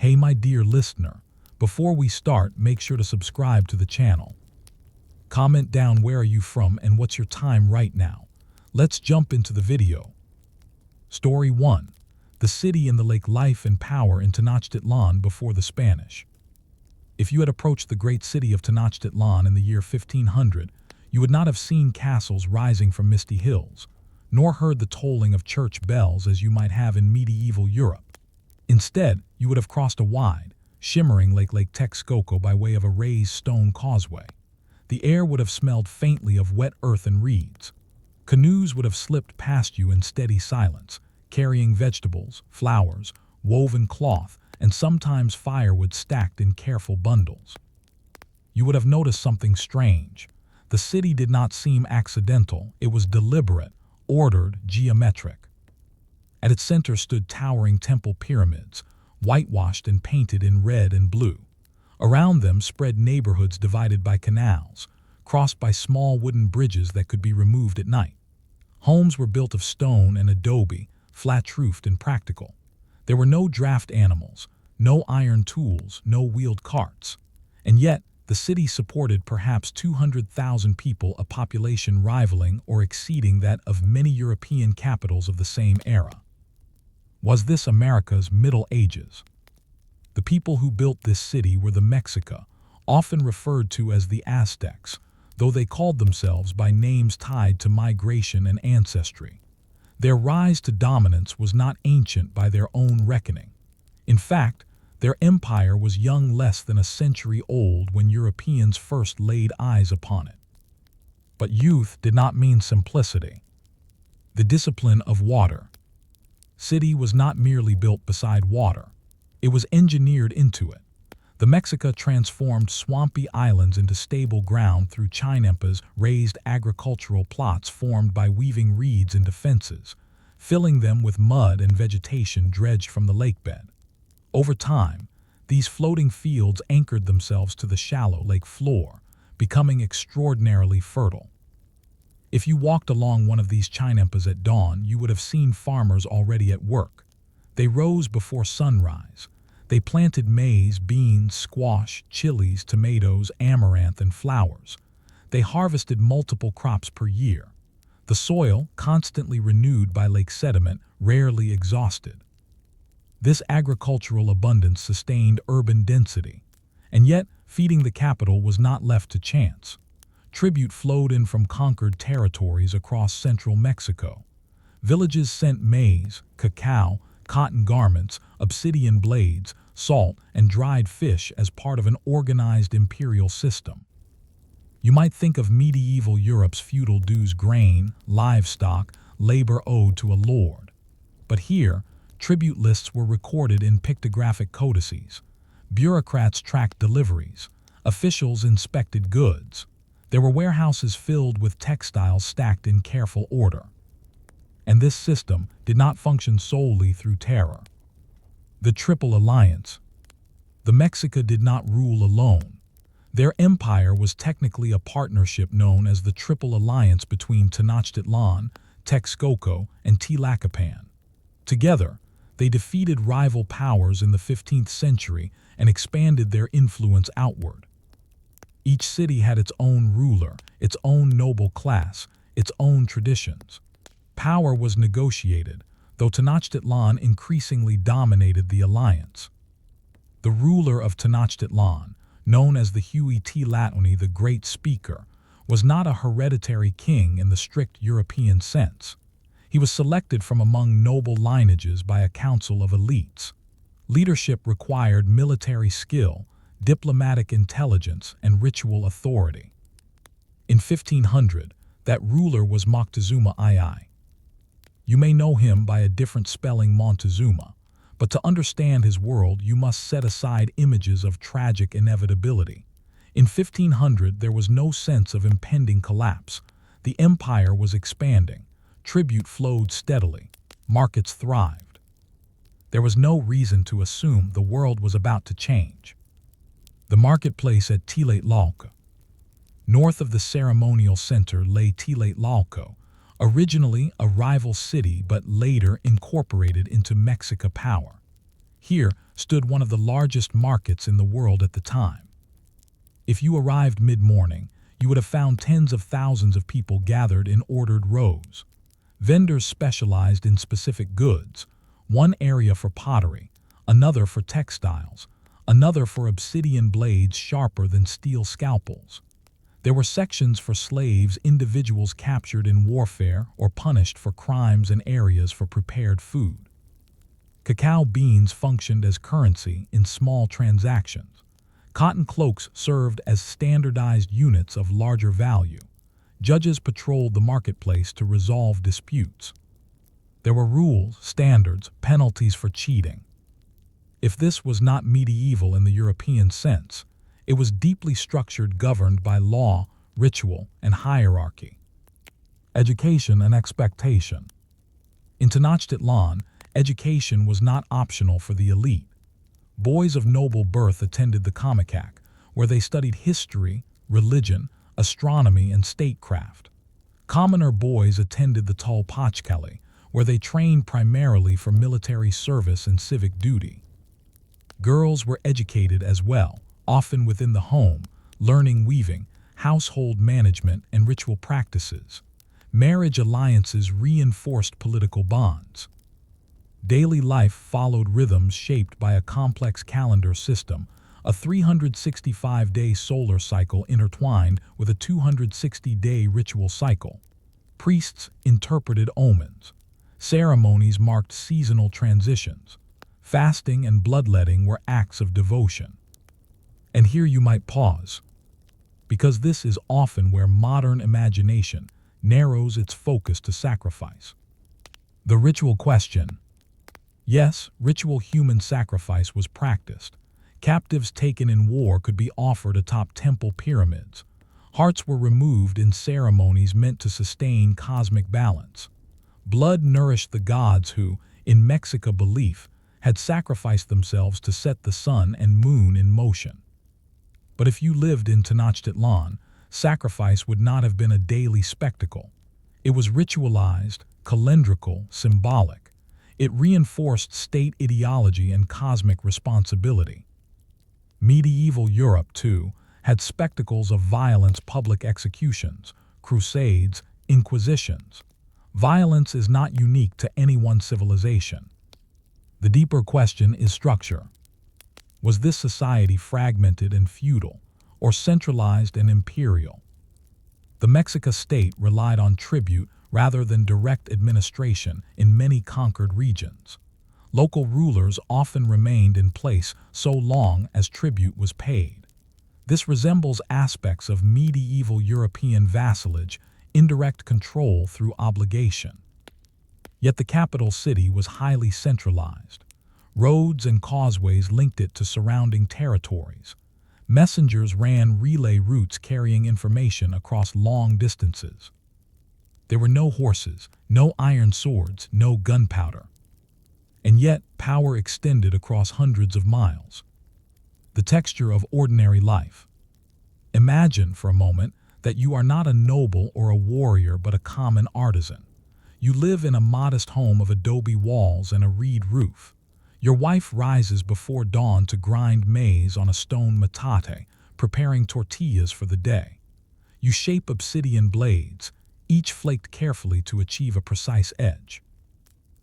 Hey my dear listener, before we start, make sure to subscribe to the channel. Comment down where are you from and what's your time right now. Let's jump into the video. Story 1. The city in the lake life and power in Tenochtitlan before the Spanish. If you had approached the great city of Tenochtitlan in the year 1500, you would not have seen castles rising from misty hills, nor heard the tolling of church bells as you might have in medieval Europe. Instead, you would have crossed a wide, shimmering Lake Texcoco by way of a raised stone causeway. The air would have smelled faintly of wet earth and reeds. Canoes would have slipped past you in steady silence, carrying vegetables, flowers, woven cloth, and sometimes firewood stacked in careful bundles. You would have noticed something strange. The city did not seem accidental, it was deliberate, ordered, geometric. At its center stood towering temple pyramids, whitewashed and painted in red and blue. Around them spread neighborhoods divided by canals, crossed by small wooden bridges that could be removed at night. Homes were built of stone and adobe, flat-roofed and practical. There were no draft animals, no iron tools, no wheeled carts. And yet, the city supported perhaps 200,000 people, a population rivaling or exceeding that of many European capitals of the same era. Was this America's Middle Ages? The people who built this city were the Mexica, often referred to as the Aztecs, though they called themselves by names tied to migration and ancestry. Their rise to dominance was not ancient by their own reckoning. In fact, their empire was young, less than a century old when Europeans first laid eyes upon it. But youth did not mean simplicity. The discipline of water. City was not merely built beside water. It was engineered into it. The Mexica transformed swampy islands into stable ground through chinampas, raised agricultural plots formed by weaving reeds into fences, filling them with mud and vegetation dredged from the lakebed. Over time, these floating fields anchored themselves to the shallow lake floor, becoming extraordinarily fertile. If you walked along one of these chinampas at dawn, you would have seen farmers already at work. They rose before sunrise. They planted maize, beans, squash, chilies, tomatoes, amaranth, and flowers. They harvested multiple crops per year. The soil, constantly renewed by lake sediment, rarely exhausted. This agricultural abundance sustained urban density. And yet, feeding the capital was not left to chance. Tribute flowed in from conquered territories across central Mexico. Villages sent maize, cacao, cotton garments, obsidian blades, salt, and dried fish as part of an organized imperial system. You might think of medieval Europe's feudal dues: grain, livestock, labor owed to a lord. But here, tribute lists were recorded in pictographic codices. Bureaucrats tracked deliveries. Officials inspected goods. There were warehouses filled with textiles stacked in careful order. And this system did not function solely through terror. The Triple Alliance. The Mexica did not rule alone. Their empire was technically a partnership known as the Triple Alliance between Tenochtitlan, Texcoco, and Tlacopan. Together, they defeated rival powers in the 15th century and expanded their influence outward. Each city had its own ruler, its own noble class, its own traditions. Power was negotiated, though Tenochtitlan increasingly dominated the alliance. The ruler of Tenochtitlan, known as the Huitzilopochtli, the Great Speaker, was not a hereditary king in the strict European sense. He was selected from among noble lineages by a council of elites. Leadership required military skill, diplomatic intelligence, and ritual authority. In 1500, that ruler was Moctezuma II. You may know him by a different spelling, Montezuma, but to understand his world you must set aside images of tragic inevitability. In 1500 there was no sense of impending collapse. The empire was expanding, tribute flowed steadily, markets thrived. There was no reason to assume the world was about to change. The marketplace at Tlatelolco. North of the ceremonial center lay Tlatelolco, originally a rival city but later incorporated into Mexica power. Here stood one of the largest markets in the world at the time. If you arrived mid-morning, you would have found tens of thousands of people gathered in ordered rows. Vendors specialized in specific goods, one area for pottery, another for textiles, another for obsidian blades sharper than steel scalpels. There were sections for slaves, individuals captured in warfare or punished for crimes, and areas for prepared food. Cacao beans functioned as currency in small transactions. Cotton cloaks served as standardized units of larger value. Judges patrolled the marketplace to resolve disputes. There were rules, standards, penalties for cheating. If this was not medieval in the European sense, it was deeply structured, governed by law, ritual, and hierarchy. Education and expectation. In Tenochtitlan, education was not optional for the elite. Boys of noble birth attended the Comicac, where they studied history, religion, astronomy, and statecraft. Commoner boys attended the Tolpachkali, where they trained primarily for military service and civic duty. Girls were educated as well, often within the home, learning weaving, household management, and ritual practices. Marriage alliances reinforced political bonds. Daily life followed rhythms shaped by a complex calendar system, a 365-day solar cycle intertwined with a 260-day ritual cycle. Priests interpreted omens. Ceremonies marked seasonal transitions. Fasting and bloodletting were acts of devotion. And here you might pause, because this is often where modern imagination narrows its focus to sacrifice. The ritual question. Yes, ritual human sacrifice was practiced. Captives taken in war could be offered atop temple pyramids. Hearts were removed in ceremonies meant to sustain cosmic balance. Blood nourished the gods who, in Mexica belief, had sacrificed themselves to set the sun and moon in motion. But if you lived in Tenochtitlan, sacrifice would not have been a daily spectacle. It was ritualized, calendrical, symbolic. It reinforced state ideology and cosmic responsibility. Medieval Europe, too, had spectacles of violence, public executions, crusades, inquisitions. Violence is not unique to any one civilization. The deeper question is structure. Was this society fragmented and feudal, or centralized and imperial? The Mexica state relied on tribute rather than direct administration in many conquered regions. Local rulers often remained in place so long as tribute was paid. This resembles aspects of medieval European vassalage, indirect control through obligation. Yet the capital city was highly centralized. Roads and causeways linked it to surrounding territories. Messengers ran relay routes carrying information across long distances. There were no horses, no iron swords, no gunpowder. And yet, power extended across hundreds of miles. The texture of ordinary life. Imagine for a moment that you are not a noble or a warrior but a common artisan. You live in a modest home of adobe walls and a reed roof. Your wife rises before dawn to grind maize on a stone metate, preparing tortillas for the day. You shape obsidian blades, each flaked carefully to achieve a precise edge.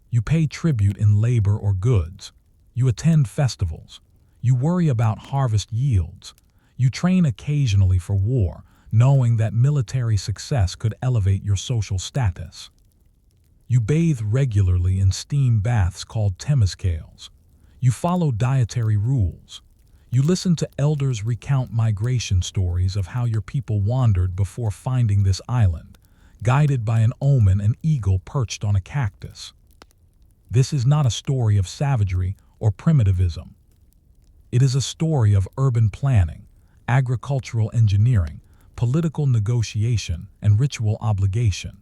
You pay tribute in labor or goods. You attend festivals. You worry about harvest yields. You train occasionally for war, knowing that military success could elevate your social status. You bathe regularly in steam baths called temazcales. You follow dietary rules. You listen to elders recount migration stories of how your people wandered before finding this island, guided by an omen, an eagle perched on a cactus. This is not a story of savagery or primitivism. It is a story of urban planning, agricultural engineering, political negotiation, and ritual obligation.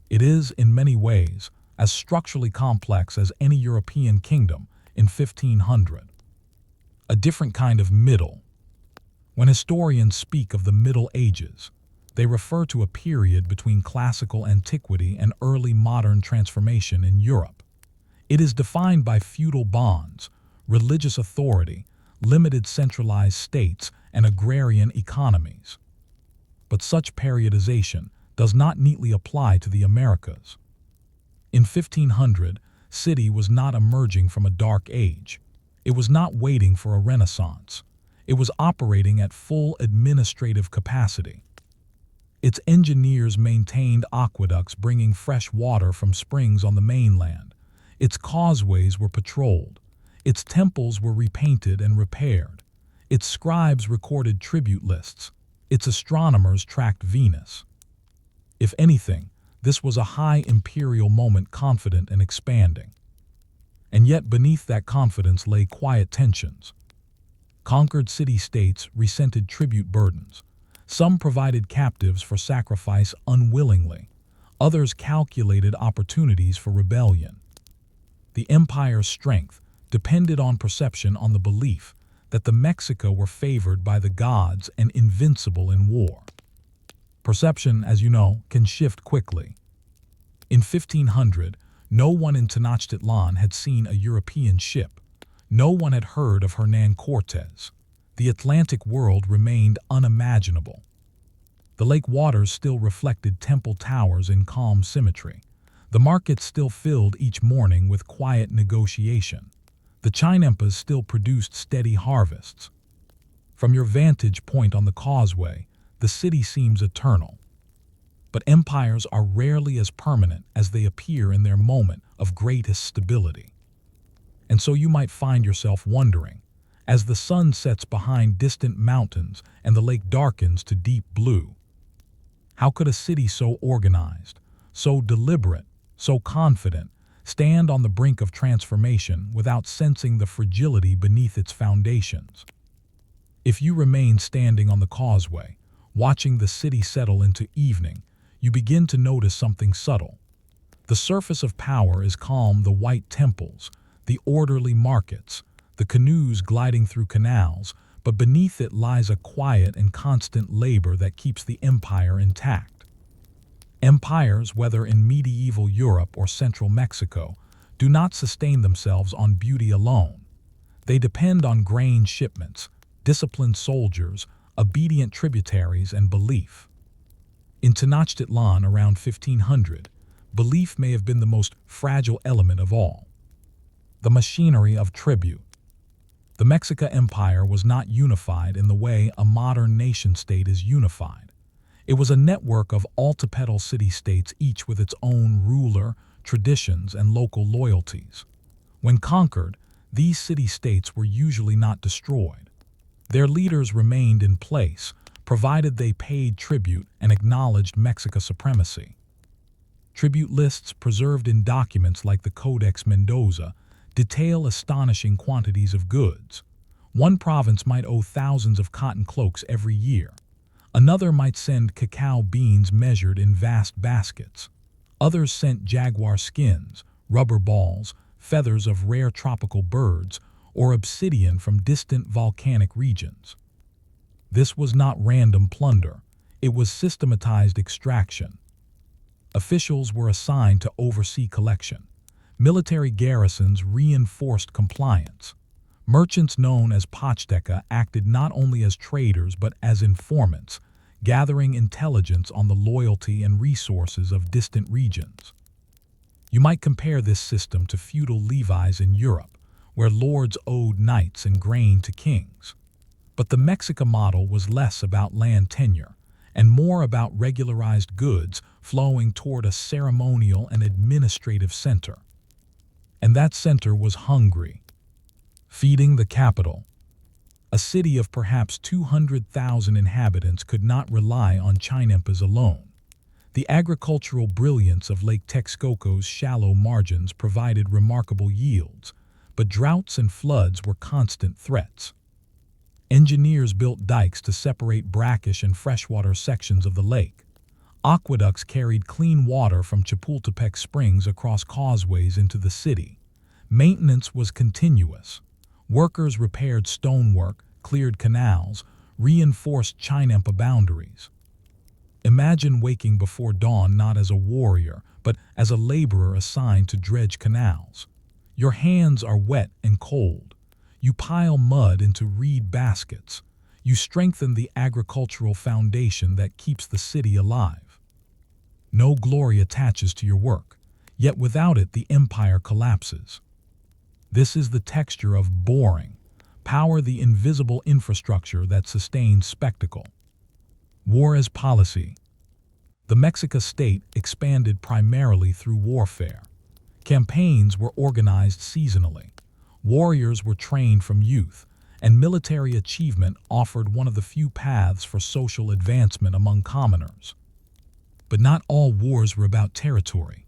It is, in many ways, as structurally complex as any European kingdom in 1500. A different kind of middle. When historians speak of the Middle Ages, they refer to a period between classical antiquity and early modern transformation in Europe. It is defined by feudal bonds, religious authority, limited centralized states, and agrarian economies. But such periodization does not neatly apply to the Americas. In 1500, city was not emerging from a dark age. It was not waiting for a renaissance. It was operating at full administrative capacity. Its engineers maintained aqueducts bringing fresh water from springs on the mainland. Its causeways were patrolled. Its temples were repainted and repaired. Its scribes recorded tribute lists. Its astronomers tracked Venus. If anything, this was a high imperial moment, confident and expanding. And yet beneath that confidence lay quiet tensions. Conquered city-states resented tribute burdens. Some provided captives for sacrifice unwillingly. Others calculated opportunities for rebellion. The empire's strength depended on perception, on the belief that the Mexica were favored by the gods and invincible in war. Perception, as you know, can shift quickly. In 1500, no one in Tenochtitlan had seen a European ship. No one had heard of Hernan Cortes. The Atlantic world remained unimaginable. The lake waters still reflected temple towers in calm symmetry. The markets still filled each morning with quiet negotiation. The Chinempas still produced steady harvests. From your vantage point on the causeway, the city seems eternal. But empires are rarely as permanent as they appear in their moment of greatest stability. And so you might find yourself wondering, as the sun sets behind distant mountains and the lake darkens to deep blue, how could a city so organized, so deliberate, so confident, stand on the brink of transformation without sensing the fragility beneath its foundations? If you remain standing on the causeway, watching the city settle into evening, you begin to notice something subtle. The surface of power is calm: the white temples, the orderly markets, the canoes gliding through canals, but beneath it lies a quiet and constant labor that keeps the empire intact. Empires, whether in medieval Europe or central Mexico, do not sustain themselves on beauty alone. They depend on grain shipments, disciplined soldiers, obedient tributaries, and belief. In Tenochtitlan around 1500, belief may have been the most fragile element of all. The machinery of tribute. The Mexica Empire was not unified in the way a modern nation-state is unified. It was a network of altipedal city-states, each with its own ruler, traditions, and local loyalties. When conquered, these city-states were usually not destroyed. Their leaders remained in place, provided they paid tribute and acknowledged Mexica supremacy. Tribute lists preserved in documents like the Codex Mendoza detail astonishing quantities of goods. One province might owe thousands of cotton cloaks every year. Another might send cacao beans measured in vast baskets. Others sent jaguar skins, rubber balls, feathers of rare tropical birds, or obsidian from distant volcanic regions. This was not random plunder. It was systematized extraction. Officials were assigned to oversee collection. Military garrisons reinforced compliance. Merchants known as Pachteca acted not only as traders but as informants, gathering intelligence on the loyalty and resources of distant regions. You might compare this system to feudal levies in Europe, where lords owed knights and grain to kings. But the Mexica model was less about land tenure and more about regularized goods flowing toward a ceremonial and administrative center. And that center was Hungary, feeding the capital. A city of perhaps 200,000 inhabitants could not rely on Chinempas alone. The agricultural brilliance of Lake Texcoco's shallow margins provided remarkable yields, but droughts and floods were constant threats. Engineers built dikes to separate brackish and freshwater sections of the lake. Aqueducts carried clean water from Chapultepec springs across causeways into the city. Maintenance was continuous. Workers repaired stonework, cleared canals, reinforced Chinempa boundaries. Imagine waking before dawn not as a warrior, but as a laborer assigned to dredge canals. Your hands are wet and cold. You pile mud into reed baskets. You strengthen the agricultural foundation that keeps the city alive. No glory attaches to your work, yet without it the empire collapses. This is the texture of boring. Power, the invisible infrastructure that sustains spectacle. War as policy. The Mexican state expanded primarily through warfare. Campaigns were organized seasonally. Warriors were trained from youth, and military achievement offered one of the few paths for social advancement among commoners. But not all wars were about territory.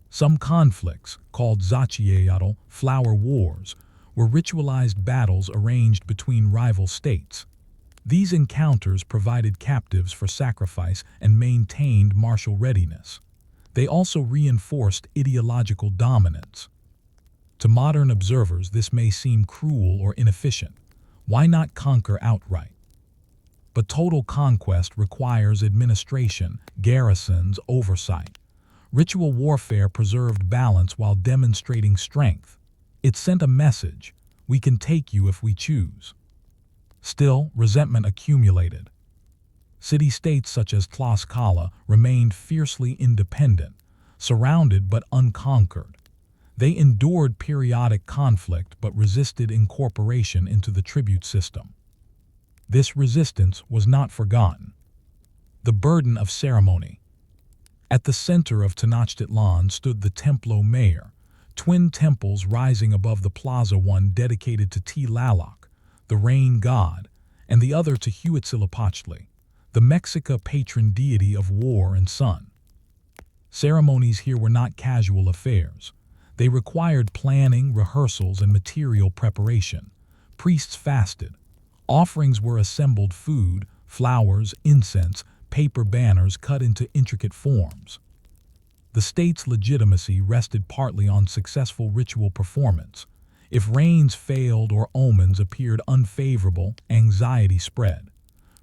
Some conflicts, called zachiatl, flower wars, were ritualized battles arranged between rival states. These encounters provided captives for sacrifice and maintained martial readiness. They also reinforced ideological dominance. To modern observers, this may seem cruel or inefficient. Why not conquer outright? But total conquest requires administration, garrisons, oversight. Ritual warfare preserved balance while demonstrating strength. It sent a message: we can take you if we choose. Still, resentment accumulated. City-states such as Tlaxcala remained fiercely independent, surrounded but unconquered. They endured periodic conflict but resisted incorporation into the tribute system. This resistance was not forgotten. The burden of ceremony. At the center of Tenochtitlan stood the Templo Mayor, twin temples rising above the plaza, one dedicated to Tlaloc, the rain god, and the other to Huitzilopochtli, the Mexica patron deity of war and sun. Ceremonies here were not casual affairs. They required planning, rehearsals, and material preparation. Priests fasted. Offerings were assembled: food, flowers, incense, paper banners cut into intricate forms. The state's legitimacy rested partly on successful ritual performance. If rains failed or omens appeared unfavorable, anxiety spread.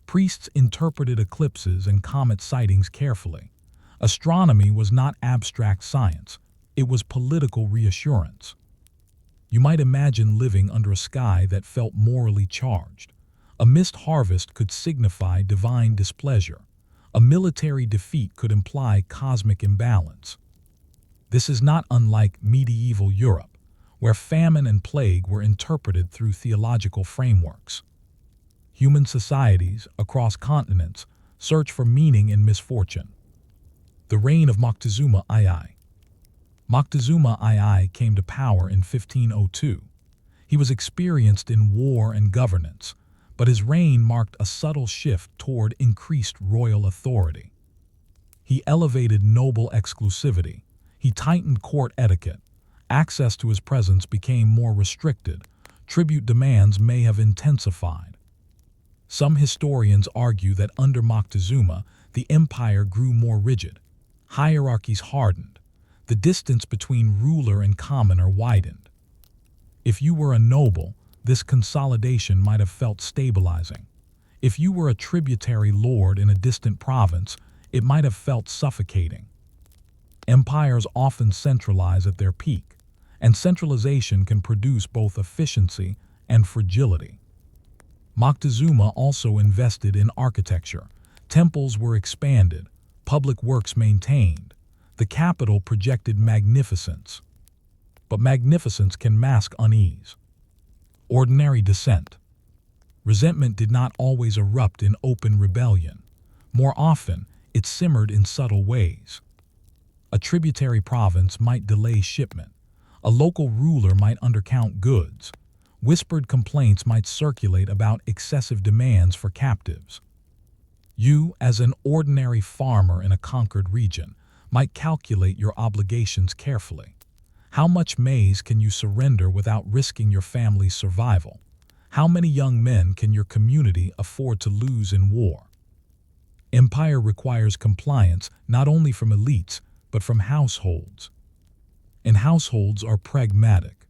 Priests interpreted eclipses and comet sightings carefully. Astronomy was not abstract science. It was political reassurance. You might imagine living under a sky that felt morally charged. A missed harvest could signify divine displeasure. A military defeat could imply cosmic imbalance. This is not unlike medieval Europe, where famine and plague were interpreted through theological frameworks. Human societies across continents search for meaning in misfortune. The reign of Moctezuma II. Moctezuma II came to power in 1502. He was experienced in war and governance, but his reign marked a subtle shift toward increased royal authority. He elevated noble exclusivity. He tightened court etiquette. Access to his presence became more restricted. Tribute demands may have intensified. Some historians argue that under Moctezuma, the empire grew more rigid. Hierarchies hardened. The distance between ruler and commoner widened. If you were a noble, this consolidation might have felt stabilizing. If you were a tributary lord in a distant province, it might have felt suffocating. Empires often centralize at their peak, and centralization can produce both efficiency and fragility. Moctezuma also invested in architecture. Temples were expanded, public works maintained. The capital projected magnificence. But magnificence can mask unease. Ordinary dissent. Resentment did not always erupt in open rebellion. More often, it simmered in subtle ways. A tributary province might delay shipment. A local ruler might undercount goods. Whispered complaints might circulate about excessive demands for captives. You, as an ordinary farmer in a conquered region, might calculate your obligations carefully. How much maize can you surrender without risking your family's survival? How many young men can your community afford to lose in war? Empire requires compliance not only from elites, but from households. And households are pragmatic.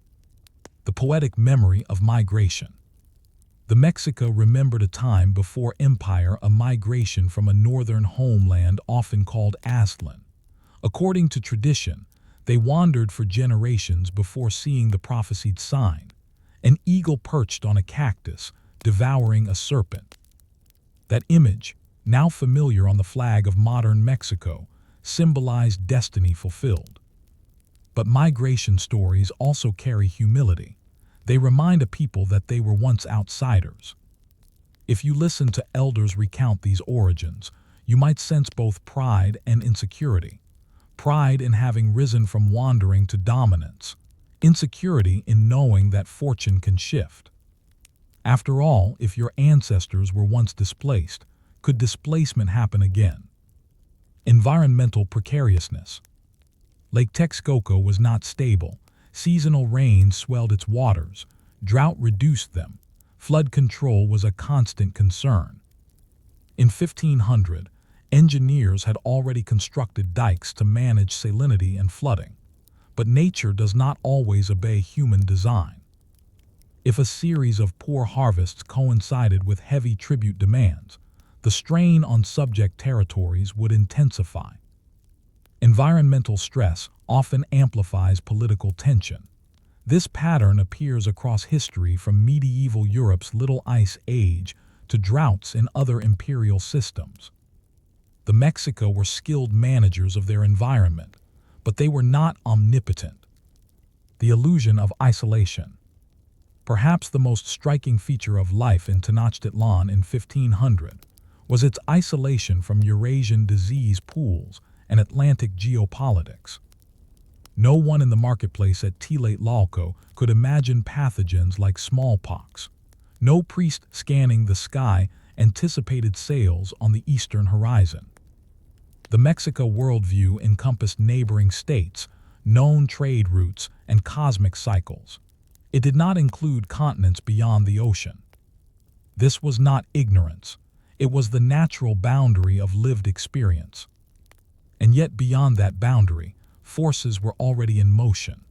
The poetic memory of migration. The Mexica remembered a time before empire, a migration from a northern homeland often called Aztlan. According to tradition, they wandered for generations before seeing the prophesied sign. an eagle perched on a cactus, devouring a serpent. That image, now familiar on the flag of modern Mexico, symbolized destiny fulfilled. But migration stories also carry humility. They remind a people that they were once outsiders. If you listen to elders recount these origins, you might sense both pride and insecurity. Pride in having risen from wandering to dominance. Insecurity in knowing that fortune can shift. After all, if your ancestors were once displaced, could displacement happen again? Environmental precariousness. Lake Texcoco was not stable. Seasonal rains swelled its waters. Drought reduced them. Flood control was a constant concern. In 1500, engineers had already constructed dikes to manage salinity and flooding. But nature does not always obey human design. If a series of poor harvests coincided with heavy tribute demands, the strain on subject territories would intensify. Environmental stress often amplifies political tension. This pattern appears across history from medieval Europe's Little Ice Age to droughts in other imperial systems. The Mexico were skilled managers of their environment, but they were not omnipotent. The illusion of isolation. Perhaps the most striking feature of life in Tenochtitlan in 1500 was its isolation from Eurasian disease pools and Atlantic geopolitics. No one in the marketplace at Tlaxcala could imagine pathogens like smallpox. No priest scanning the sky anticipated sails on the eastern horizon. The Mexico worldview encompassed neighboring states, known trade routes, and cosmic cycles. It did not include continents beyond the ocean. This was not ignorance. It was the natural boundary of lived experience. And yet beyond that boundary, forces were already in motion.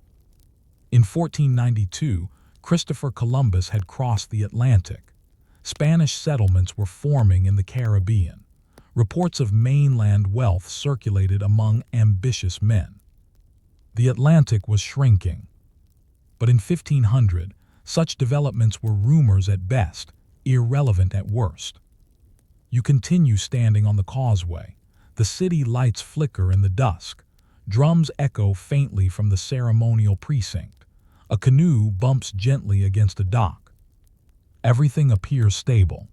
In 1492, Christopher Columbus had crossed the Atlantic. Spanish settlements were forming in the Caribbean. Reports of mainland wealth circulated among ambitious men. The Atlantic was shrinking. But in 1500, such developments were rumors at best, irrelevant at worst. You continue standing on the causeway. The city lights flicker in the dusk. Drums echo faintly from the ceremonial precinct. A canoe bumps gently against a dock. Everything appears stable.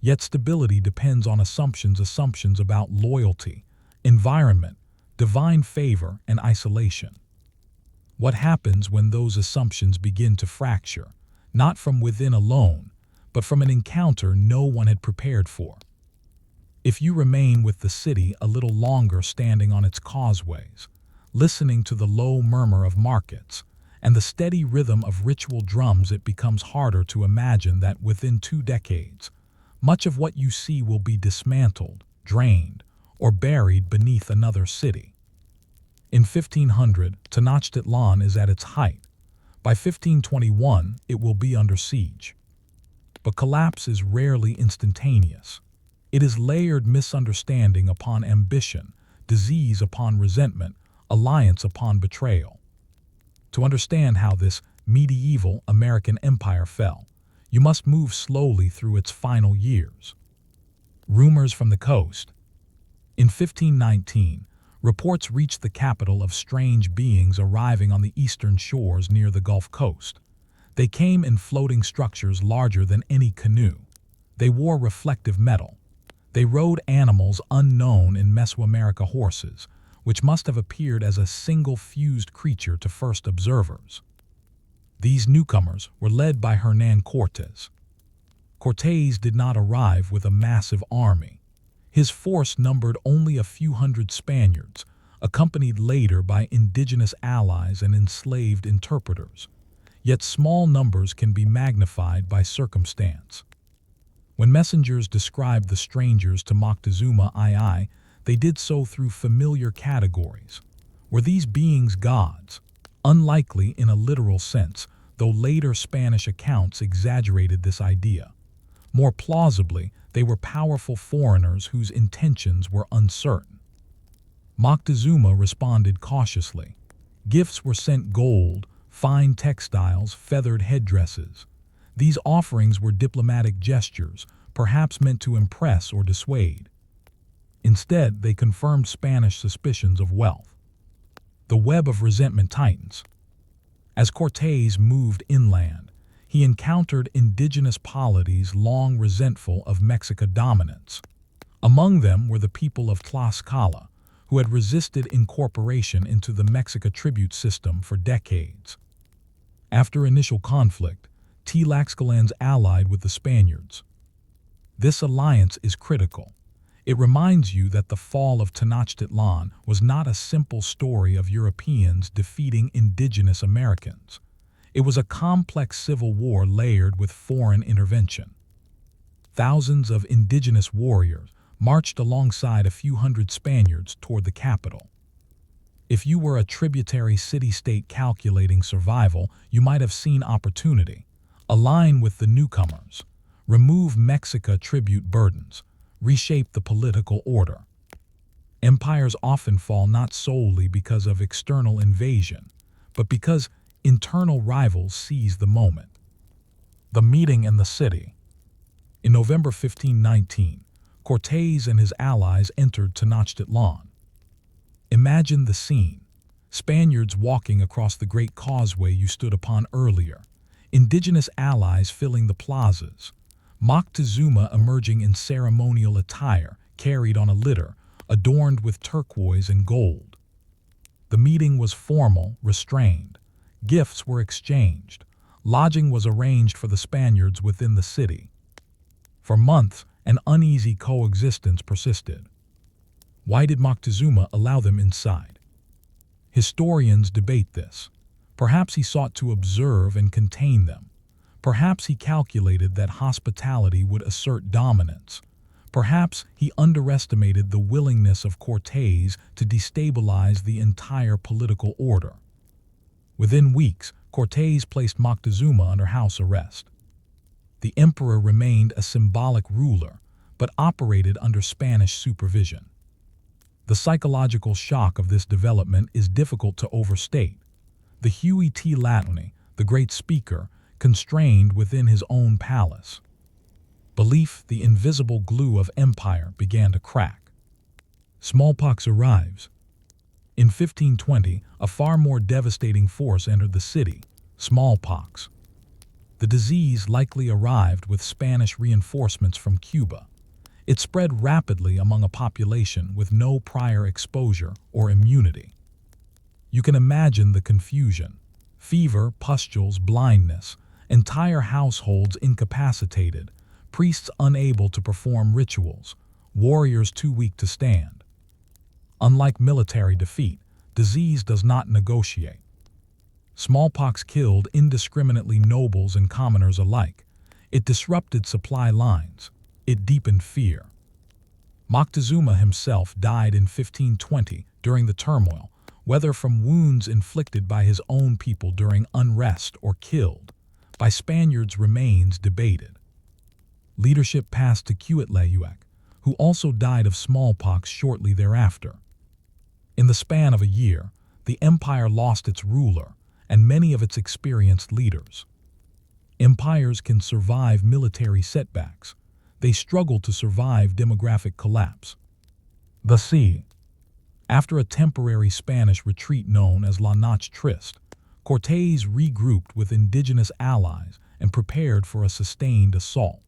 Yet stability depends on assumptions about loyalty, environment, divine favor, and isolation. What happens when those assumptions begin to fracture, not from within alone, but from an encounter no one had prepared for? If you remain with the city a little longer standing on its causeways, listening to the low murmur of markets and the steady rhythm of ritual drums, it becomes harder to imagine that within 2 decades, much of what you see will be dismantled, drained, or buried beneath another city. In 1500, Tenochtitlan is at its height. By 1521, it will be under siege. But collapse is rarely instantaneous. It is layered misunderstanding upon ambition, disease upon resentment, alliance upon betrayal. To understand how this medieval American empire fell, you must move slowly through its final years. Rumors from the coast. In 1519, reports reached the capital of strange beings arriving on the eastern shores near the Gulf Coast. They came in floating structures larger than any canoe. They wore reflective metal. They rode animals unknown in Mesoamerica horses, which must have appeared as a single fused creature to first observers. These newcomers were led by Hernán Cortés. Cortés did not arrive with a massive army. His force numbered only a few hundred Spaniards, accompanied later by indigenous allies and enslaved interpreters. Yet small numbers can be magnified by circumstance. When messengers described the strangers to Moctezuma II, they did so through familiar categories. Were these beings gods? Unlikely in a literal sense, though later Spanish accounts exaggerated this idea. More plausibly, they were powerful foreigners whose intentions were uncertain. Moctezuma responded cautiously. Gifts were sent: gold, fine textiles, feathered headdresses. These offerings were diplomatic gestures, perhaps meant to impress or dissuade. Instead, they confirmed Spanish suspicions of wealth. The web of resentment tightens. As Cortés moved inland, he encountered indigenous polities long resentful of Mexican dominance. Among them were the people of Tlaxcala, who had resisted incorporation into the Mexica tribute system for decades. After initial conflict, Tlaxcalans allied with the Spaniards. This alliance is critical. It reminds you that the fall of Tenochtitlan was not a simple story of Europeans defeating indigenous Americans. It was a complex civil war layered with foreign intervention. Thousands of indigenous warriors marched alongside a few hundred Spaniards toward the capital. If you were a tributary city-state calculating survival, you might have seen opportunity. Align with the newcomers. Remove Mexica tribute burdens. Reshape the political order. Empires often fall not solely because of external invasion, but because internal rivals seize the moment. The meeting in the city. In November 1519, Cortés and his allies entered Tenochtitlan. Imagine the scene. Spaniards walking across the great causeway you stood upon earlier, indigenous allies filling the plazas, Moctezuma emerging in ceremonial attire, carried on a litter, adorned with turquoise and gold. The meeting was formal, restrained. Gifts were exchanged. Lodging was arranged for the Spaniards within the city. For months, an uneasy coexistence persisted. Why did Moctezuma allow them inside? Historians debate this. Perhaps he sought to observe and contain them. Perhaps he calculated that hospitality would assert dominance. Perhaps he underestimated the willingness of Cortés to destabilize the entire political order. Within weeks, Cortés placed Moctezuma under house arrest. The emperor remained a symbolic ruler, but operated under Spanish supervision. The psychological shock of this development is difficult to overstate. The Huey T. Latony, the great speaker, constrained within his own palace. Belief, the invisible glue of empire, began to crack. Smallpox arrives. In 1520, a far more devastating force entered the city, smallpox. The disease likely arrived with Spanish reinforcements from Cuba. It spread rapidly among a population with no prior exposure or immunity. You can imagine the confusion. Fever, pustules, blindness, entire households incapacitated, priests unable to perform rituals, warriors too weak to stand. Unlike military defeat, disease does not negotiate. Smallpox killed indiscriminately nobles and commoners alike. It disrupted supply lines. It deepened fear. Moctezuma himself died in 1520 during the turmoil, whether from wounds inflicted by his own people during unrest or killed by Spaniards remains debated. Leadership passed to Cuitlahuac, who also died of smallpox shortly thereafter. In the span of a year, the empire lost its ruler and many of its experienced leaders. Empires can survive military setbacks. They struggle to survive demographic collapse. The sea. After a temporary Spanish retreat known as La Noche Triste, Cortés regrouped with indigenous allies and prepared for a sustained assault.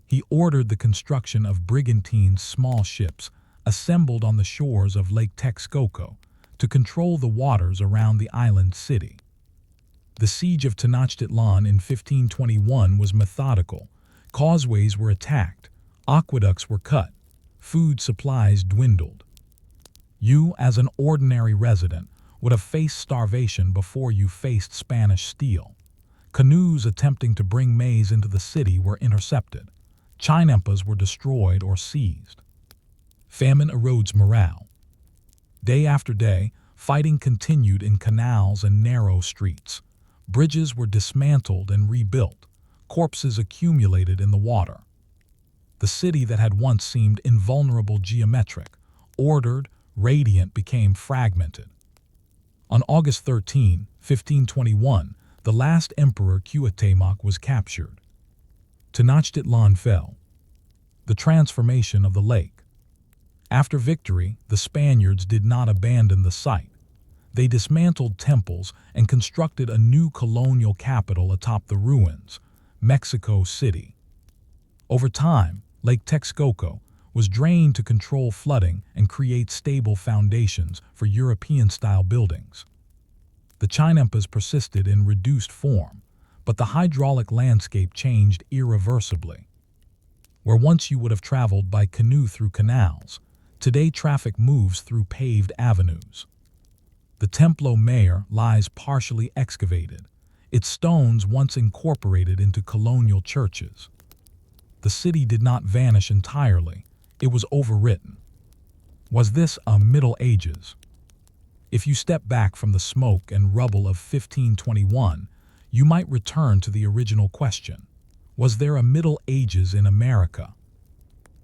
He ordered the construction of brigantines, small ships, assembled on the shores of Lake Texcoco to control the waters around the island city. The siege of Tenochtitlan in 1521 was methodical. Causeways were attacked, aqueducts were cut, food supplies dwindled. You, as an ordinary resident, would have faced starvation before you faced Spanish steel. Canoes attempting to bring maize into the city were intercepted. Chinampas were destroyed or seized. Famine erodes morale. Day after day, fighting continued in canals and narrow streets. Bridges were dismantled and rebuilt. Corpses accumulated in the water. The city that had once seemed invulnerable, geometric, ordered, radiant, became fragmented. On August 13, 1521, the last emperor Cuauhtémoc was captured. Tenochtitlan fell. The transformation of the lake. After victory, the Spaniards did not abandon the site. They dismantled temples and constructed a new colonial capital atop the ruins, Mexico City. Over time, Lake Texcoco was drained to control flooding and create stable foundations for European-style buildings. The Chinampas persisted in reduced form, but the hydraulic landscape changed irreversibly. Where once you would have traveled by canoe through canals, today traffic moves through paved avenues. The Templo Mayor lies partially excavated, its stones once incorporated into colonial churches. The city did not vanish entirely, it was overwritten. Was this a Middle Ages? If you step back from the smoke and rubble of 1521, you might return to the original question. Was there a Middle Ages in America?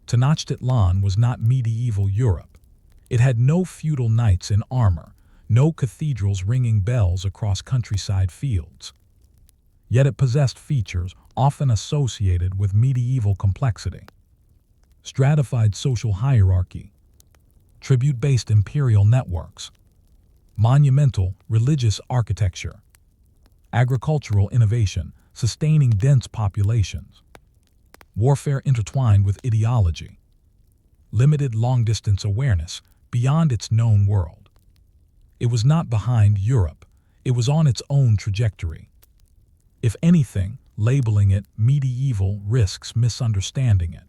Tenochtitlan was not medieval Europe. It had no feudal knights in armor, no cathedrals ringing bells across countryside fields. Yet it possessed features often associated with medieval complexity. Stratified social hierarchy, tribute-based imperial networks, monumental religious architecture, agricultural innovation sustaining dense populations, warfare intertwined with ideology, limited long-distance awareness beyond its known world. It was not behind Europe, it was on its own trajectory. If anything, labeling it medieval risks misunderstanding it.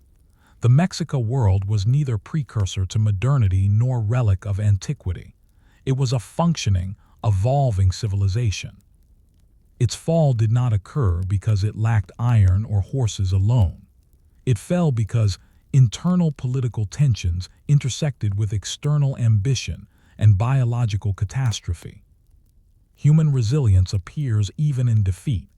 The Mexico world was neither precursor to modernity nor relic of antiquity. It was a functioning, evolving civilization. Its fall did not occur because it lacked iron or horses alone. It fell because internal political tensions intersected with external ambition and biological catastrophe. Human resilience appears even in defeat.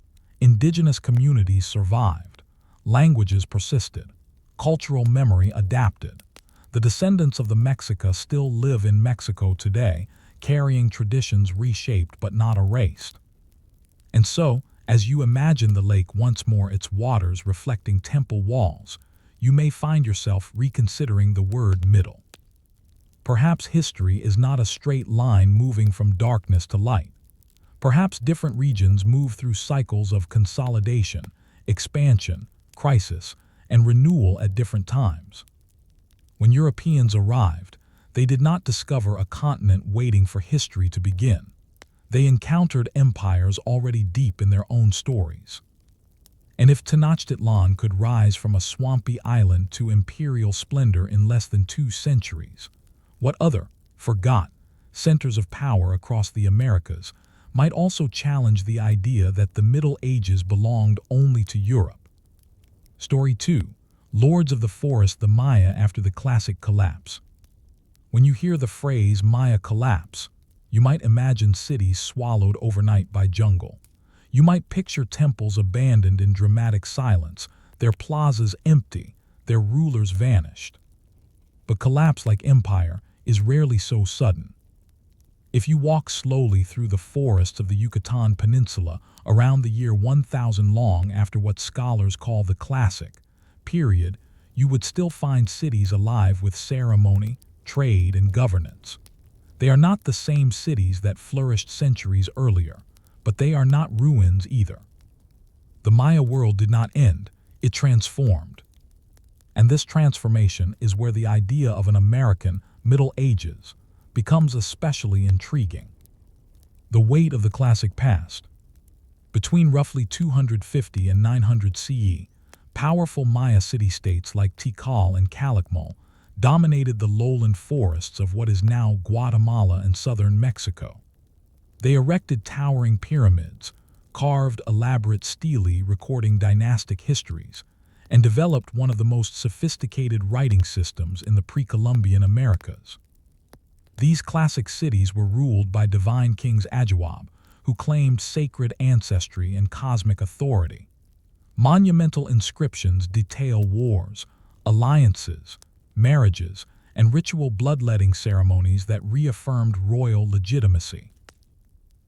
Indigenous communities survived. Languages persisted. Cultural memory adapted. The descendants of the Mexica still live in Mexico today, carrying traditions reshaped but not erased. And so, as you imagine the lake once more, its waters reflecting temple walls, you may find yourself reconsidering the word middle. Perhaps history is not a straight line moving from darkness to light. Perhaps different regions move through cycles of consolidation, expansion, crisis, and renewal at different times. When Europeans arrived, they did not discover a continent waiting for history to begin. They encountered empires already deep in their own stories. And if Tenochtitlan could rise from a swampy island to imperial splendor in less than 2 centuries, what other, forgotten, centers of power across the Americas might also challenge the idea that the Middle Ages belonged only to Europe? Story 2. Lords of the Forest, the Maya after the classic collapse. When you hear the phrase Maya collapse, you might imagine cities swallowed overnight by jungle. You might picture temples abandoned in dramatic silence, their plazas empty, their rulers vanished. But collapse, like empire, is rarely so sudden. If you walk slowly through the forests of the Yucatan Peninsula around the year 1000 long after what scholars call the classic period, you would still find cities alive with ceremony, trade, and governance. They are not the same cities that flourished centuries earlier, but they are not ruins either. The Maya world did not end, it transformed. And this transformation is where the idea of an American Middle Ages becomes especially intriguing. The weight of the classic past. Between roughly 250 and 900 CE, powerful Maya city-states like Tikal and Calakmul dominated the lowland forests of what is now Guatemala and southern Mexico. They erected towering pyramids, carved elaborate stelae recording dynastic histories, and developed one of the most sophisticated writing systems in the pre-Columbian Americas. These classic cities were ruled by divine kings Ajawab, who claimed sacred ancestry and cosmic authority. Monumental inscriptions detail wars, alliances, marriages, and ritual bloodletting ceremonies that reaffirmed royal legitimacy.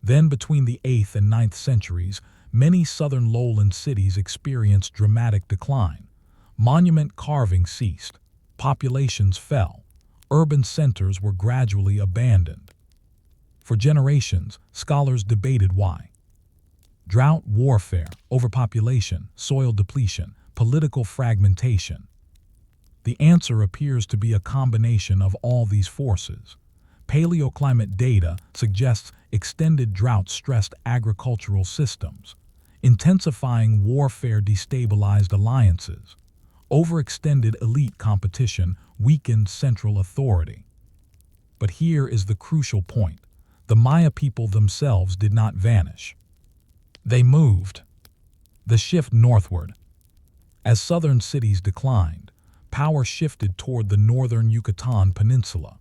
Then, between the 8th and 9th centuries, many southern lowland cities experienced dramatic decline. Monument carving ceased, populations fell, urban centers were gradually abandoned. For generations, scholars debated why. Drought, warfare, overpopulation, soil depletion, political fragmentation. The answer appears to be a combination of all these forces. Paleoclimate data suggests extended drought stressed agricultural systems. Intensifying warfare destabilized alliances. Overextended elite competition weakened central authority. But here is the crucial point. The Maya people themselves did not vanish. They moved. The shift northward. As southern cities declined, power shifted toward the northern Yucatan Peninsula.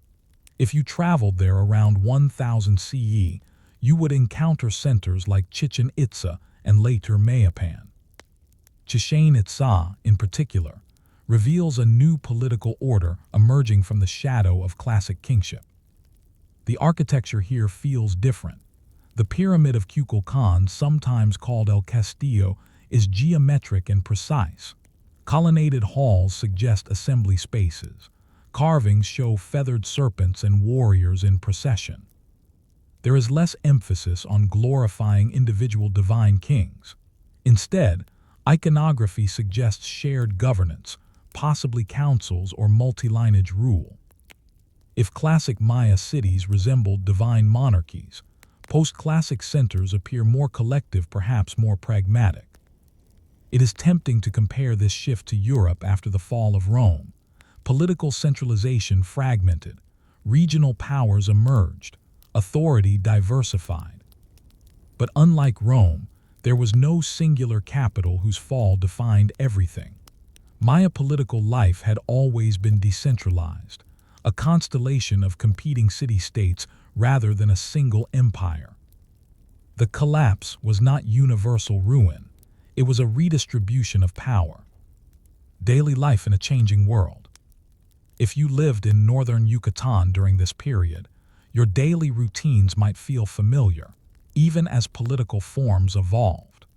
If you traveled there around 1000 CE, you would encounter centers like Chichen Itza and later Mayapan. Chichen Itza, in particular, reveals a new political order emerging from the shadow of classic kingship. The architecture here feels different. The Pyramid of Kukulkan, sometimes called El Castillo, is geometric and precise. Colonnaded halls suggest assembly spaces. Carvings show feathered serpents and warriors in procession. There is less emphasis on glorifying individual divine kings. Instead, iconography suggests shared governance, possibly councils or multi-lineage rule. If classic Maya cities resembled divine monarchies, post-classic centers appear more collective, perhaps more pragmatic. It is tempting to compare this shift to Europe after the fall of Rome. Political centralization fragmented, regional powers emerged, authority diversified. But unlike Rome, there was no singular capital whose fall defined everything. Maya political life had always been decentralized, a constellation of competing city-states rather than a single empire. The collapse was not universal ruin, it was a redistribution of power. Daily life in a changing world. If you lived in northern Yucatan during this period, your daily routines might feel familiar, even as political forms evolved.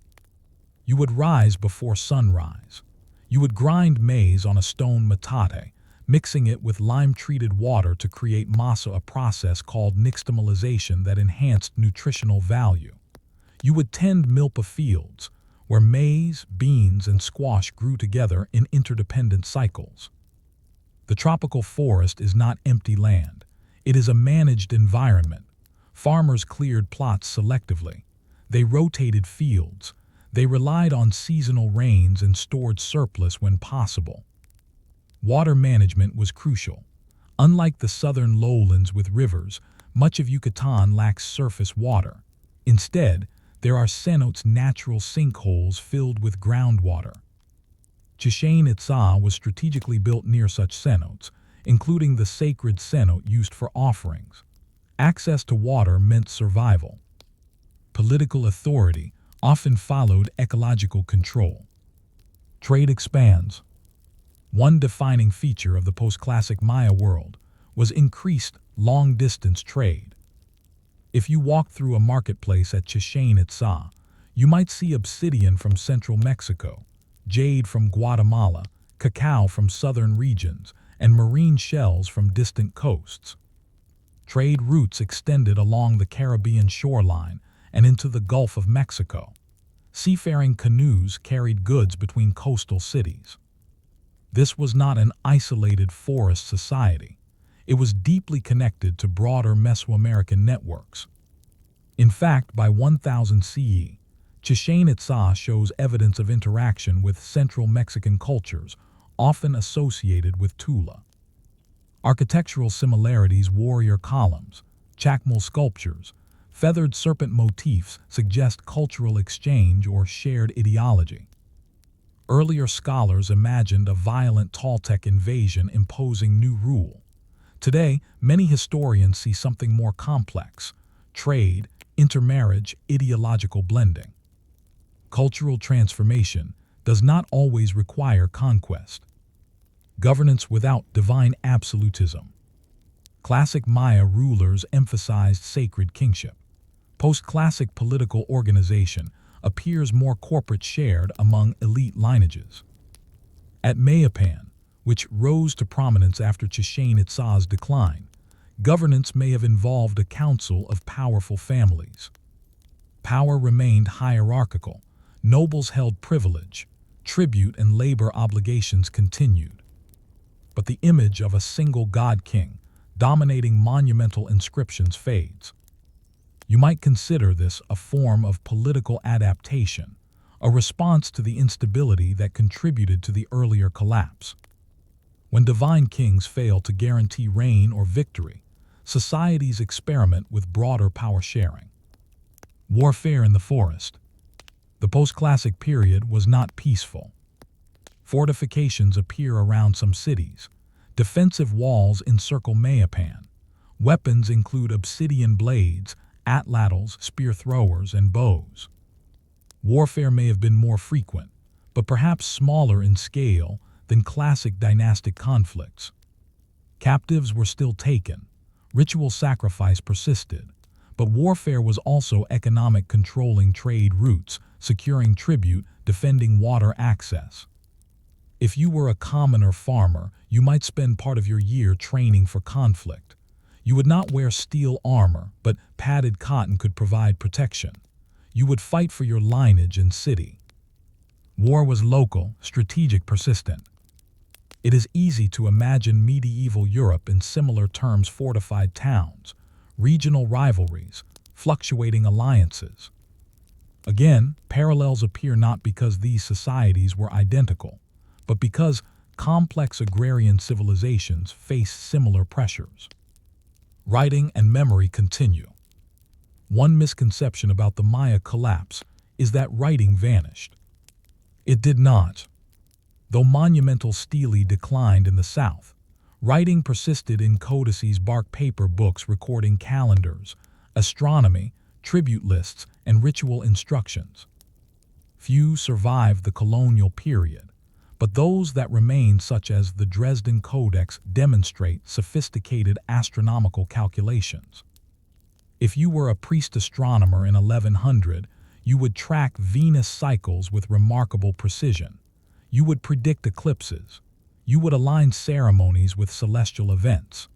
You would rise before sunrise. You would grind maize on a stone metate, mixing it with lime-treated water to create masa, a process called nixtamalization that enhanced nutritional value. You would tend milpa fields, where maize, beans, and squash grew together in interdependent cycles. The tropical forest is not empty land. It is a managed environment. Farmers cleared plots selectively. They rotated fields. They relied on seasonal rains and stored surplus when possible. Water management was crucial. Unlike the southern lowlands with rivers, much of Yucatan lacks surface water. Instead, there are cenotes, natural sinkholes filled with groundwater. Chichen Itza was strategically built near such cenotes, including the sacred cenote used for offerings. Access to water meant survival. Political authority often followed ecological control. Trade expands. One defining feature of the post-classic Maya world was increased long-distance trade. If you walked through a marketplace at Chichen Itza, you might see obsidian from central Mexico, jade from Guatemala, cacao from southern regions, and marine shells from distant coasts. Trade routes extended along the Caribbean shoreline and into the Gulf of Mexico. Seafaring canoes carried goods between coastal cities. This was not an isolated forest society. It was deeply connected to broader Mesoamerican networks. In fact, by 1000 CE, Chichen Itza shows evidence of interaction with central Mexican cultures, often associated with Tula. Architectural similarities, warrior columns, chacmal sculptures, feathered serpent motifs suggest cultural exchange or shared ideology. Earlier scholars imagined a violent Toltec invasion imposing new rule. Today, many historians see something more complex: trade, intermarriage, ideological blending. Cultural transformation does not always require conquest. Governance without divine absolutism. Classic Maya rulers emphasized sacred kingship. Post-classic political organization appears more corporate shared among elite lineages. At Mayapan, which rose to prominence after Chichen Itza's decline, governance may have involved a council of powerful families. Power remained hierarchical, nobles held privilege, tribute and labor obligations continued. But the image of a single god-king dominating monumental inscriptions fades. You might consider this a form of political adaptation, a response to the instability that contributed to the earlier collapse. When divine kings fail to guarantee reign or victory, societies experiment with broader power sharing. Warfare in the forest. The post-classic period was not peaceful. Fortifications appear around some cities. Defensive walls encircle Mayapan. Weapons include obsidian blades, atlatls, spear throwers, and bows. Warfare may have been more frequent, but perhaps smaller in scale than classic dynastic conflicts. Captives were still taken. Ritual sacrifice persisted, but warfare was also economic, controlling trade routes, securing tribute, defending water access. If you were a commoner farmer, you might spend part of your year training for conflict. You would not wear steel armor, but padded cotton could provide protection. You would fight for your lineage and city. War was local, strategic, persistent. It is easy to imagine medieval Europe in similar terms: fortified towns, regional rivalries, fluctuating alliances. Again, parallels appear not because these societies were identical, but because complex agrarian civilizations face similar pressures. Writing and memory continue. One misconception about the Maya collapse is that writing vanished. It did not. Though monumental stele declined in the south, writing persisted in codices, bark paper books recording calendars, astronomy, tribute lists, and ritual instructions. Few survived the colonial period, but those that remain, such as the Dresden Codex, demonstrate sophisticated astronomical calculations. If you were a priest astronomer in 1100, you would track Venus cycles with remarkable precision. You would predict eclipses. You would align ceremonies with celestial events.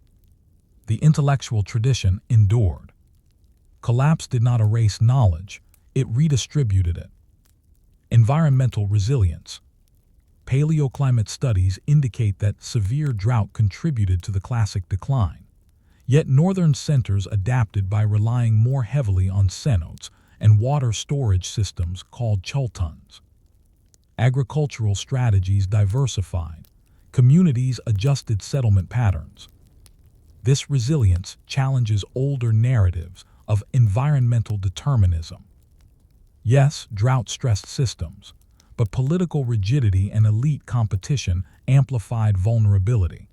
The intellectual tradition endured. Collapse did not erase knowledge, it redistributed it. Environmental resilience. Paleoclimate studies indicate that severe drought contributed to the classic decline. Yet northern centers adapted by relying more heavily on cenotes and water storage systems called chultons. Agricultural strategies diversified. Communities adjusted settlement patterns. This resilience challenges older narratives of environmental determinism. Yes, drought-stressed systems, but political rigidity and elite competition amplified vulnerability.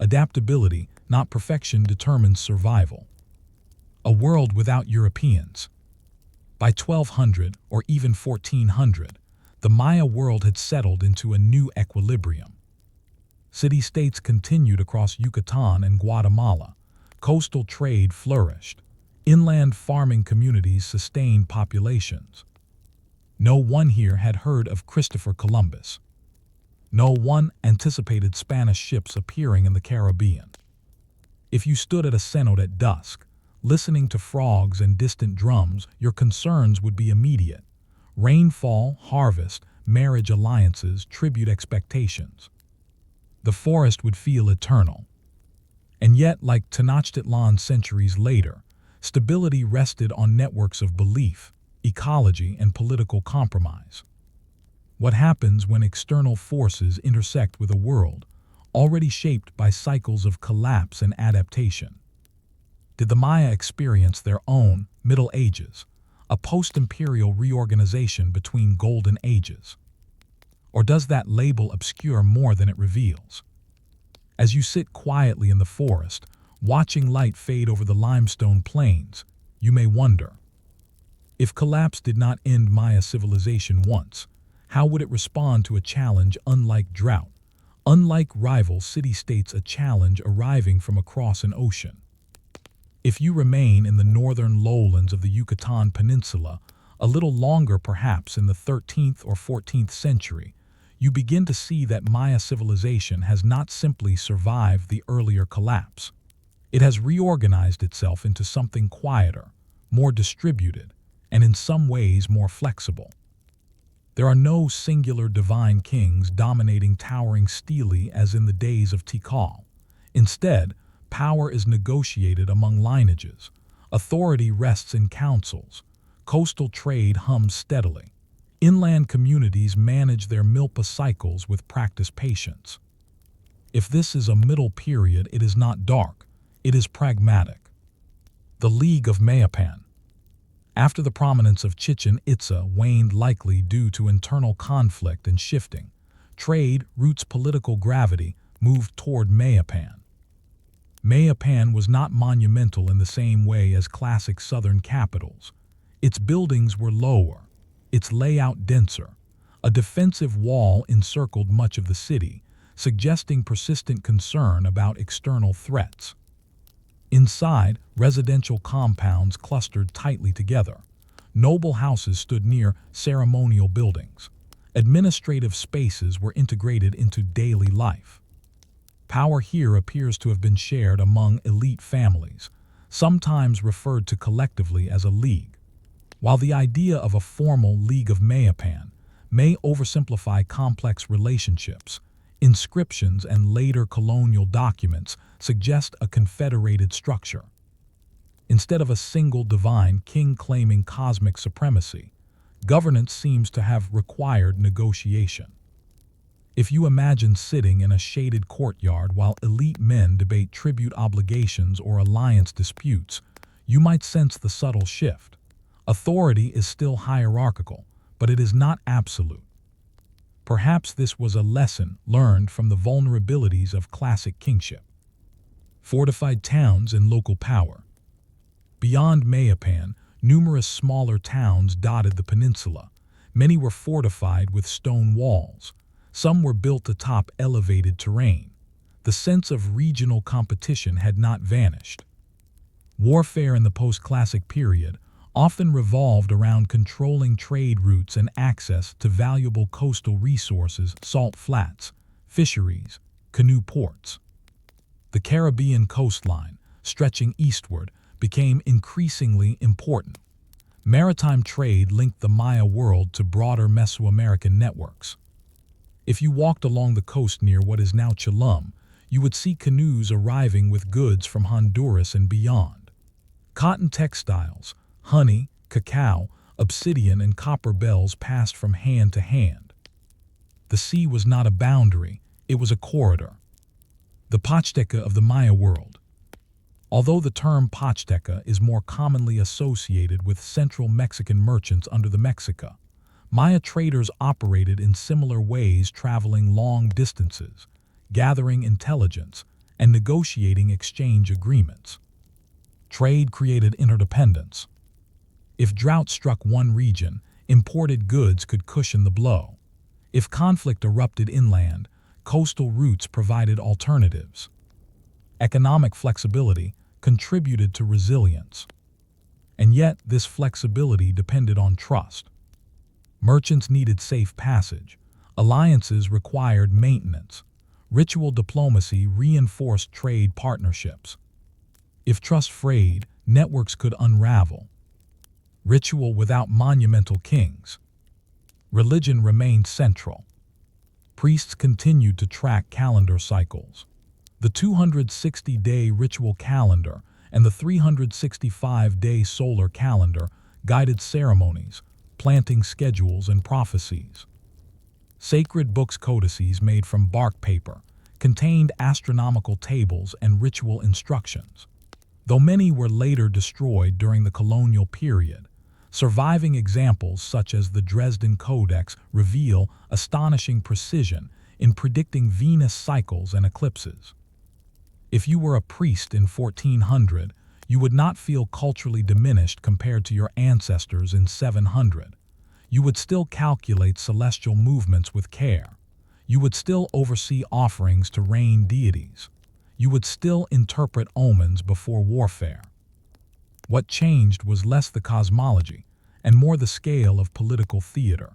Adaptability, not perfection, determines survival. A world without Europeans. By 1200 or even 1400, the Maya world had settled into a new equilibrium. City-states continued across Yucatan and Guatemala. Coastal trade flourished. Inland farming communities sustained populations. No one here had heard of Christopher Columbus. No one anticipated Spanish ships appearing in the Caribbean. If you stood at a cenote at dusk, listening to frogs and distant drums, your concerns would be immediate. Rainfall, harvest, marriage alliances, tribute expectations. The forest would feel eternal. And yet, like Tenochtitlan centuries later, stability rested on networks of belief, ecology, and political compromise. What happens when external forces intersect with a world already shaped by cycles of collapse and adaptation? Did the Maya experience their own Middle Ages, a post-imperial reorganization between golden ages? Or does that label obscure more than it reveals? As you sit quietly in the forest, watching light fade over the limestone plains, you may wonder, if collapse did not end Maya civilization once, how would it respond to a challenge unlike drought, unlike rival city-states, a challenge arriving from across an ocean? If you remain in the northern lowlands of the Yucatan Peninsula, a little longer perhaps in the 13th or 14th century, you begin to see that Maya civilization has not simply survived the earlier collapse. It has reorganized itself into something quieter, more distributed, and in some ways more flexible. There are no singular divine kings dominating towering stelae as in the days of Tikal. Instead, power is negotiated among lineages, authority rests in councils, coastal trade hums steadily. Inland communities manage their milpa cycles with practiced patience. If this is a middle period, it is not dark, it is pragmatic. The League of Mayapan. After the prominence of Chichen Itza waned likely due to internal conflict and shifting, trade routes political gravity moved toward Mayapan. Mayapan was not monumental in the same way as classic southern capitals. Its buildings were lower, its layout denser. A defensive wall encircled much of the city, suggesting persistent concern about external threats. Inside, residential compounds clustered tightly together. Noble houses stood near ceremonial buildings. Administrative spaces were integrated into daily life. Power here appears to have been shared among elite families, sometimes referred to collectively as a league. While the idea of a formal League of Mayapan may oversimplify complex relationships, inscriptions and later colonial documents suggest a confederated structure. Instead of a single divine king claiming cosmic supremacy, governance seems to have required negotiation. If you imagine sitting in a shaded courtyard while elite men debate tribute obligations or alliance disputes, you might sense the subtle shift. Authority is still hierarchical, but it is not absolute. Perhaps this was a lesson learned from the vulnerabilities of classic kingship. Fortified towns and local power. Beyond Mayapan, numerous smaller towns dotted the peninsula. Many were fortified with stone walls. Some were built atop elevated terrain. The sense of regional competition had not vanished. Warfare in the post-classic period often revolved around controlling trade routes and access to valuable coastal resources, salt flats, fisheries, canoe ports. The Caribbean coastline, stretching eastward, became increasingly important. Maritime trade linked the Maya world to broader Mesoamerican networks. If you walked along the coast near what is now Chilum, you would see canoes arriving with goods from Honduras and beyond. Cotton textiles, honey, cacao, obsidian, and copper bells passed from hand to hand. The sea was not a boundary, it was a corridor. The Pachteca of the Maya world. Although the term Pachteca is more commonly associated with central Mexican merchants under the Mexica, Maya traders operated in similar ways, traveling long distances, gathering intelligence, and negotiating exchange agreements. Trade created interdependence. If drought struck one region, imported goods could cushion the blow. If conflict erupted inland, coastal routes provided alternatives. Economic flexibility contributed to resilience. And yet, this flexibility depended on trust. Merchants needed safe passage. Alliances required maintenance. Ritual diplomacy reinforced trade partnerships. If trust frayed, networks could unravel. Ritual without monumental kings. Religion remained central. Priests continued to track calendar cycles. The 260-day ritual calendar and the 365-day solar calendar guided ceremonies, planting schedules and prophecies. Sacred books, codices made from bark paper, contained astronomical tables and ritual instructions. Though many were later destroyed during the colonial period, surviving examples such as the Dresden Codex reveal astonishing precision in predicting Venus cycles and eclipses. If you were a priest in 1400, you would not feel culturally diminished compared to your ancestors in 700. You would still calculate celestial movements with care. You would still oversee offerings to rain deities. You would still interpret omens before warfare. What changed was less the cosmology and more the scale of political theater.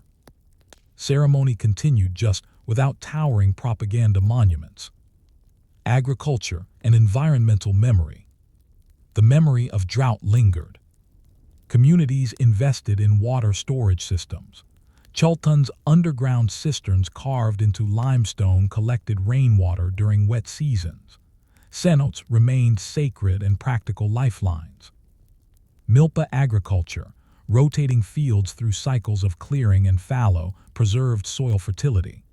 Ceremony continued just without towering propaganda monuments. Agriculture and environmental memory. The memory of drought lingered. Communities invested in water storage systems. Chultun's underground cisterns carved into limestone collected rainwater during wet seasons. Cenotes remained sacred and practical lifelines. Milpa agriculture, rotating fields through cycles of clearing and fallow, preserved soil fertility.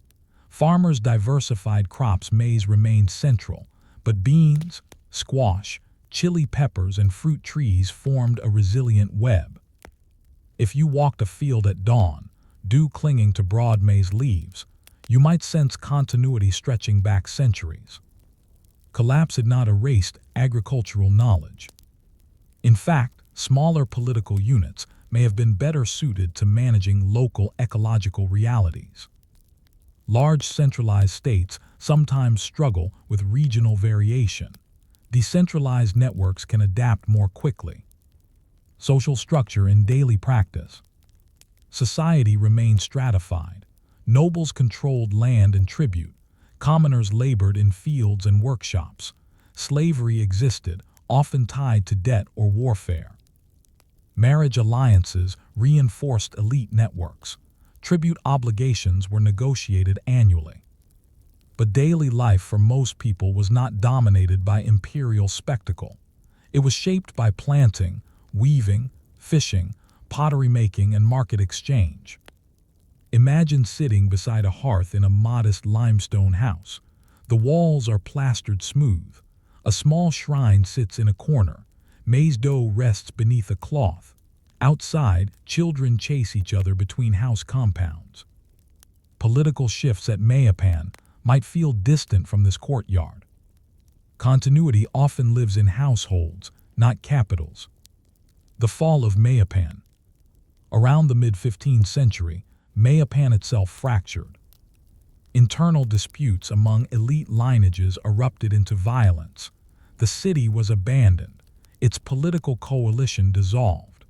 Farmers diversified crops. Maize remained central, but beans, squash, chili peppers, and fruit trees formed a resilient web. If you walked a field at dawn, dew clinging to broad maize leaves, you might sense continuity stretching back centuries. Collapse had not erased agricultural knowledge. In fact, smaller political units may have been better suited to managing local ecological realities. Large centralized states sometimes struggle with regional variation. Decentralized networks can adapt more quickly. Social structure in daily practice. Society remained stratified. Nobles controlled land and tribute. Commoners labored in fields and workshops. Slavery existed, often tied to debt or warfare. Marriage alliances reinforced elite networks. Tribute obligations were negotiated annually. But daily life for most people was not dominated by imperial spectacle. It was shaped by planting, weaving, fishing, pottery making, and market exchange. Imagine sitting beside a hearth in a modest limestone house. The walls are plastered smooth. A small shrine sits in a corner. Maize dough rests beneath a cloth. Outside, children chase each other between house compounds. Political shifts at Mayapan might feel distant from this courtyard. Continuity often lives in households, not capitals. The fall of Mayapan. Around the mid-15th century, Mayapan itself fractured. Internal disputes among elite lineages erupted into violence. The city was abandoned. Its political coalition dissolved.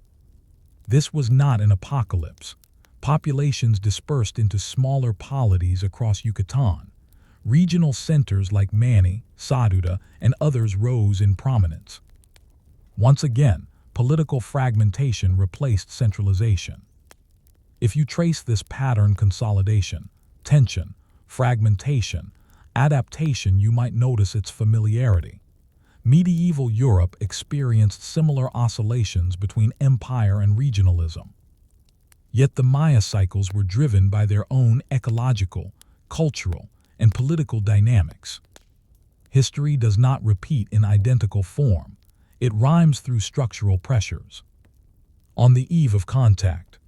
This was not an apocalypse. Populations dispersed into smaller polities across Yucatan. Regional centers like Mani, Saduda, and others rose in prominence. Once again, political fragmentation replaced centralization. If you trace this pattern: consolidation, tension, fragmentation, adaptation, you might notice its familiarity. Medieval Europe experienced similar oscillations between empire and regionalism. Yet the Maya cycles were driven by their own ecological, cultural, and political dynamics. History does not repeat in identical form. It rhymes through structural pressures. On the eve of contact.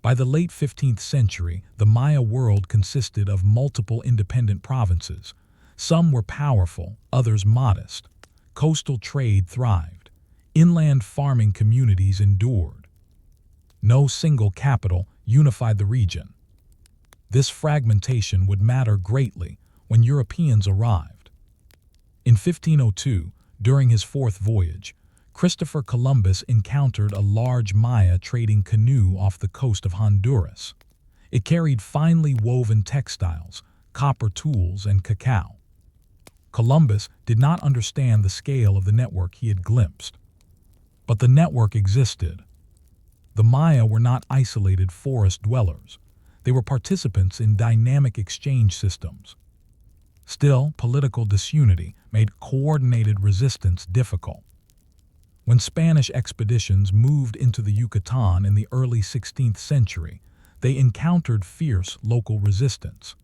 By the late 15th century, the Maya world consisted of multiple independent provinces. Some were powerful, others modest. Coastal trade thrived. Inland farming communities endured. No single capital unified the region. This fragmentation would matter greatly when Europeans arrived. In 1502, during his fourth voyage, Christopher Columbus encountered a large Maya trading canoe off the coast of Honduras. It carried finely woven textiles, copper tools, and cacao. Columbus did not understand the scale of the network he had glimpsed. But the network existed. The Maya were not isolated forest dwellers. They were participants in dynamic exchange systems. Still, political disunity made coordinated resistance difficult. When Spanish expeditions moved into the Yucatan in the early 16th century, they encountered fierce local resistance.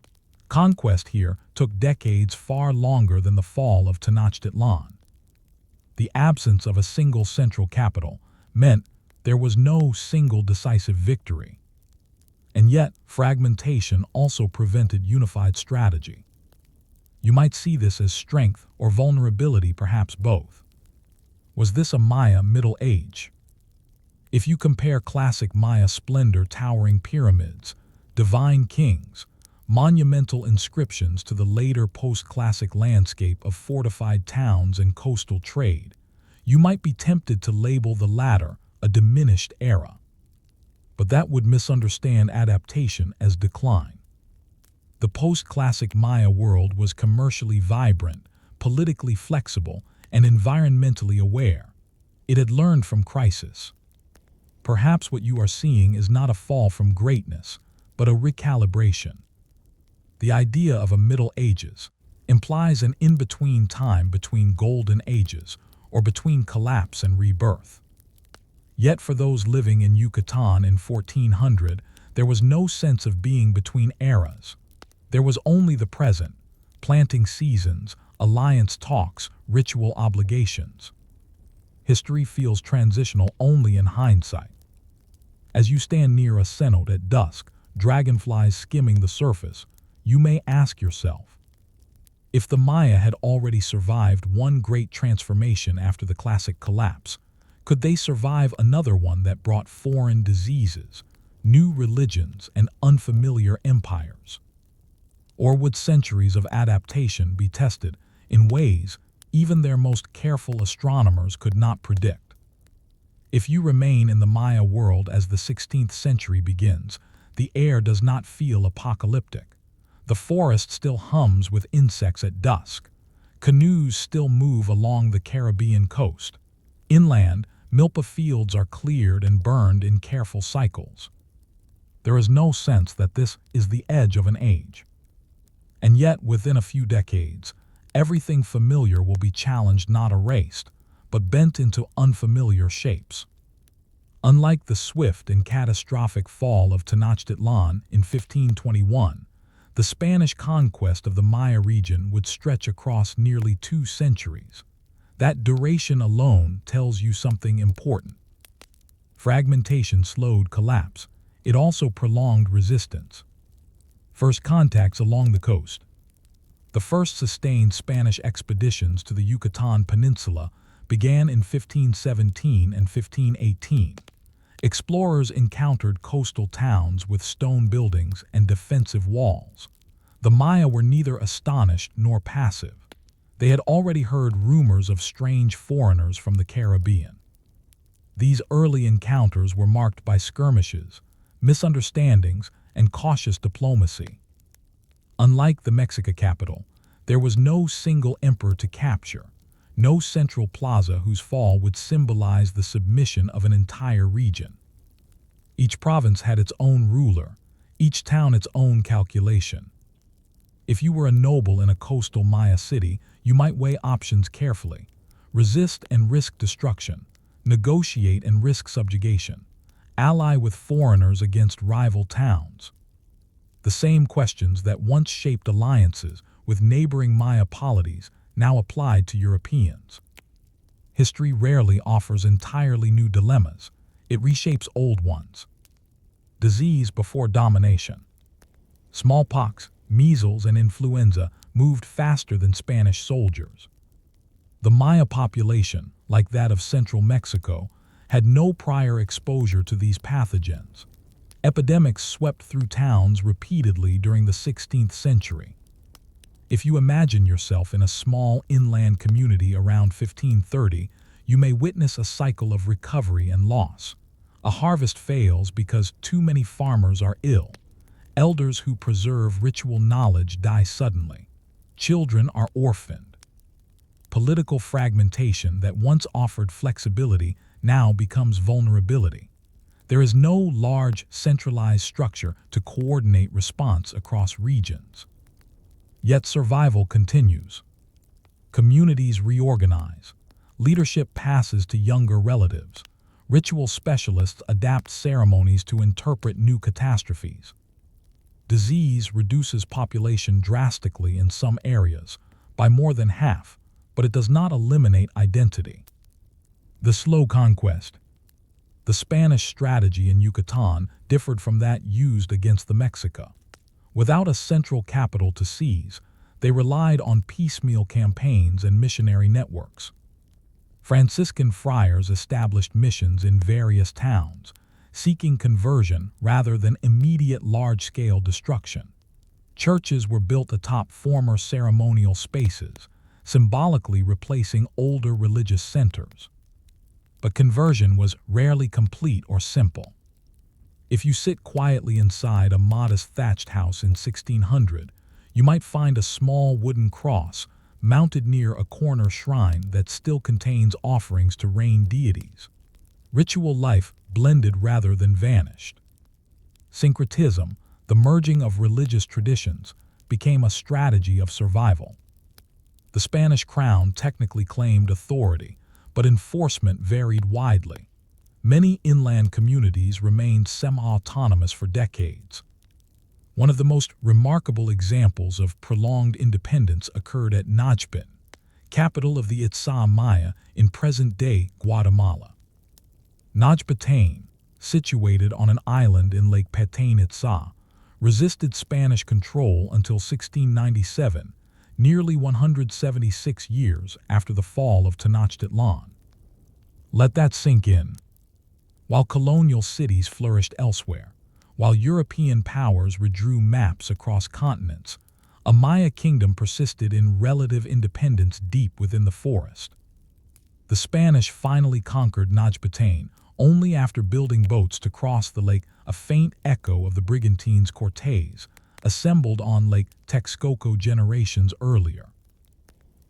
Conquest here took decades, far longer than the fall of Tenochtitlan. The absence of a single central capital meant there was no single decisive victory. And yet, fragmentation also prevented unified strategy. You might see this as strength or vulnerability, perhaps both. Was this a Maya Middle Age? If you compare classic Maya splendor, towering pyramids, divine kings, monumental inscriptions to the later post-classic landscape of fortified towns and coastal trade, You might be tempted to label the latter a diminished era, but that would misunderstand adaptation as decline. The post-classic Maya world was commercially vibrant, politically flexible, and environmentally aware. It had learned from crisis. Perhaps what you are seeing is not a fall from greatness, but a recalibration. The idea of a Middle Ages implies an in-between time between golden ages, or between collapse and rebirth. Yet for those living in Yucatan in 1400, there was no sense of being between eras. There was only the present, planting seasons, alliance talks, ritual obligations. History feels transitional only in hindsight. As you stand near a cenote at dusk, dragonflies skimming the surface, you may ask yourself, if the Maya had already survived one great transformation after the classic collapse, could they survive another one that brought foreign diseases, new religions, and unfamiliar empires? Or would centuries of adaptation be tested in ways even their most careful astronomers could not predict? If you remain in the Maya world as the 16th century begins, the air does not feel apocalyptic. The forest still hums with insects at dusk. Canoes still move along the Caribbean coast. Inland, milpa fields are cleared and burned in careful cycles. There is no sense that this is the edge of an age. And yet, within a few decades, everything familiar will be challenged, not erased, but bent into unfamiliar shapes. Unlike the swift and catastrophic fall of Tenochtitlan in 1521, the Spanish conquest of the Maya region would stretch across nearly 2 centuries. That duration alone tells you something important. Fragmentation slowed collapse. It also prolonged resistance. First contacts along the coast. The first sustained Spanish expeditions to the Yucatan Peninsula began in 1517 and 1518. Explorers encountered coastal towns with stone buildings and defensive walls. The Maya were neither astonished nor passive. They had already heard rumors of strange foreigners from the Caribbean. These early encounters were marked by skirmishes, misunderstandings, and cautious diplomacy. Unlike the Mexica capital, there was no single emperor to capture, no central plaza whose fall would symbolize the submission of an entire region. Each province had its own ruler, each town its own calculation. If you were a noble in a coastal Maya city, you might weigh options carefully, resist and risk destruction, negotiate and risk subjugation, ally with foreigners against rival towns. The same questions that once shaped alliances with neighboring Maya polities now applied to Europeans. History rarely offers entirely new dilemmas. It reshapes old ones. Disease before domination. Smallpox, measles, and influenza moved faster than Spanish soldiers. The Maya population, like that of central Mexico, had no prior exposure to these pathogens. Epidemics swept through towns repeatedly during the 16th century. If you imagine yourself in a small inland community around 1530, you may witness a cycle of recovery and loss. A harvest fails because too many farmers are ill. Elders who preserve ritual knowledge die suddenly. Children are orphaned. Political fragmentation that once offered flexibility now becomes vulnerability. There is no large, centralized structure to coordinate response across regions. Yet survival continues. Communities reorganize. Leadership passes to younger relatives. Ritual specialists adapt ceremonies to interpret new catastrophes. Disease reduces population drastically in some areas, by more than half, but it does not eliminate identity. The slow conquest. The Spanish strategy in Yucatan differed from that used against the Mexica. Without a central capital to seize, they relied on piecemeal campaigns and missionary networks. Franciscan friars established missions in various towns, seeking conversion rather than immediate large-scale destruction. Churches were built atop former ceremonial spaces, symbolically replacing older religious centers. but conversion was rarely complete or simple. If you sit quietly inside a modest thatched house in 1600, you might find a small wooden cross mounted near a corner shrine that still contains offerings to rain deities. Ritual life blended rather than vanished. Syncretism, the merging of religious traditions, became a strategy of survival. The Spanish crown technically claimed authority, but enforcement varied widely. Many inland communities remained semi-autonomous for decades. One of the most remarkable examples of prolonged independence occurred at Najpin, capital of the Itzá Maya in present-day Guatemala. Najpatane, situated on an island in Lake Patane Itzá, resisted Spanish control until 1697, nearly 176 years after the fall of Tenochtitlan. Let that sink in. While colonial cities flourished elsewhere, while European powers redrew maps across continents, a Maya kingdom persisted in relative independence deep within the forest. The Spanish finally conquered Najpatane only after building boats to cross the lake, a faint echo of the brigantines Cortés, assembled on Lake Texcoco generations earlier.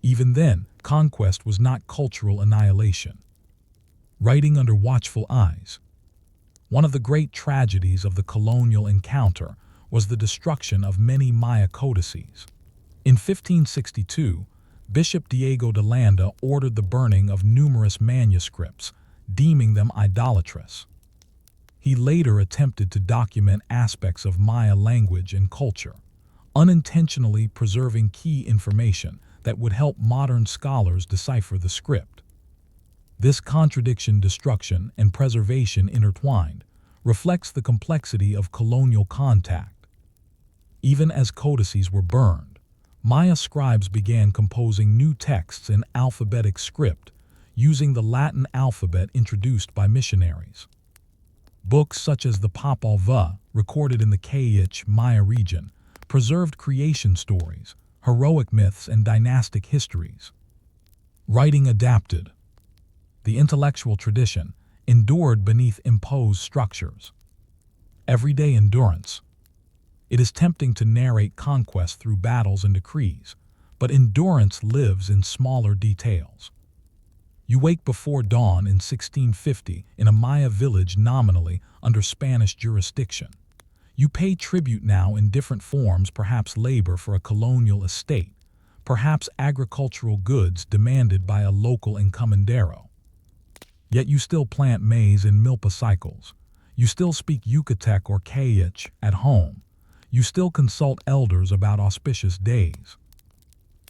Even then, conquest was not cultural annihilation. Writing under watchful eyes. One of the great tragedies of the colonial encounter was the destruction of many Maya codices. In 1562, Bishop Diego de Landa ordered the burning of numerous manuscripts, deeming them idolatrous. He later attempted to document aspects of Maya language and culture, unintentionally preserving key information that would help modern scholars decipher the script. This contradiction, destruction, and preservation intertwined reflects the complexity of colonial contact. Even as codices were burned, Maya scribes began composing new texts in alphabetic script, using the Latin alphabet introduced by missionaries. Books such as the Popol Vuh, recorded in the Kayich Maya region, preserved creation stories, heroic myths, and dynastic histories. Writing adapted. The intellectual tradition endured beneath imposed structures. Everyday endurance. It is tempting to narrate conquest through battles and decrees, but endurance lives in smaller details. You wake before dawn in 1650 in a Maya village nominally under Spanish jurisdiction. You pay tribute now in different forms, perhaps labor for a colonial estate, perhaps agricultural goods demanded by a local encomendero. Yet you still plant maize in milpa cycles. You still speak Yucatec or Kayich at home. You still consult elders about auspicious days.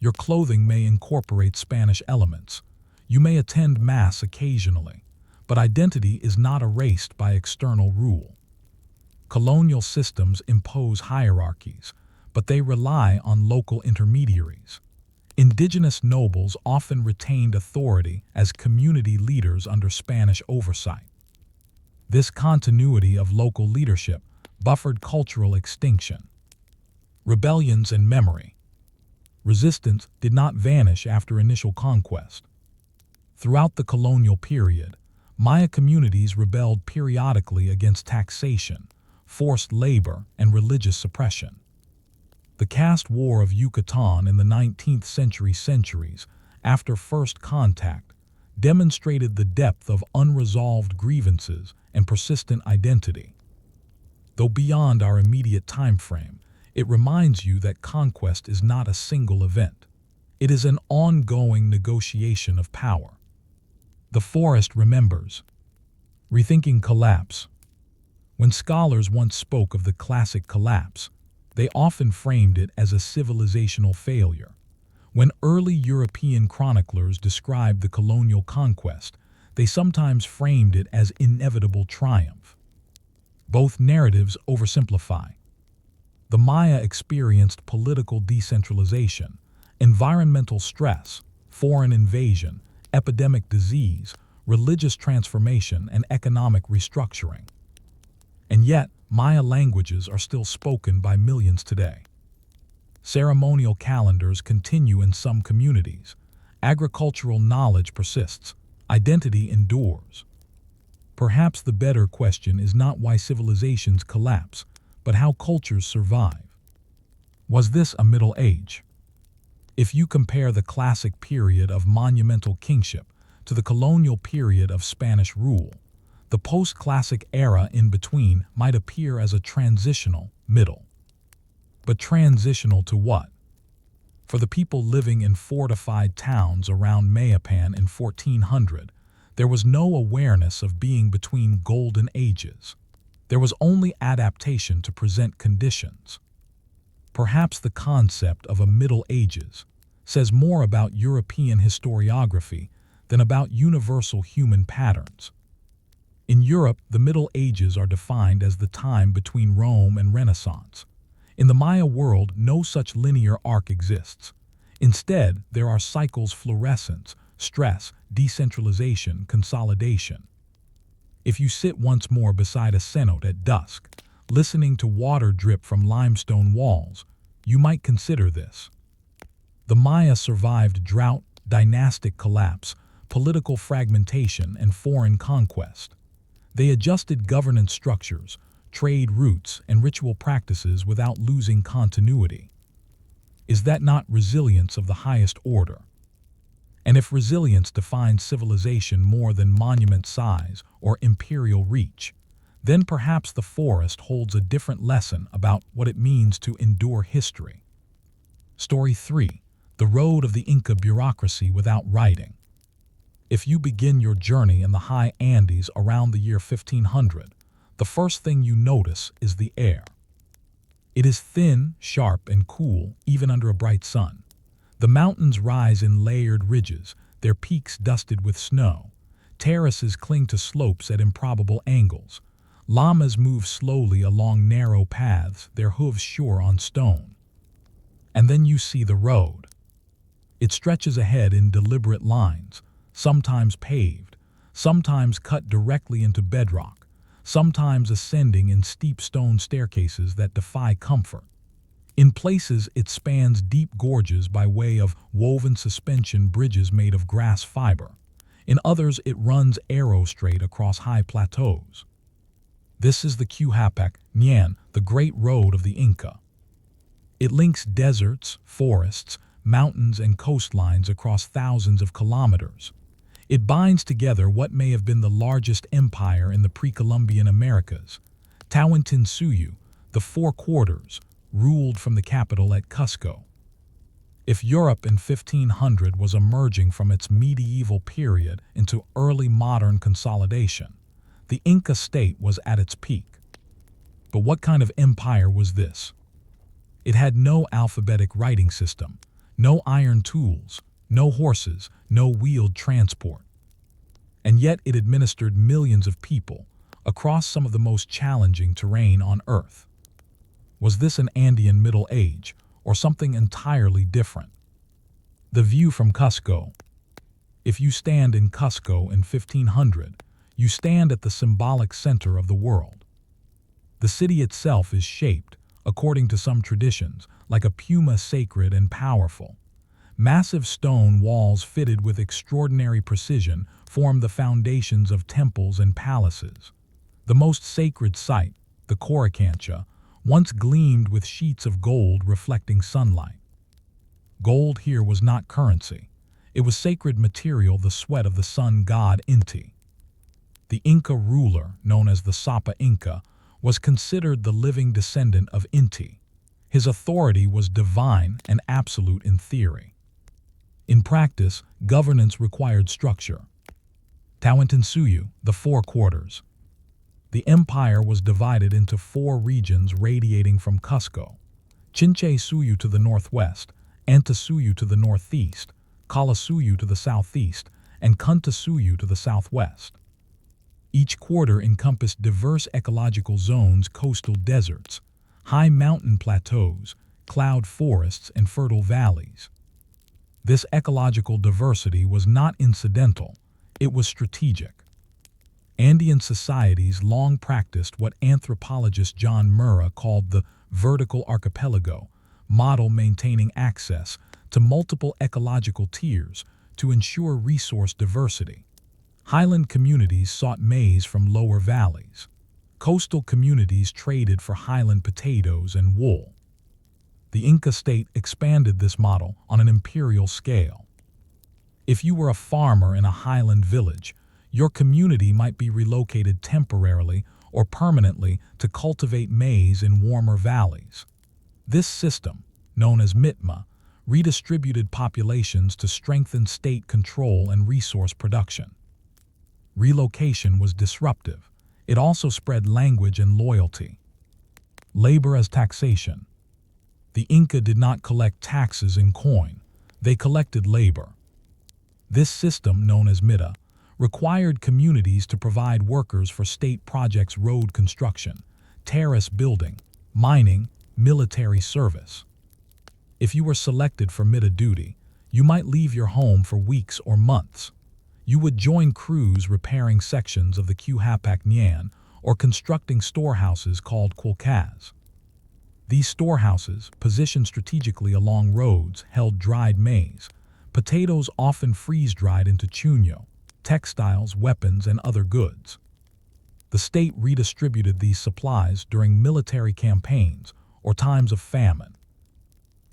Your clothing may incorporate Spanish elements. You may attend Mass occasionally, but identity is not erased by external rule. Colonial systems impose hierarchies, but they rely on local intermediaries. Indigenous nobles often retained authority as community leaders under Spanish oversight. This continuity of local leadership buffered cultural extinction. Rebellions and memory. Resistance did not vanish after initial conquest. Throughout the colonial period, Maya communities rebelled periodically against taxation, forced labor, and religious suppression. The caste war of Yucatan in the 19th centuries, after first contact, demonstrated the depth of unresolved grievances and persistent identity. Though beyond our immediate time frame, it reminds you that conquest is not a single event. It is an ongoing negotiation of power. The forest remembers. Rethinking collapse. When scholars once spoke of the classic collapse, they often framed it as a civilizational failure. When early European chroniclers described the colonial conquest, they sometimes framed it as inevitable triumph. Both narratives oversimplify. The Maya experienced political decentralization, environmental stress, foreign invasion, epidemic disease, religious transformation, and economic restructuring. And yet, Maya languages are still spoken by millions today. Ceremonial calendars continue in some communities. Agricultural knowledge persists. identity endures. Perhaps the better question is not why civilizations collapse, but how cultures survive. Was this a Middle Age? If you compare the classic period of monumental kingship to the colonial period of Spanish rule, the post-classic era in between might appear as a transitional middle. But transitional to what? For the people living in fortified towns around Mayapan in 1400, there was no awareness of being between golden ages. There was only adaptation to present conditions. Perhaps the concept of a Middle Ages says more about European historiography than about universal human patterns. In Europe, the Middle Ages are defined as the time between Rome and Renaissance. In the Maya world, no such linear arc exists. Instead, there are cycles: fluorescence, stress, decentralization, consolidation. If you sit once more beside a cenote at dusk, listening to water drip from limestone walls, you might consider this. The Maya survived drought, dynastic collapse, political fragmentation, and foreign conquest. They adjusted governance structures, trade routes, and ritual practices without losing continuity. Is that not resilience of the highest order? And if resilience defines civilization more than monument size or imperial reach, then perhaps the forest holds a different lesson about what it means to endure history. Story 3. The Road of the Inca Bureaucracy Without Writing. If you begin your journey in the high Andes around the year 1500, the first thing you notice is the air. It is thin, sharp, and cool, even under a bright sun. The mountains rise in layered ridges, their peaks dusted with snow. Terraces cling to slopes at improbable angles. Llamas move slowly along narrow paths, their hooves sure on stone. And then you see the road. It stretches ahead in deliberate lines, sometimes paved, sometimes cut directly into bedrock, sometimes ascending in steep stone staircases that defy comfort. In places, it spans deep gorges by way of woven suspension bridges made of grass fiber. In others, it runs arrow-straight across high plateaus. This is the Quhapac Nyan, the Great Road of the Inca. It links deserts, forests, mountains, and coastlines across thousands of kilometers. It binds together what may have been the largest empire in the pre-Columbian Americas. Tawantinsuyu, the Four Quarters, ruled from the capital at Cusco. If Europe in 1500 was emerging from its medieval period into early modern consolidation, the Inca state was at its peak. But what kind of empire was this? It had no alphabetic writing system, no iron tools, no horses, no wheeled transport. And yet it administered millions of people across some of the most challenging terrain on Earth. Was this an Andean Middle Age, or something entirely different? The view from Cusco. If you stand in Cusco in 1500, you stand at the symbolic center of the world. The city itself is shaped, according to some traditions, like a puma, sacred and powerful. Massive stone walls fitted with extraordinary precision form the foundations of temples and palaces. The most sacred site, the Coricancha, once gleamed with sheets of gold reflecting sunlight. Gold here was not currency. It was sacred material, the sweat of the sun god Inti. The Inca ruler, known as the Sapa Inca, was considered the living descendant of Inti. His authority was divine and absolute in theory. In practice, governance required structure. Tawantinsuyu, the Four Quarters. The empire was divided into 4 regions radiating from Cusco: Chinchaysuyu to the northwest, Antasuyu to the northeast, Calasuyu to the southeast, and Kuntasuyu to the southwest. Each quarter encompassed diverse ecological zones: coastal deserts, high mountain plateaus, cloud forests, and fertile valleys. This ecological diversity was not incidental, it was strategic. Andean societies long practiced what anthropologist John Murrah called the vertical archipelago model, maintaining access to multiple ecological tiers to ensure resource diversity. Highland communities sought maize from lower valleys. Coastal communities traded for highland potatoes and wool. The Inca state expanded this model on an imperial scale. If you were a farmer in a highland village, your community might be relocated temporarily or permanently to cultivate maize in warmer valleys. This system, known as mitma, redistributed populations to strengthen state control and resource production. Relocation was disruptive. It also spread language and loyalty. Labor as taxation. The Inca did not collect taxes in coin. They collected labor. This system, known as mita, required communities to provide workers for state projects: road construction, terrace building, mining, military service. If you were selected for mita duty, you might leave your home for weeks or months. You would join crews repairing sections of the Quhapak Nyan or constructing storehouses called quilcas. These storehouses, positioned strategically along roads, held dried maize, potatoes often freeze-dried into chuño, textiles, weapons, and other goods. The state redistributed these supplies during military campaigns or times of famine.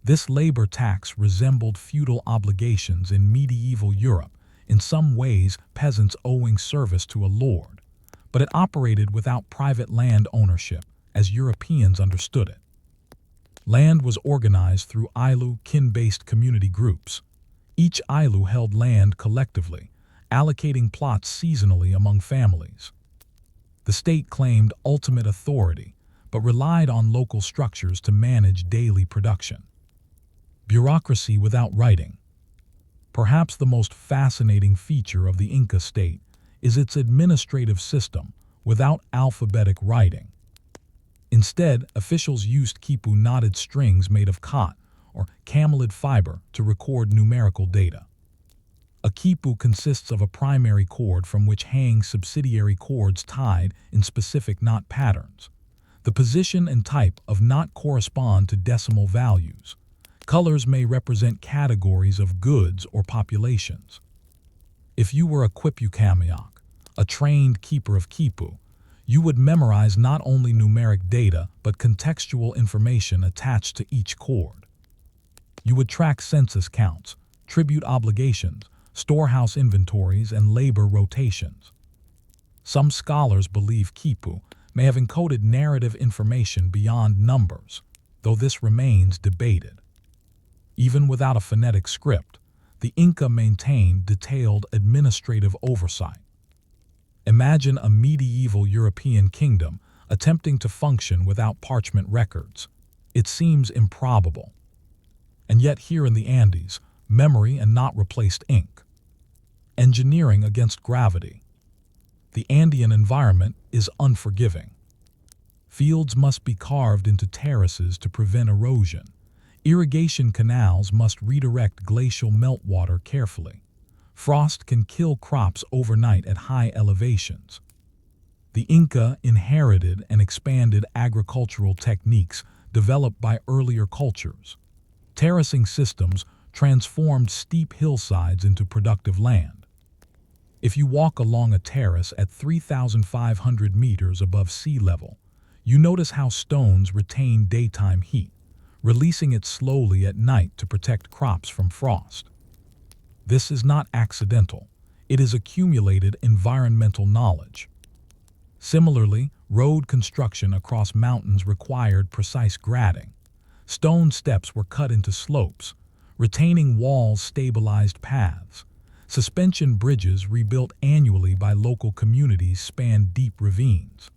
This labor tax resembled feudal obligations in medieval Europe, in some ways peasants owing service to a lord, but it operated without private land ownership as Europeans understood it. Land was organized through ailu, kin-based community groups. Each ailu held land collectively, allocating plots seasonally among families. The state claimed ultimate authority, but relied on local structures to manage daily production. Bureaucracy without writing. Perhaps the most fascinating feature of the Inca state is its administrative system without alphabetic writing. Instead, officials used quipu, knotted strings made of khat or camelid fiber, to record numerical data. A quipu consists of a primary cord from which hang subsidiary cords tied in specific knot patterns. The position and type of knot correspond to decimal values. Colors may represent categories of goods or populations. If you were a quipucamiak, a trained keeper of quipu, you would memorize not only numeric data but contextual information attached to each cord. You would track census counts, tribute obligations, storehouse inventories, and labor rotations. Some scholars believe quipu may have encoded narrative information beyond numbers, though this remains debated. Even without a phonetic script, the Inca maintained detailed administrative oversight. Imagine a medieval European kingdom attempting to function without parchment records. It seems improbable. And yet here in the Andes, memory and not replaced ink. Engineering against gravity. The Andean environment is unforgiving. Fields must be carved into terraces to prevent erosion. Irrigation canals must redirect glacial meltwater carefully. Frost can kill crops overnight at high elevations. The Inca inherited and expanded agricultural techniques developed by earlier cultures. Terracing systems transformed steep hillsides into productive land. If you walk along a terrace at 3,500 meters above sea level, you notice how stones retain daytime heat, releasing it slowly at night to protect crops from frost. This is not accidental. It is accumulated environmental knowledge. Similarly, road construction across mountains required precise grading. Stone steps were cut into slopes. Retaining walls stabilized paths. Suspension bridges rebuilt annually by local communities spanned deep ravines.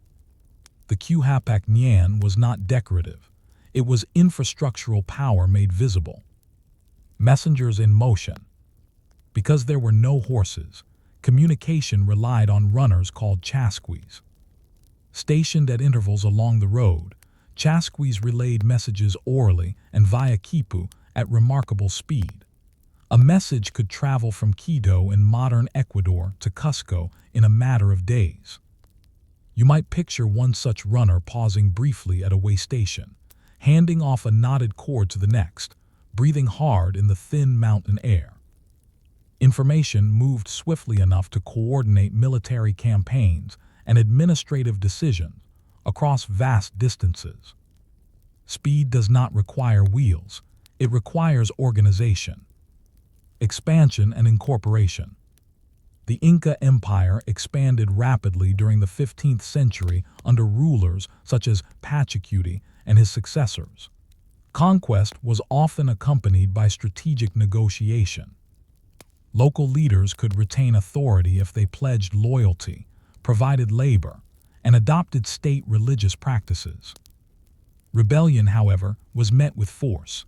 The Quhapak Nyan was not decorative. It was infrastructural power made visible. Messengers in motion. Because there were no horses, communication relied on runners called chasquis. Stationed at intervals along the road, chasquis relayed messages orally and via quipu at remarkable speed. A message could travel from Quito in modern Ecuador to Cusco in a matter of days. You might picture one such runner pausing briefly at a way station, handing off a knotted cord to the next, breathing hard in the thin mountain air. Information moved swiftly enough to coordinate military campaigns and administrative decisions across vast distances. Speed does not require wheels, it requires organization, expansion, and incorporation. The Inca Empire expanded rapidly during the 15th century under rulers such as Pachacuti and his successors. Conquest was often accompanied by strategic negotiation. Local leaders could retain authority if they pledged loyalty, provided labor, and adopted state religious practices. Rebellion, however, was met with force.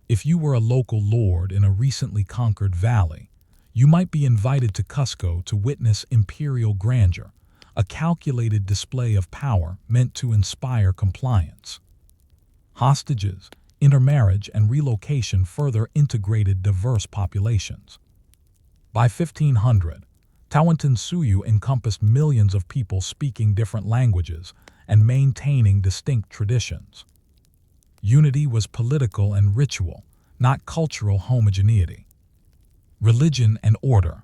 If you were a local lord in a recently conquered valley, you might be invited to Cusco to witness imperial grandeur, a calculated display of power meant to inspire compliance. Hostages, intermarriage, and relocation further integrated diverse populations. By 1500, Tawantinsuyu encompassed millions of people speaking different languages and maintaining distinct traditions. Unity was political and ritual, not cultural homogeneity. Religion and order.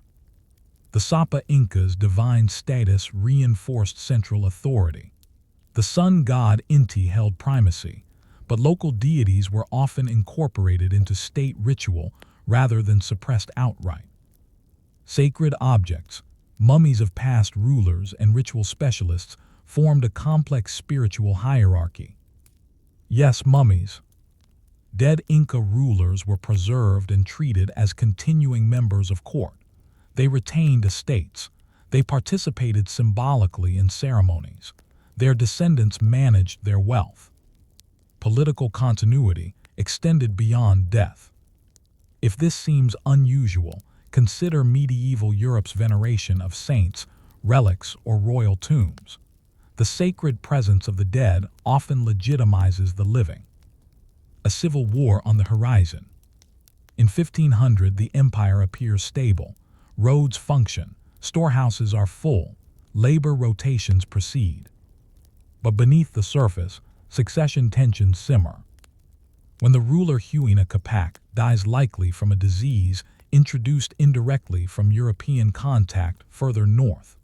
The Sapa Inca's divine status reinforced central authority. The sun god Inti held primacy, but local deities were often incorporated into state ritual rather than suppressed outright. Sacred objects, mummies of past rulers, and ritual specialists formed a complex spiritual hierarchy. Yes, mummies. Dead Inca rulers were preserved and treated as continuing members of court. They retained estates. They participated symbolically in ceremonies. Their descendants managed their wealth. Political continuity extended beyond death. If this seems unusual, consider medieval Europe's veneration of saints, relics, or royal tombs. The sacred presence of the dead often legitimizes the living. A civil war on the horizon. In 1500, the empire appears stable. Roads function, storehouses are full, labor rotations proceed. But beneath the surface, succession tensions simmer. When the ruler Huayna Capac dies, likely from a disease introduced indirectly from European contact further north,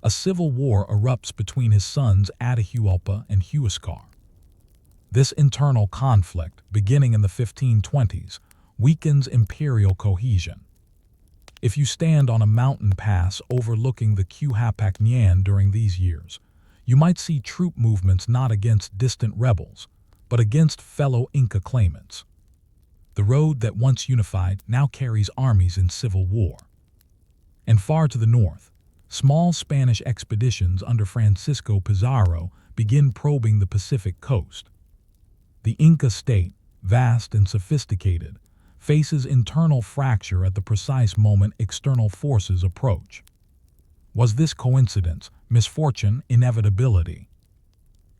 a civil war erupts between his sons Atahualpa and Huascar. This internal conflict, beginning in the 1520s, weakens imperial cohesion. If you stand on a mountain pass overlooking the Quhapac Nian during these years, you might see troop movements not against distant rebels, but against fellow Inca claimants. The road that once unified now carries armies in civil war. And far to the north, small Spanish expeditions under Francisco Pizarro begin probing the Pacific coast. The Inca state, vast and sophisticated, faces internal fracture at the precise moment external forces approach. Was this coincidence, misfortune, inevitability?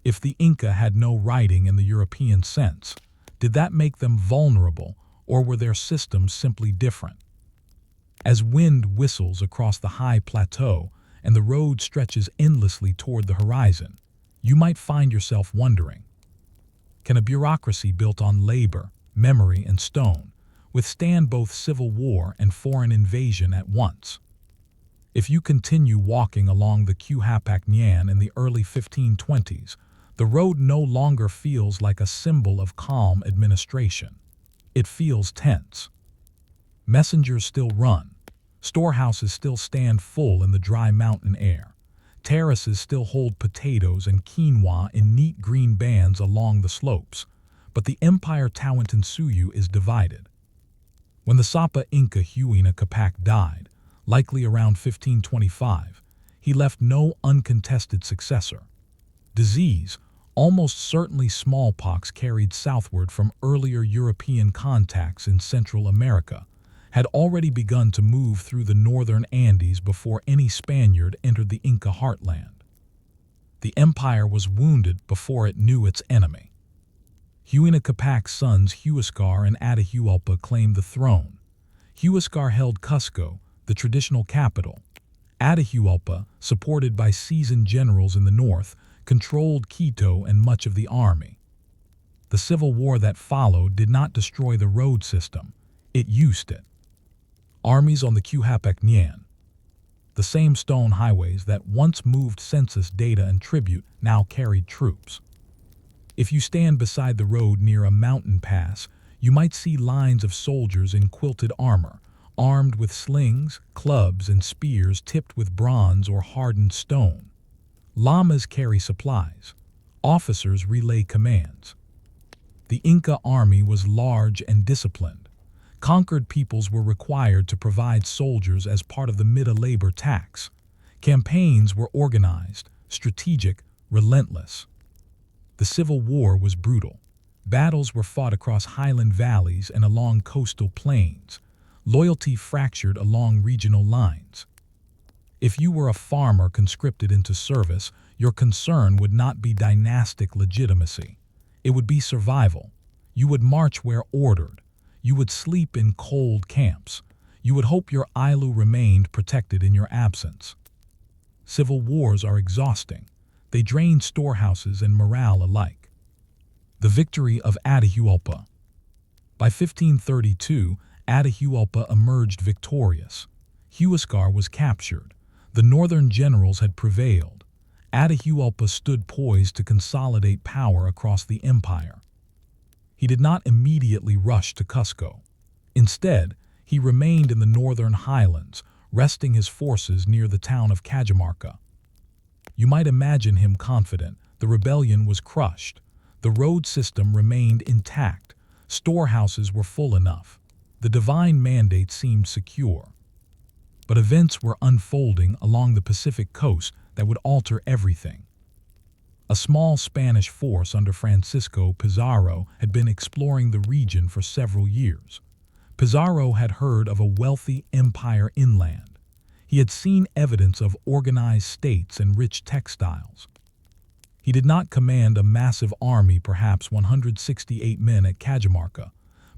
If the Inca had no writing in the European sense, did that make them vulnerable, or were their systems simply different? As wind whistles across the high plateau and the road stretches endlessly toward the horizon, you might find yourself wondering, can a bureaucracy built on labor, memory, and stone withstand both civil war and foreign invasion at once? If you continue walking along the Quhapac Nian in the early 1520s, the road no longer feels like a symbol of calm administration. It feels tense. Messengers still run. Storehouses still stand full in the dry mountain air. Terraces still hold potatoes and quinoa in neat green bands along the slopes, but the empire Tawantinsuyu is divided. When the Sapa Inca Huayna Capac died, likely around 1525, he left no uncontested successor. Disease, almost certainly smallpox carried southward from earlier European contacts in Central America, had already begun to move through the northern Andes before any Spaniard entered the Inca heartland. The empire was wounded before it knew its enemy. Huayna Capac's sons Huascar and Atahualpa claimed the throne. Huascar held Cusco, the traditional capital. Atahualpa, supported by seasoned generals in the north, controlled Quito and much of the army. The civil war that followed did not destroy the road system, it used it. Armies on the Quhapec-Nyan. The same stone highways that once moved census data and tribute now carried troops. If you stand beside the road near a mountain pass, you might see lines of soldiers in quilted armor, armed with slings, clubs, and spears tipped with bronze or hardened stone. Llamas carry supplies. Officers relay commands. The Inca army was large and disciplined. Conquered peoples were required to provide soldiers as part of the mida labor tax. Campaigns were organized, strategic, relentless. The Civil War was brutal. Battles were fought across highland valleys and along coastal plains. Loyalty fractured along regional lines. If you were a farmer conscripted into service, your concern would not be dynastic legitimacy. It would be survival. You would march where ordered. You would sleep in cold camps. You would hope your Ailu remained protected in your absence. Civil wars are exhausting. They drain storehouses and morale alike. The victory of Atahualpa. By 1532, Atahualpa emerged victorious. Huascar was captured. The northern generals had prevailed. Atahualpa stood poised to consolidate power across the empire. He did not immediately rush to Cusco. Instead, he remained in the northern highlands, resting his forces near the town of Cajamarca. You might imagine him confident. The rebellion was crushed. The road system remained intact. Storehouses were full enough. The divine mandate seemed secure. But events were unfolding along the Pacific coast that would alter everything. A small Spanish force under Francisco Pizarro had been exploring the region for several years. Pizarro had heard of a wealthy empire inland. He had seen evidence of organized states and rich textiles. He did not command a massive army, perhaps 168 men at Cajamarca,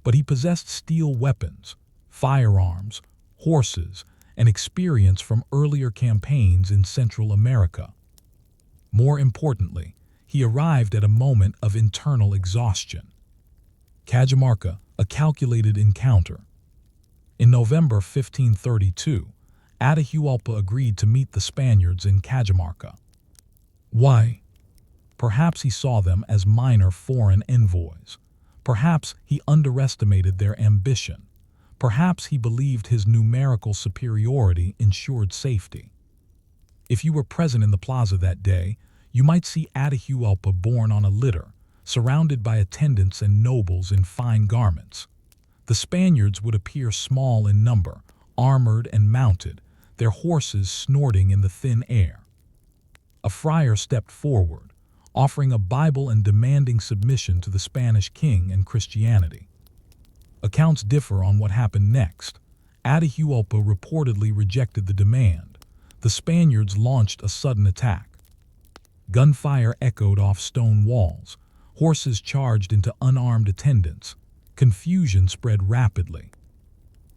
but he possessed steel weapons, firearms, horses, and experience from earlier campaigns in Central America. More importantly, he arrived at a moment of internal exhaustion. Cajamarca, a calculated encounter. In November 1532, Atahualpa agreed to meet the Spaniards in Cajamarca. Why? Perhaps he saw them as minor foreign envoys. Perhaps he underestimated their ambition. Perhaps he believed his numerical superiority ensured safety. If you were present in the plaza that day, you might see Atahualpa borne on a litter, surrounded by attendants and nobles in fine garments. The Spaniards would appear small in number, armored and mounted, their horses snorting in the thin air. A friar stepped forward, offering a Bible and demanding submission to the Spanish king and Christianity. Accounts differ on what happened next. Atahualpa reportedly rejected the demand. The Spaniards launched a sudden attack. Gunfire echoed off stone walls. Horses charged into unarmed attendants. Confusion spread rapidly.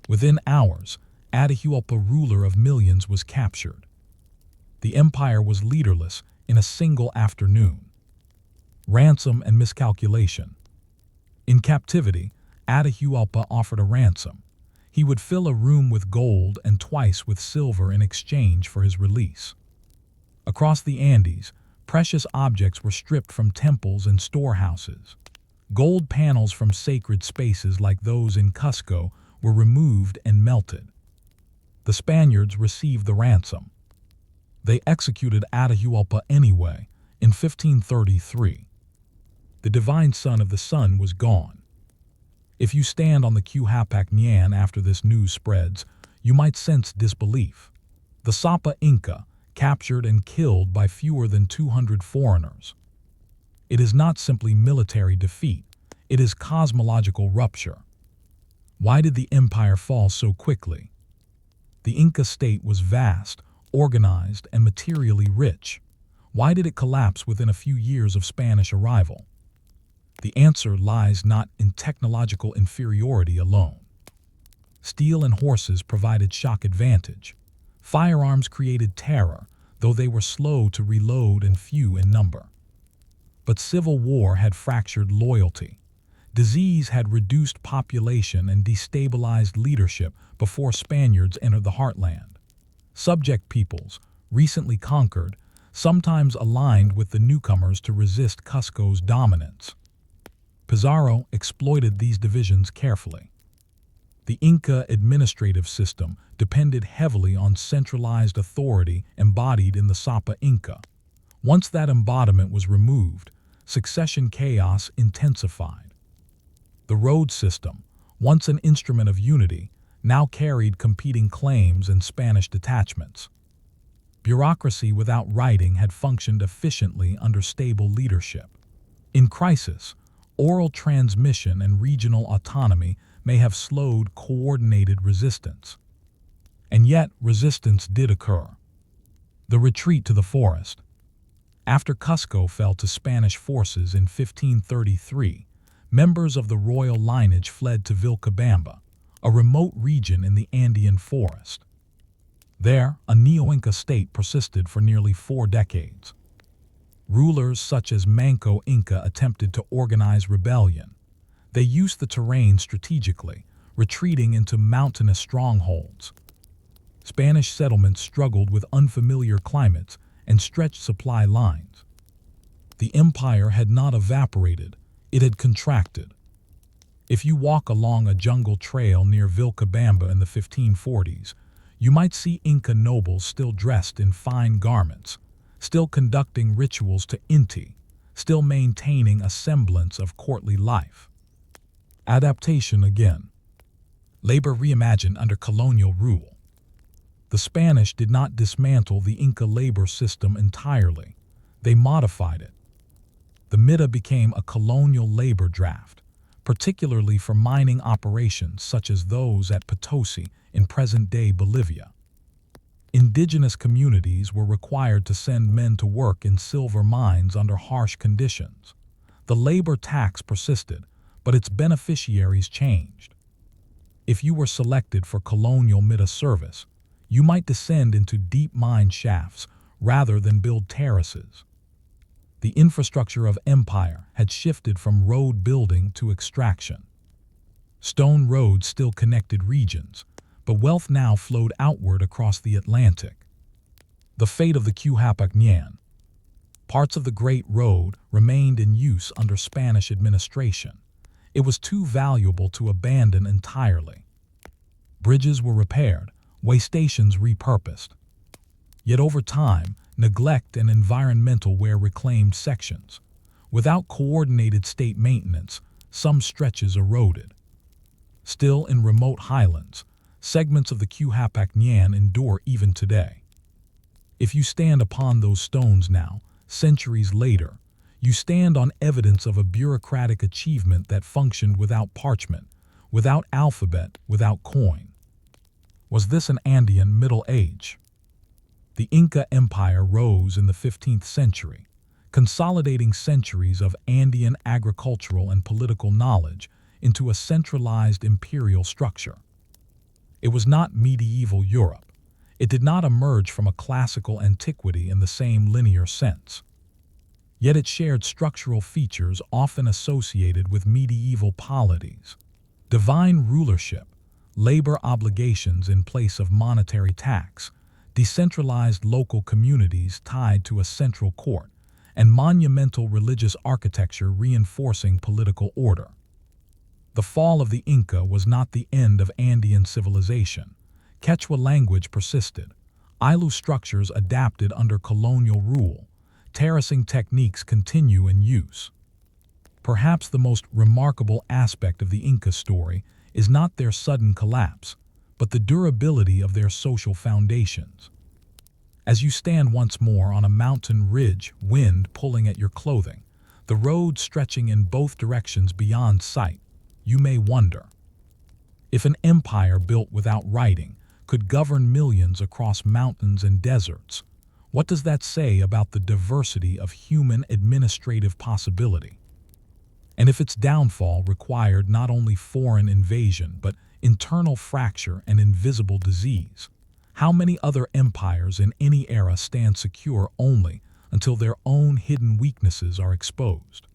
Within hours, Atahualpa, ruler of millions, was captured. The empire was leaderless in a single afternoon. Ransom and miscalculation. In captivity, Atahualpa offered a ransom. He would fill a room with gold and twice with silver in exchange for his release. Across the Andes, precious objects were stripped from temples and storehouses. Gold panels from sacred spaces like those in Cusco were removed and melted. The Spaniards received the ransom. They executed Atahualpa anyway in 1533. The divine son of the sun was gone. If you stand on the Quhapec-Nyan after this news spreads, you might sense disbelief. The Sapa Inca, captured and killed by fewer than 200 foreigners. It is not simply military defeat, it is cosmological rupture. Why did the empire fall so quickly? The Inca state was vast, organized, and materially rich. Why did it collapse within a few years of Spanish arrival? The answer lies not in technological inferiority alone. Steel and horses provided shock advantage. Firearms created terror, though they were slow to reload and few in number. But civil war had fractured loyalty. Disease had reduced population and destabilized leadership before Spaniards entered the heartland. Subject peoples, recently conquered, sometimes aligned with the newcomers to resist Cusco's dominance. Pizarro exploited these divisions carefully. The Inca administrative system depended heavily on centralized authority embodied in the Sapa Inca. Once that embodiment was removed, succession chaos intensified. The road system, once an instrument of unity, now carried competing claims and Spanish detachments. Bureaucracy without writing had functioned efficiently under stable leadership. In crisis, oral transmission and regional autonomy may have slowed coordinated resistance. And yet, resistance did occur. The retreat to the forest. After Cusco fell to Spanish forces in 1533, members of the royal lineage fled to Vilcabamba, a remote region in the Andean forest. There, a Neo-Inca state persisted for nearly 4 decades. Rulers such as Manco Inca attempted to organize rebellion. They used the terrain strategically, retreating into mountainous strongholds. Spanish settlements struggled with unfamiliar climates and stretched supply lines. The empire had not evaporated, it had contracted. If you walk along a jungle trail near Vilcabamba in the 1540s, you might see Inca nobles still dressed in fine garments, still conducting rituals to Inti, still maintaining a semblance of courtly life. Adaptation again. Labor reimagined under colonial rule. The Spanish did not dismantle the Inca labor system entirely. They modified it. The MITA became a colonial labor draft, particularly for mining operations such as those at Potosi in present-day Bolivia. Indigenous communities were required to send men to work in silver mines under harsh conditions. The labor tax persisted, but its beneficiaries changed. If you were selected for colonial MITA service, you might descend into deep mine shafts rather than build terraces. The infrastructure of empire had shifted from road building to extraction. Stone roads still connected regions, but wealth now flowed outward across the Atlantic. The fate of the Quhapacñan. Parts of the Great Road remained in use under Spanish administration. It was too valuable to abandon entirely. Bridges were repaired, way stations repurposed. Yet over time, neglect and environmental wear reclaimed sections. Without coordinated state maintenance, some stretches eroded. Still in remote highlands, segments of the Quhapacñan endure even today. If you stand upon those stones now, centuries later, you stand on evidence of a bureaucratic achievement that functioned without parchment, without alphabet, without coin. Was this an Andean Middle Age? The Inca Empire rose in the 15th century, consolidating centuries of Andean agricultural and political knowledge into a centralized imperial structure. It was not medieval Europe. It did not emerge from a classical antiquity in the same linear sense. Yet it shared structural features often associated with medieval polities. Divine rulership, labor obligations in place of monetary tax, decentralized local communities tied to a central court, and monumental religious architecture reinforcing political order. The fall of the Inca was not the end of Andean civilization. Quechua language persisted. Ayllu structures adapted under colonial rule. Terracing techniques continue in use. Perhaps the most remarkable aspect of the Inca story is not their sudden collapse, but the durability of their social foundations. As you stand once more on a mountain ridge, wind pulling at your clothing, the road stretching in both directions beyond sight, you may wonder, if an empire built without writing could govern millions across mountains and deserts, what does that say about the diversity of human administrative possibility? And if its downfall required not only foreign invasion but internal fracture and invisible disease, how many other empires in any era stand secure only until their own hidden weaknesses are exposed?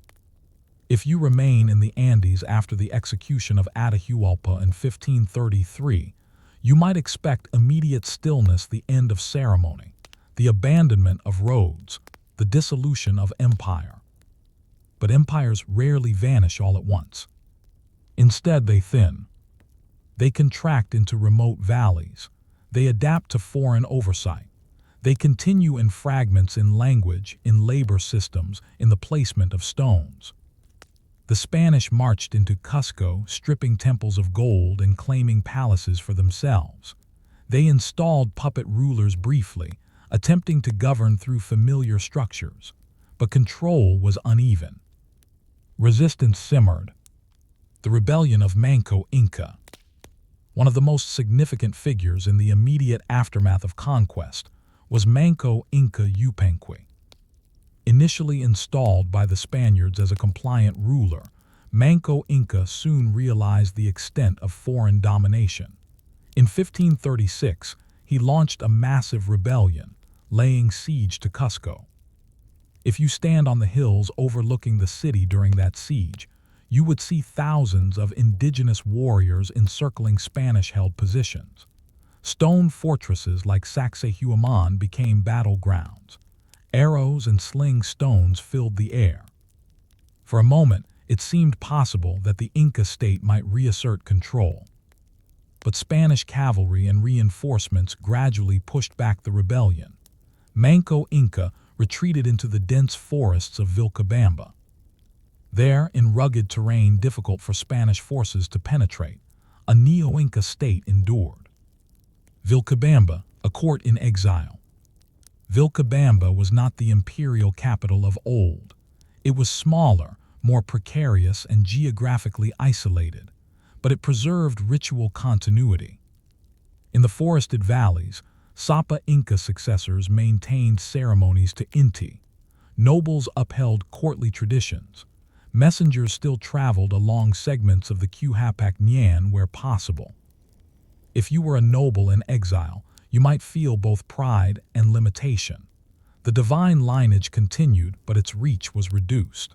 If you remain in the Andes after the execution of Atahualpa in 1533, you might expect immediate stillness, the end of ceremony, the abandonment of roads, the dissolution of empire. But empires rarely vanish all at once. Instead, they thin. They contract into remote valleys. They adapt to foreign oversight. They continue in fragments, in language, in labor systems, in the placement of stones. The Spanish marched into Cusco, stripping temples of gold and claiming palaces for themselves. They installed puppet rulers briefly, attempting to govern through familiar structures. But control was uneven. Resistance simmered. The rebellion of Manco Inca. One of the most significant figures in the immediate aftermath of conquest was Manco Inca Yupanqui. Initially installed by the Spaniards as a compliant ruler, Manco Inca soon realized the extent of foreign domination. In 1536, he launched a massive rebellion, laying siege to Cusco. If you stand on the hills overlooking the city during that siege, you would see thousands of indigenous warriors encircling Spanish-held positions. Stone fortresses like Sacsayhuaman became battlegrounds. Arrows and sling stones filled the air. For a moment, it seemed possible that the Inca state might reassert control. But Spanish cavalry and reinforcements gradually pushed back the rebellion. Manco Inca retreated into the dense forests of Vilcabamba. There, in rugged terrain difficult for Spanish forces to penetrate, a Neo-Inca state endured. Vilcabamba, a court in exile. Vilcabamba was not the imperial capital of old. It was smaller, more precarious, and geographically isolated, but it preserved ritual continuity. In the forested valleys, Sapa Inca successors maintained ceremonies to Inti. Nobles upheld courtly traditions. Messengers still traveled along segments of the Quhapac Ñan where possible. If you were a noble in exile, you might feel both pride and limitation. The divine lineage continued, but its reach was reduced.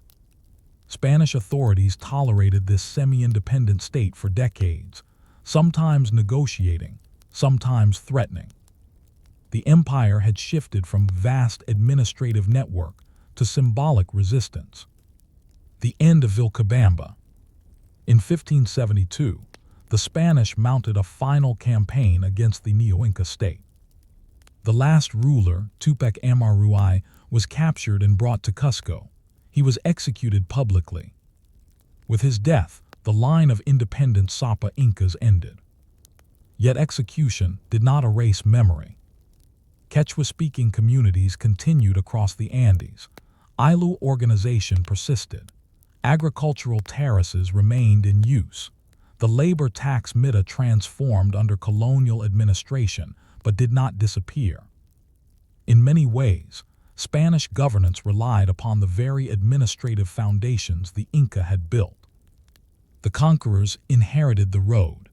Spanish authorities tolerated this semi-independent state for decades, sometimes negotiating, sometimes threatening. The empire had shifted from vast administrative network to symbolic resistance. The end of Vilcabamba. In 1572, the Spanish mounted a final campaign against the Neo-Inca state. The last ruler, Tupac Amaruay, was captured and brought to Cusco. He was executed publicly. With his death, the line of independent Sapa Incas ended. Yet execution did not erase memory. Quechua-speaking communities continued across the Andes. Ayllu organization persisted. Agricultural terraces remained in use. The labor tax mida transformed under colonial administration, but did not disappear. In many ways, Spanish governance relied upon the very administrative foundations the Inca had built. The conquerors inherited the road.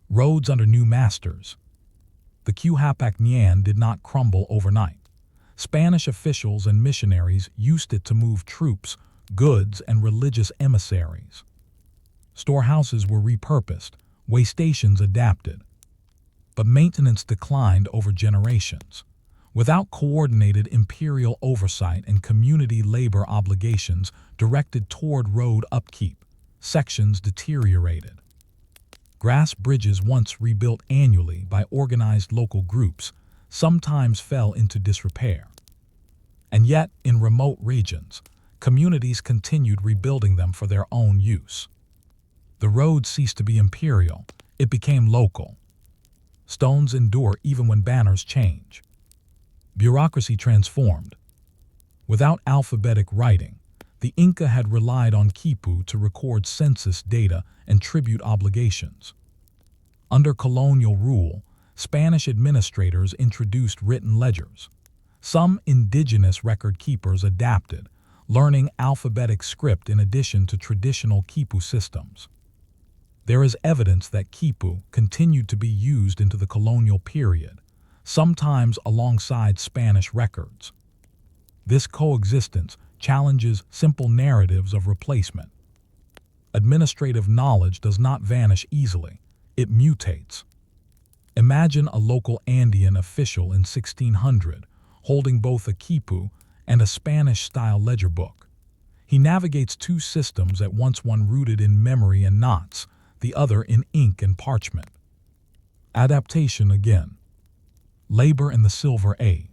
Roads under new masters. The Quhapac Ñan did not crumble overnight. Spanish officials and missionaries used it to move troops, goods, and religious emissaries. Storehouses were repurposed, way stations adapted. But maintenance declined over generations. Without coordinated imperial oversight and community labor obligations directed toward road upkeep, sections deteriorated. Grass bridges, once rebuilt annually by organized local groups, sometimes fell into disrepair. And yet, in remote regions, communities continued rebuilding them for their own use. The road ceased to be imperial, it became local. Stones endure even when banners change. Bureaucracy transformed. Without alphabetic writing, the Inca had relied on quipu to record census data and tribute obligations. Under colonial rule, Spanish administrators introduced written ledgers. Some indigenous record keepers adapted, learning alphabetic script in addition to traditional quipu systems. There is evidence that quipu continued to be used into the colonial period, sometimes alongside Spanish records. This coexistence challenges simple narratives of replacement. Administrative knowledge does not vanish easily, it mutates. Imagine a local Andean official in 1600 holding both a quipu and a Spanish-style ledger book. He navigates two systems at once, one rooted in memory and knots, the other in ink and parchment. Adaptation again. Labor and the Silver Age.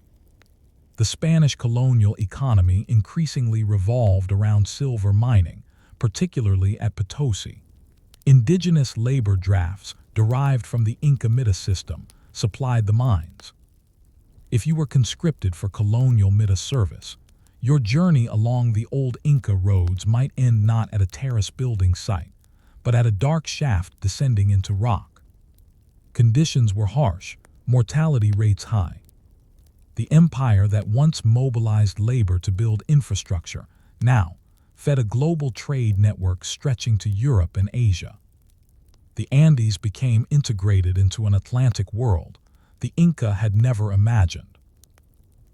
The Spanish colonial economy increasingly revolved around silver mining, particularly at Potosi. Indigenous labor drafts, derived from the Inca Mita system, supplied the mines. If you were conscripted for colonial Mita service, your journey along the old Inca roads might end not at a terrace building site, but at a dark shaft descending into rock. Conditions were harsh, mortality rates high. The empire that once mobilized labor to build infrastructure now fed a global trade network stretching to Europe and Asia. The Andes became integrated into an Atlantic world the Inca had never imagined.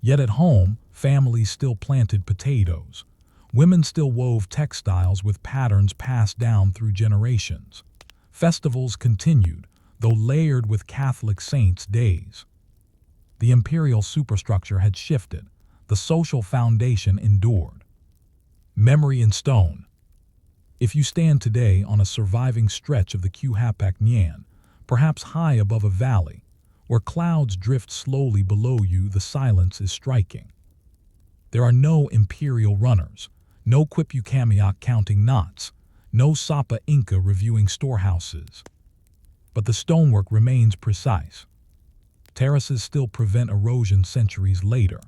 Yet at home, families still planted potatoes. Women still wove textiles with patterns passed down through generations. Festivals continued, though layered with Catholic saints' days. The imperial superstructure had shifted, the social foundation endured. Memory in stone. If you stand today on a surviving stretch of the Quhapac Nyan, perhaps high above a valley, where clouds drift slowly below you, the silence is striking. There are no imperial runners, no Quipucamiac counting knots, no Sapa Inca reviewing storehouses. But the stonework remains precise. Terraces still prevent erosion centuries later.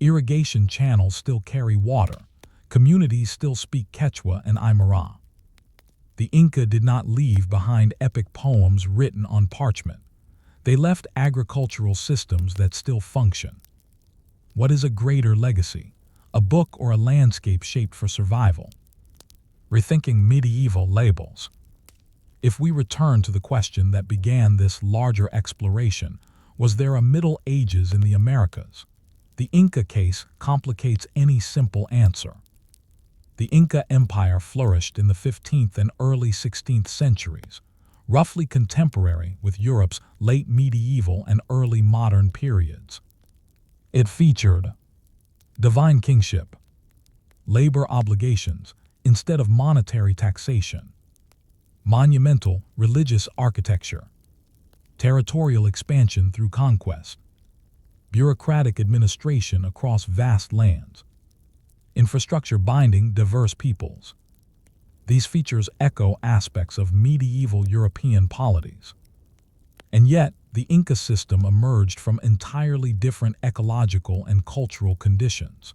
Irrigation channels still carry water. Communities still speak Quechua and Aymara. The Inca did not leave behind epic poems written on parchment. They left agricultural systems that still function. What is a greater legacy? A book or a landscape shaped for survival? Rethinking medieval labels. If we return to the question that began this larger exploration, was there a Middle Ages in the Americas? The Inca case complicates any simple answer. The Inca Empire flourished in the 15th and early 16th centuries, roughly contemporary with Europe's late medieval and early modern periods. It featured divine kingship, labor obligations instead of monetary taxation, monumental religious architecture, territorial expansion through conquest, bureaucratic administration across vast lands, infrastructure binding diverse peoples. These features echo aspects of medieval European polities. And yet, the Inca system emerged from entirely different ecological and cultural conditions.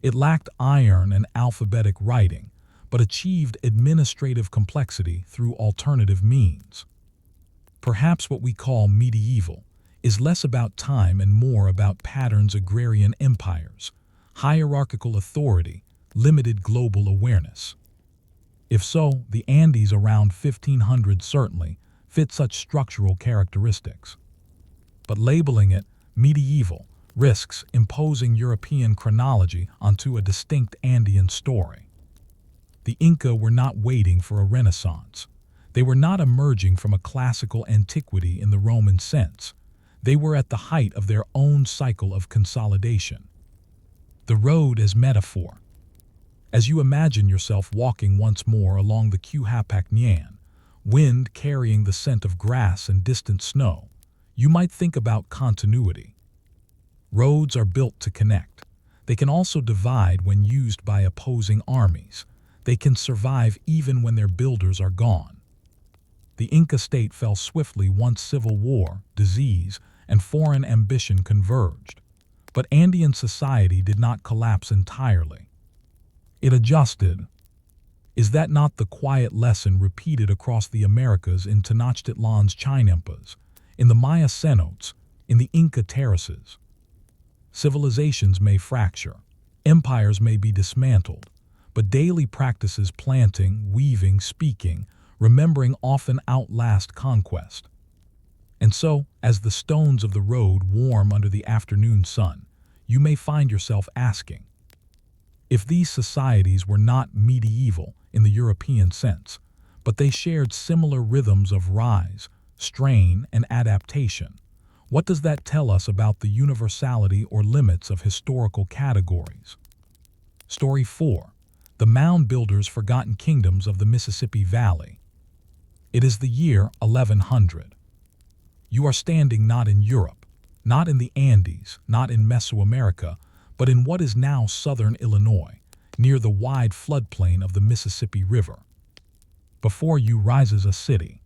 It lacked iron and alphabetic writing, but achieved administrative complexity through alternative means. Perhaps what we call medieval is less about time and more about patterns: agrarian empires, hierarchical authority, limited global awareness. If so, the Andes around 1500 certainly fit such structural characteristics. But labeling it medieval risks imposing European chronology onto a distinct Andean story. The Inca were not waiting for a renaissance. They were not emerging from a classical antiquity in the Roman sense. They were at the height of their own cycle of consolidation. The road as metaphor. As you imagine yourself walking once more along the Quhapac Nyan, wind carrying the scent of grass and distant snow, you might think about continuity. Roads are built to connect. They can also divide when used by opposing armies. They can survive even when their builders are gone. The Inca state fell swiftly once civil war, disease, and foreign ambition converged. But Andean society did not collapse entirely. It adjusted. Is that not the quiet lesson repeated across the Americas in Tenochtitlan's Chinampas, in the Maya cenotes, in the Inca terraces? Civilizations may fracture, empires may be dismantled, but daily practices, planting, weaving, speaking, remembering, often outlast conquest. And so, as the stones of the road warm under the afternoon sun, you may find yourself asking, If these societies were not medieval in the European sense, but they shared similar rhythms of rise, strain, and adaptation, what does that tell us about the universality or limits of historical categories? Story 4. The Mound Builders' Forgotten Kingdoms of the Mississippi Valley. It is the year 1100. You are standing not in Europe, not in the Andes, not in Mesoamerica, but in what is now southern Illinois, near the wide floodplain of the Mississippi River. Before you rises a city.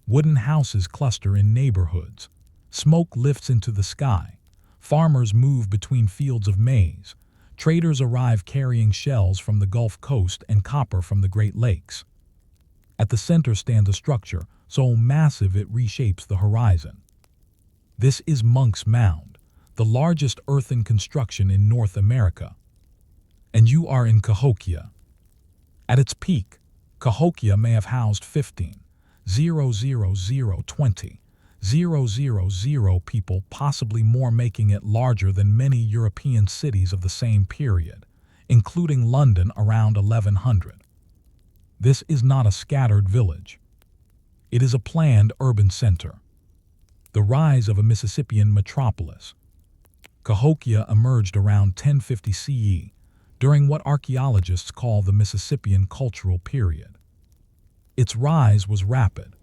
Wooden houses cluster in neighborhoods. Smoke lifts into the sky. Farmers move between fields of maize. Traders arrive carrying shells from the Gulf Coast and copper from the Great Lakes. At the center stands a structure so massive it reshapes the horizon. This is Monk's Mound, the largest earthen construction in North America. And you are in Cahokia. At its peak, Cahokia may have housed 15,000 people, possibly more, making it larger than many European cities of the same period, including London around 1100. This is not a scattered village. It is a planned urban center. The rise of a Mississippian metropolis. Cahokia emerged around 1050 CE, during what archaeologists call the Mississippian Cultural Period. Its rise was rapid.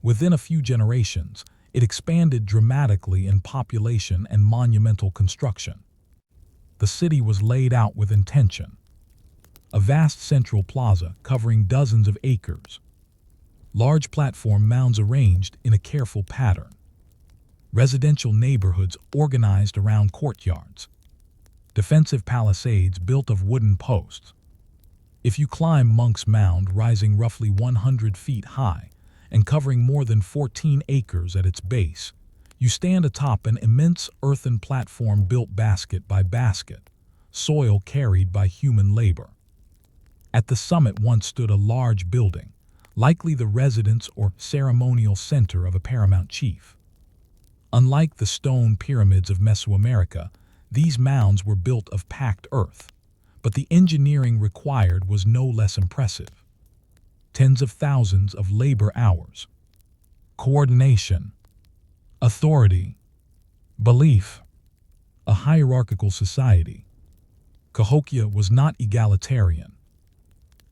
Within a few generations, it expanded dramatically in population and monumental construction. The city was laid out with intention. A vast central plaza covering dozens of acres. Large platform mounds arranged in a careful pattern. Residential neighborhoods organized around courtyards. Defensive palisades built of wooden posts. If you climb Monk's Mound, rising roughly 100 feet high and covering more than 14 acres at its base, you stand atop an immense earthen platform built basket by basket, soil carried by human labor. At the summit once stood a large building, likely the residence or ceremonial center of a paramount chief. Unlike the stone pyramids of Mesoamerica, these mounds were built of packed earth, but the engineering required was no less impressive. Tens of thousands of labor hours. Coordination. Authority. Belief. A hierarchical society. Cahokia was not egalitarian.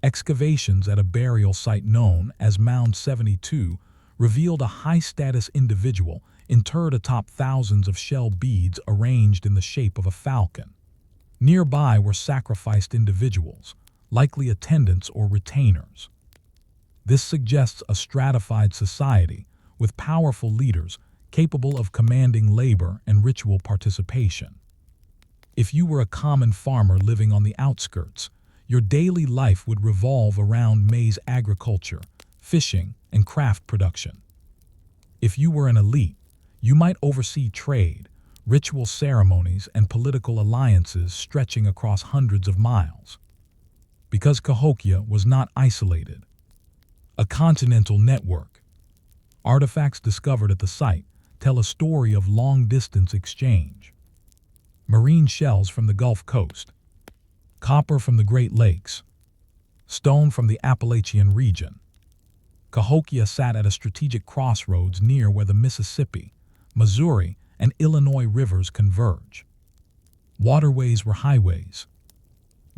Excavations at a burial site known as Mound 72 revealed a high-status individual interred atop thousands of shell beads arranged in the shape of a falcon. Nearby were sacrificed individuals, likely attendants or retainers. This suggests a stratified society with powerful leaders capable of commanding labor and ritual participation. If you were a common farmer living on the outskirts, your daily life would revolve around maize agriculture, fishing, and craft production. If you were an elite, you might oversee trade, ritual ceremonies, and political alliances stretching across hundreds of miles. Because Cahokia was not isolated. A continental network. Artifacts discovered at the site tell a story of long-distance exchange. Marine shells from the Gulf Coast. Copper from the Great Lakes. Stone from the Appalachian region. Cahokia sat at a strategic crossroads near where the Mississippi, Missouri, and Illinois rivers converge. Waterways were highways.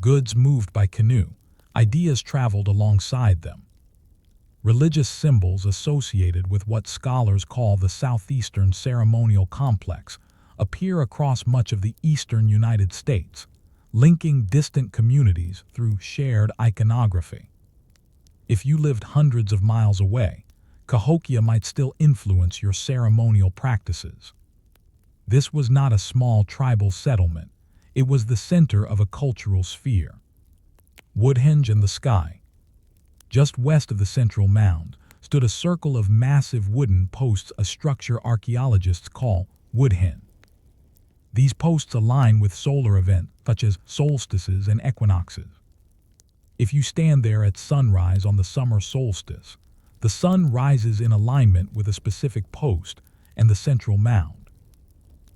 Goods moved by canoe. Ideas traveled alongside them. Religious symbols associated with what scholars call the Southeastern Ceremonial Complex appear across much of the eastern United States, linking distant communities through shared iconography. If you lived hundreds of miles away, Cahokia might still influence your ceremonial practices. This was not a small tribal settlement. It was the center of a cultural sphere. Woodhenge in the sky. Just west of the central mound stood a circle of massive wooden posts, a structure archaeologists call woodhen. These posts align with solar events such as solstices and equinoxes. If you stand there at sunrise on the summer solstice, the sun rises in alignment with a specific post and the central mound.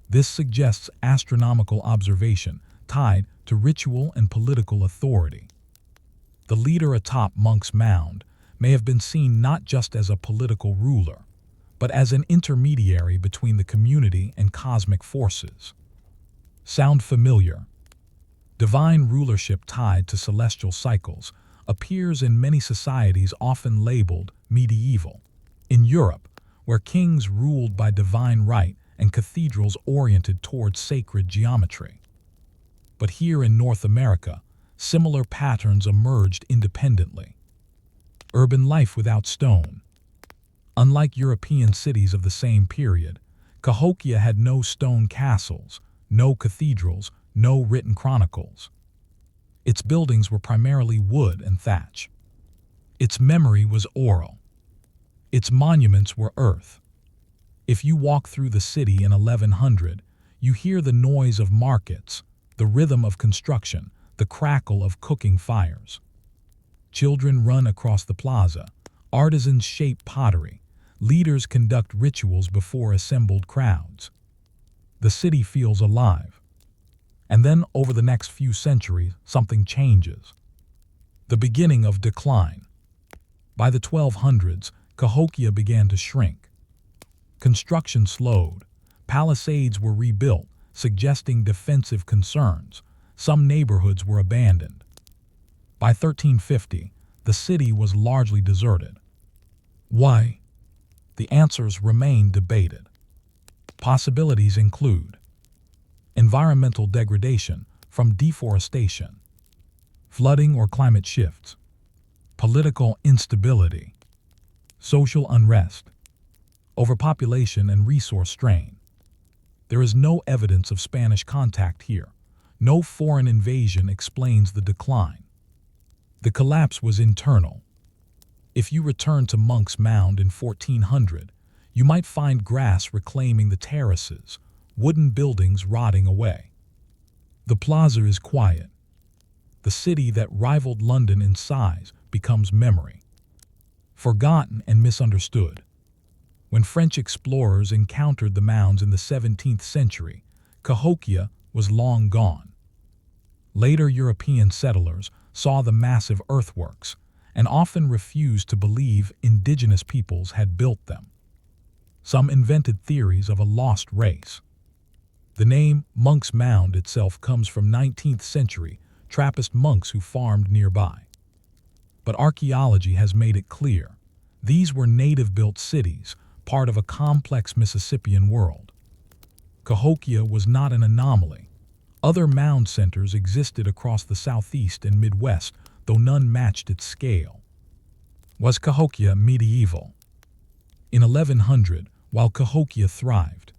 This suggests astronomical observation tied to ritual and political authority. The leader atop Monk's Mound may have been seen not just as a political ruler, but as an intermediary between the community and cosmic forces. Sound familiar? Divine rulership tied to celestial cycles appears in many societies often labeled medieval. In Europe, where kings ruled by divine right and cathedrals oriented towards sacred geometry. But here in North America, similar patterns emerged independently. Urban life without stone. Unlike European cities of the same period, Cahokia had no stone castles, no cathedrals, no written chronicles. Its buildings were primarily wood and thatch. Its memory was oral. Its monuments were earth. If you walk through the city in 1100, you hear the noise of markets, the rhythm of construction, the crackle of cooking fires. Children run across the plaza, artisans shape pottery, leaders conduct rituals before assembled crowds. The city feels alive. And then, over the next few centuries, something changes. The beginning of decline. By the 1200s, Cahokia began to shrink. Construction slowed. Palisades were rebuilt, suggesting defensive concerns. Some neighborhoods were abandoned. By 1350, the city was largely deserted. Why? The answers remain debated. Possibilities include environmental degradation from deforestation, flooding or climate shifts, political instability, social unrest, overpopulation and resource strain. There is no evidence of Spanish contact here. No foreign invasion explains the decline. The collapse was internal. If you return to Monk's Mound in 1400, you might find grass reclaiming the terraces, wooden buildings rotting away. The plaza is quiet. The city that rivaled London in size becomes memory. Forgotten and misunderstood. When French explorers encountered the mounds in the 17th century, Cahokia was long gone. Later European settlers saw the massive earthworks and often refused to believe indigenous peoples had built them. Some invented theories of a lost race. The name Monk's Mound itself comes from 19th century Trappist monks who farmed nearby. But archaeology has made it clear these were native-built cities, part of a complex Mississippian world. Cahokia was not an anomaly. Other mound centers existed across the southeast and Midwest, though none matched its scale. Was Cahokia medieval? In 1100, while Cahokia thrived,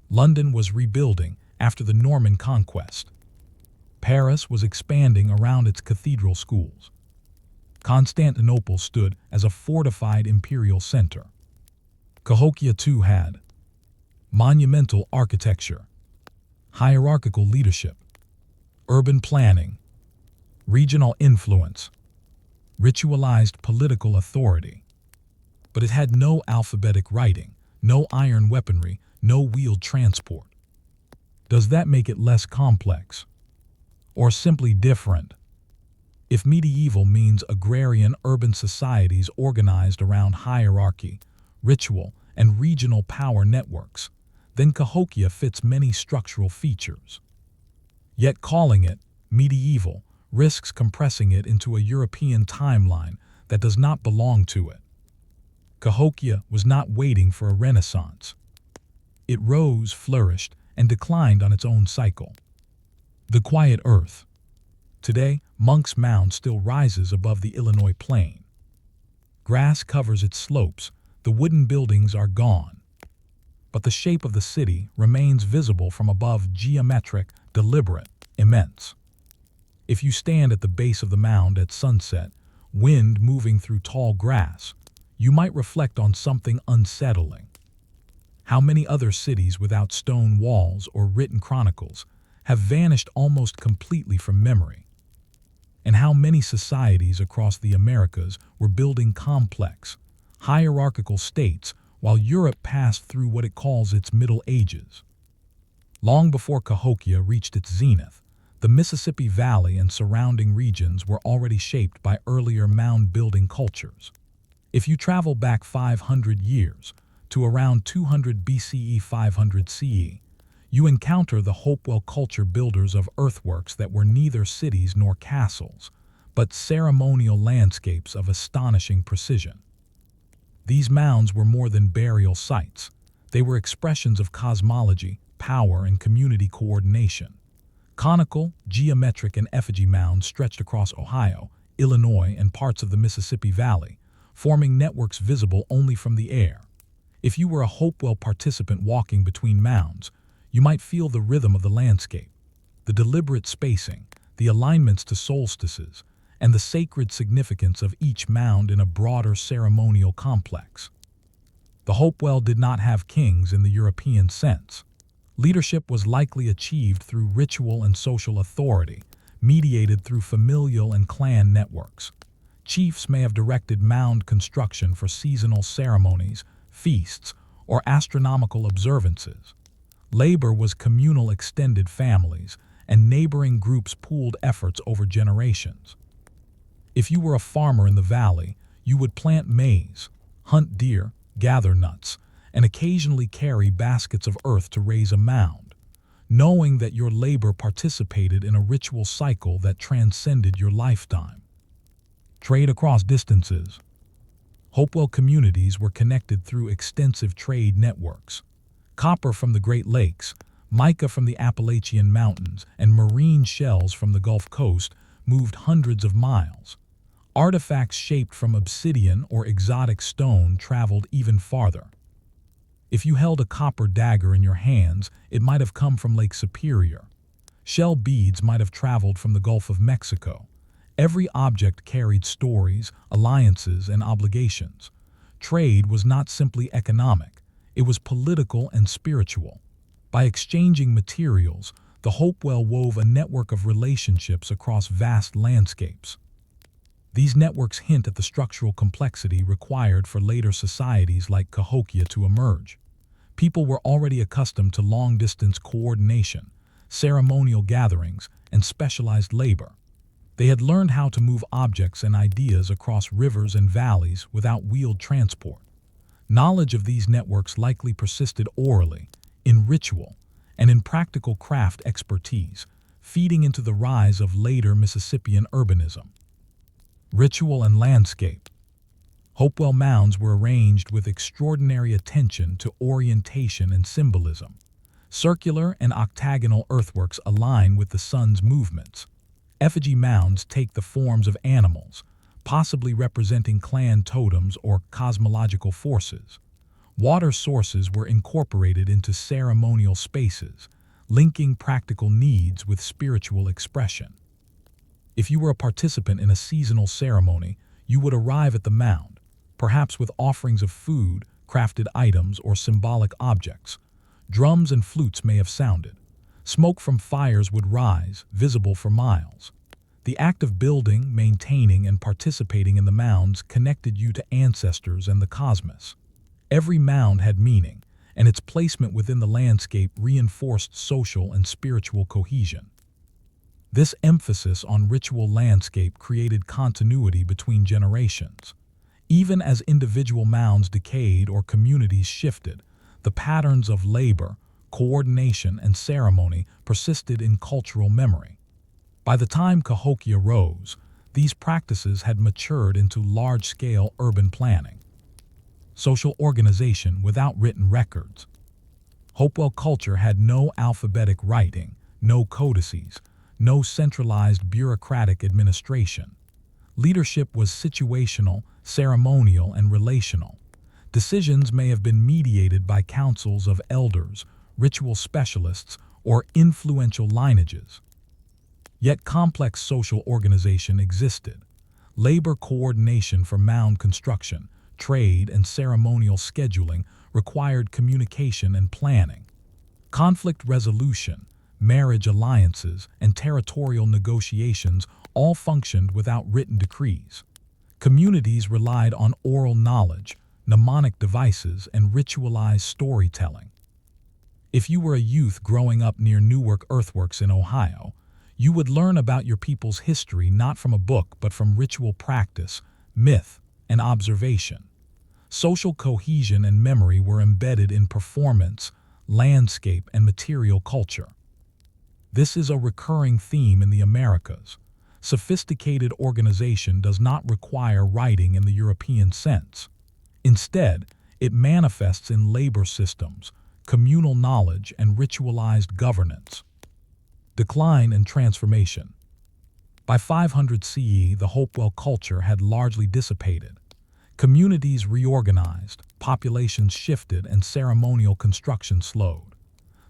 London was rebuilding after the Norman conquest. Paris was expanding around its cathedral schools. Constantinople stood as a fortified imperial center. Cahokia too had monumental architecture, hierarchical leadership, urban planning, regional influence, ritualized political authority. But it had no alphabetic writing, no iron weaponry, no wheeled transport. Does that make it less complex? Or simply different? If medieval means agrarian urban societies organized around hierarchy, ritual, and regional power networks, then Cahokia fits many structural features. Yet calling it medieval risks compressing it into a European timeline that does not belong to it. Cahokia was not waiting for a renaissance. It rose, flourished, and declined on its own cycle. The quiet earth. Today, Monk's Mound still rises above the Illinois plain. Grass covers its slopes, the wooden buildings are gone. But the shape of the city remains visible from above, geometric, deliberate, immense. If you stand at the base of the mound at sunset, wind moving through tall grass, you might reflect on something unsettling. How many other cities without stone walls or written chronicles have vanished almost completely from memory? And how many societies across the Americas were building complex, hierarchical states while Europe passed through what it calls its Middle Ages? Long before Cahokia reached its zenith, The Mississippi Valley and surrounding regions were already shaped by earlier mound-building cultures. If you travel back 500 years, to around 200 BCE 500 CE, you encounter the Hopewell culture builders of earthworks that were neither cities nor castles, but ceremonial landscapes of astonishing precision. These mounds were more than burial sites. They were expressions of cosmology, power, and community coordination. Conical, geometric, and effigy mounds stretched across Ohio, Illinois, and parts of the Mississippi Valley, forming networks visible only from the air. If you were a Hopewell participant walking between mounds, you might feel the rhythm of the landscape, the deliberate spacing, the alignments to solstices, and the sacred significance of each mound in a broader ceremonial complex. The Hopewell did not have kings in the European sense. Leadership was likely achieved through ritual and social authority, mediated through familial and clan networks. Chiefs may have directed mound construction for seasonal ceremonies, feasts, or astronomical observances. Labor was communal extended families, and neighboring groups pooled efforts over generations. If you were a farmer in the valley, you would plant maize, hunt deer, gather nuts, and occasionally carry baskets of earth to raise a mound, knowing that your labor participated in a ritual cycle that transcended your lifetime. Trade across distances. Hopewell communities were connected through extensive trade networks. Copper from the Great Lakes, mica from the Appalachian Mountains, and marine shells from the Gulf Coast moved hundreds of miles. Artifacts shaped from obsidian or exotic stone traveled even farther. If you held a copper dagger in your hands, it might have come from Lake Superior. Shell beads might have traveled from the Gulf of Mexico. Every object carried stories, alliances, and obligations. Trade was not simply economic, it was political and spiritual. By exchanging materials, the Hopewell wove a network of relationships across vast landscapes. These networks hint at the structural complexity required for later societies like Cahokia to emerge. People were already accustomed to long-distance coordination, ceremonial gatherings, and specialized labor. They had learned how to move objects and ideas across rivers and valleys without wheeled transport. Knowledge of these networks likely persisted orally, in ritual, and in practical craft expertise, feeding into the rise of later Mississippian urbanism. Ritual and landscape. Hopewell mounds were arranged with extraordinary attention to orientation and symbolism. Circular and octagonal earthworks align with the sun's movements. Effigy mounds take the forms of animals, possibly representing clan totems or cosmological forces. Water sources were incorporated into ceremonial spaces, linking practical needs with spiritual expression. If you were a participant in a seasonal ceremony, you would arrive at the mound, perhaps with offerings of food, crafted items, or symbolic objects. Drums and flutes may have sounded. Smoke from fires would rise, visible for miles. The act of building, maintaining, and participating in the mounds connected you to ancestors and the cosmos. Every mound had meaning, and its placement within the landscape reinforced social and spiritual cohesion. This emphasis on ritual landscape created continuity between generations. Even as individual mounds decayed or communities shifted, the patterns of labor, coordination, and ceremony persisted in cultural memory. By the time Cahokia rose, these practices had matured into large-scale urban planning. Social organization without written records. Hopewell culture had no alphabetic writing, no codices, no centralized bureaucratic administration. Leadership was situational, ceremonial, and relational. Decisions may have been mediated by councils of elders, ritual specialists, or influential lineages. Yet complex social organization existed. Labor coordination for mound construction, trade, and ceremonial scheduling required communication and planning. Conflict resolution, marriage alliances, and territorial negotiations all functioned without written decrees. Communities relied on oral knowledge, mnemonic devices, and ritualized storytelling. If you were a youth growing up near Newark earthworks in Ohio, You would learn about your people's history not from a book but from ritual practice, myth, and observation. Social cohesion and memory were embedded in performance, landscape, and material culture. This is a recurring theme in the Americas. Sophisticated organization does not require writing in the European sense. Instead, it manifests in labor systems, communal knowledge, and ritualized governance. Decline and transformation. By 500 CE, the Hopewell culture had largely dissipated. Communities reorganized, populations shifted, and ceremonial construction slowed.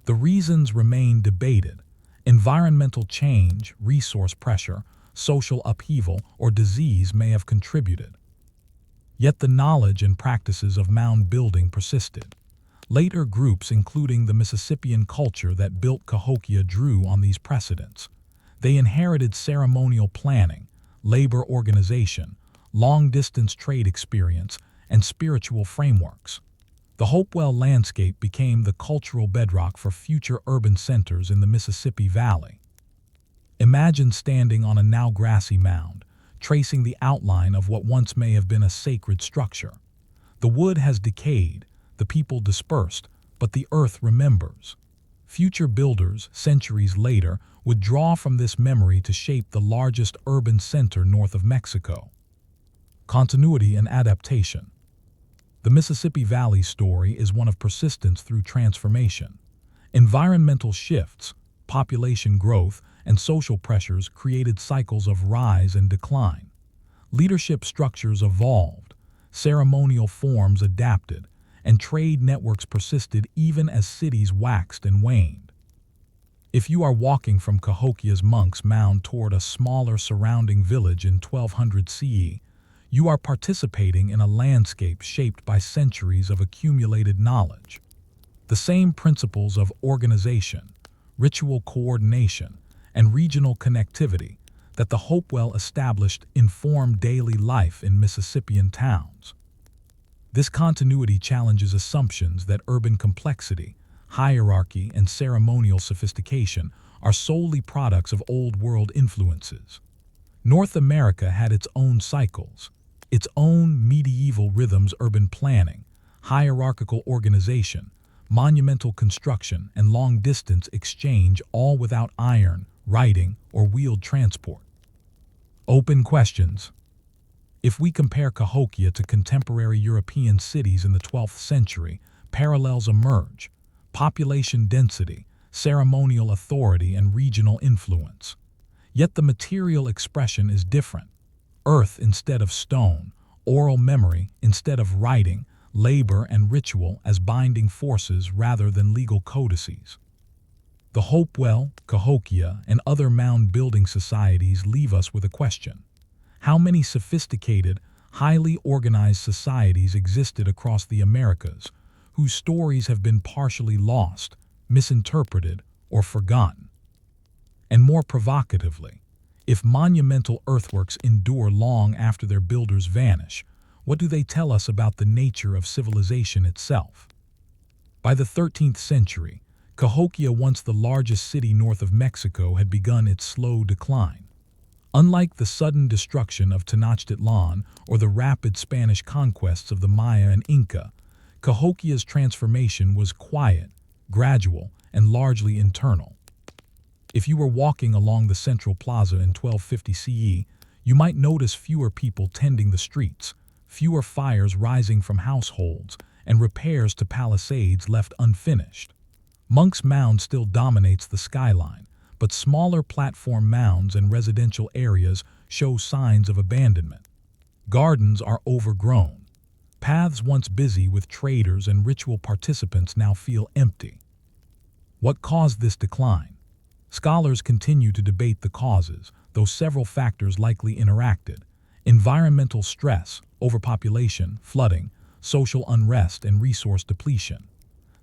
The reasons remain debated. Environmental change, resource pressure, social upheaval, or disease may have contributed. Yet the knowledge and practices of mound building persisted. Later groups, including the Mississippian culture that built Cahokia, drew on these precedents. They inherited ceremonial planning, labor organization, long-distance trade experience, and spiritual frameworks. The Hopewell landscape became the cultural bedrock for future urban centers in the Mississippi Valley. Imagine standing on a now grassy mound, tracing the outline of what once may have been a sacred structure. The wood has decayed, the people dispersed, but the earth remembers. Future builders, centuries later, would draw from this memory to shape the largest urban center north of Mexico. Continuity and adaptation. The Mississippi Valley story is one of persistence through transformation. Environmental shifts, population growth, and social pressures created cycles of rise and decline. Leadership structures evolved, ceremonial forms adapted, and trade networks persisted even as cities waxed and waned. If you are walking from Cahokia's Monk's Mound toward a smaller surrounding village in 1200 CE, you are participating in a landscape shaped by centuries of accumulated knowledge. The same principles of organization, ritual coordination, and regional connectivity that the Hopewell established inform daily life in Mississippian towns. This continuity challenges assumptions that urban complexity, hierarchy, and ceremonial sophistication are solely products of Old World influences. North America had its own cycles, its own medieval rhythms: urban planning, hierarchical organization, monumental construction, and long-distance exchange, all without iron, writing, or wheeled transport. Open questions. If we compare Cahokia to contemporary European cities in the 12th century, parallels emerge: population density, ceremonial authority, and regional influence. Yet the material expression is different. Earth instead of stone, oral memory instead of writing, labor and ritual as binding forces rather than legal codices. The Hopewell, Cahokia, and other mound-building societies leave us with a question. How many sophisticated, highly organized societies existed across the Americas whose stories have been partially lost, misinterpreted, or forgotten? And more provocatively, if monumental earthworks endure long after their builders vanish, what do they tell us about the nature of civilization itself? By the 13th century, Cahokia, once the largest city north of Mexico, had begun its slow decline. Unlike the sudden destruction of Tenochtitlan or the rapid Spanish conquests of the Maya and Inca, Cahokia's transformation was quiet, gradual, and largely internal. If you were walking along the central plaza in 1250 CE, you might notice fewer people tending the streets, fewer fires rising from households, and repairs to palisades left unfinished. Monk's Mound still dominates the skyline, but smaller platform mounds and residential areas show signs of abandonment. Gardens are overgrown. Paths once busy with traders and ritual participants now feel empty. What caused this decline? Scholars continue to debate the causes, though several factors likely interacted: environmental stress, overpopulation, flooding, social unrest, and resource depletion.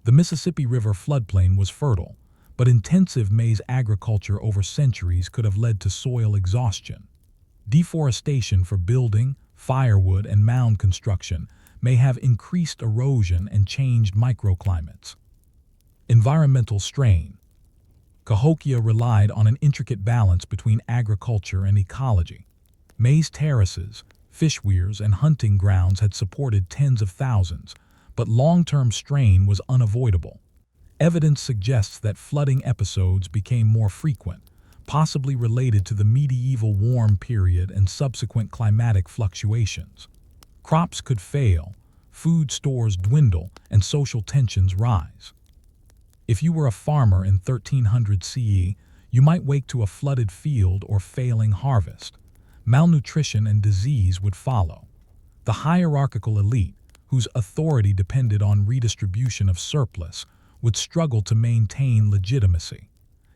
The Mississippi River floodplain was fertile, but intensive maize agriculture over centuries could have led to soil exhaustion. Deforestation for building, firewood, and mound construction may have increased erosion and changed microclimates. Environmental strain. Cahokia relied on an intricate balance between agriculture and ecology. Maize terraces, fish weirs, and hunting grounds had supported tens of thousands, but long-term strain was unavoidable. Evidence suggests that flooding episodes became more frequent, possibly related to the medieval warm period and subsequent climatic fluctuations. Crops could fail, food stores dwindle, and social tensions rise. If you were a farmer in 1300 CE, you might wake to a flooded field or failing harvest. Malnutrition and disease would follow. The hierarchical elite, whose authority depended on redistribution of surplus, would struggle to maintain legitimacy.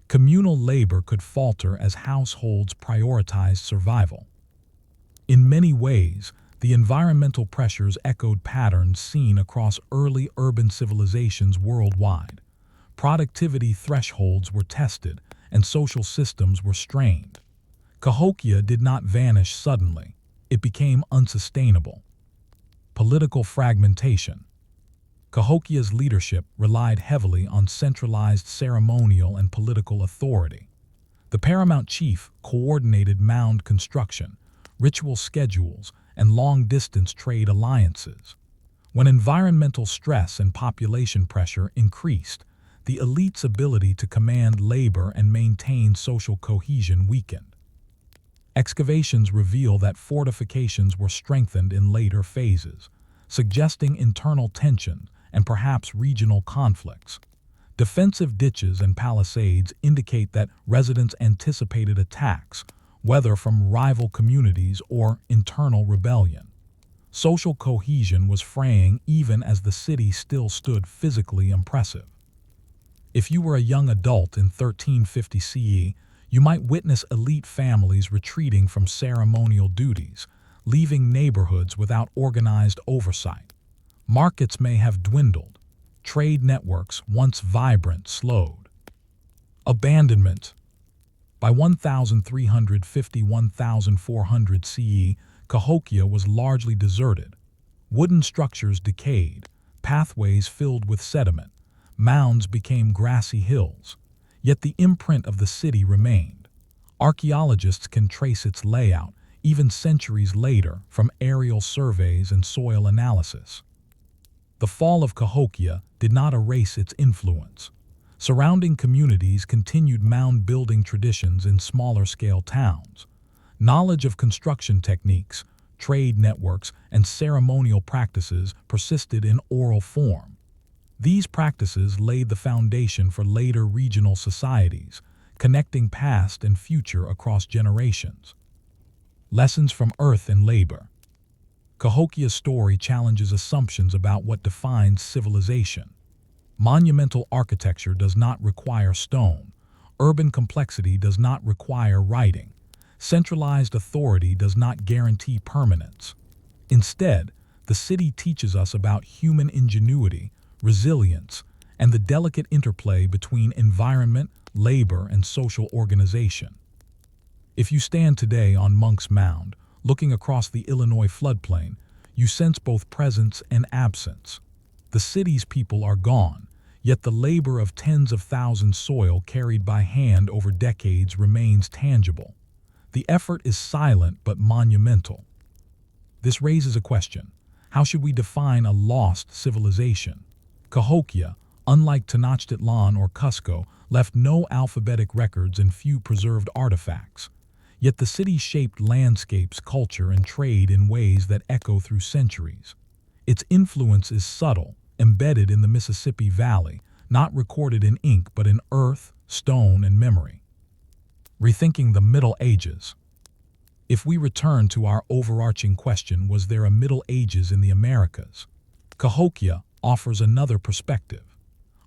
Communal labor could falter as households prioritized survival. In many ways, the environmental pressures echoed patterns seen across early urban civilizations worldwide. Productivity thresholds were tested, and social systems were strained. Cahokia did not vanish suddenly. It became unsustainable. Political fragmentation. Cahokia's leadership relied heavily on centralized ceremonial and political authority. The paramount chief coordinated mound construction, ritual schedules, and long-distance trade alliances. When environmental stress and population pressure increased, the elite's ability to command labor and maintain social cohesion weakened. Excavations reveal that fortifications were strengthened in later phases, suggesting internal tension and perhaps regional conflicts. Defensive ditches and palisades indicate that residents anticipated attacks, whether from rival communities or internal rebellion. Social cohesion was fraying even as the city still stood physically impressive. If you were a young adult in 1350 CE, you might witness elite families retreating from ceremonial duties, leaving neighborhoods without organized oversight. Markets may have dwindled. Trade networks, once vibrant, slowed. Abandonment. By 1350–1400 CE, Cahokia was largely deserted. Wooden structures decayed, pathways filled with sediment, mounds became grassy hills. Yet the imprint of the city remained. Archaeologists can trace its layout, even centuries later, from aerial surveys and soil analysis. The fall of Cahokia did not erase its influence. Surrounding communities continued mound-building traditions in smaller-scale towns. Knowledge of construction techniques, trade networks, and ceremonial practices persisted in oral form. These practices laid the foundation for later regional societies, connecting past and future across generations. Lessons from Earth and Labor. Cahokia's story challenges assumptions about what defines civilization. Monumental architecture does not require stone. Urban complexity does not require writing. Centralized authority does not guarantee permanence. Instead, the city teaches us about human ingenuity, resilience, and the delicate interplay between environment, labor, and social organization. If you stand today on Monk's Mound, looking across the Illinois floodplain, you sense both presence and absence. The city's people are gone, yet the labor of tens of thousands soil carried by hand over decades remains tangible. The effort is silent but monumental. This raises a question. How should we define a lost civilization? Cahokia, unlike Tenochtitlan or Cusco, left no alphabetic records and few preserved artifacts. Yet the city shaped landscapes, culture, and trade in ways that echo through centuries. Its influence is subtle, embedded in the Mississippi Valley, not recorded in ink but in earth, stone, and memory. Rethinking the Middle Ages. If we return to our overarching question, was there a Middle Ages in the Americas? Cahokia offers another perspective.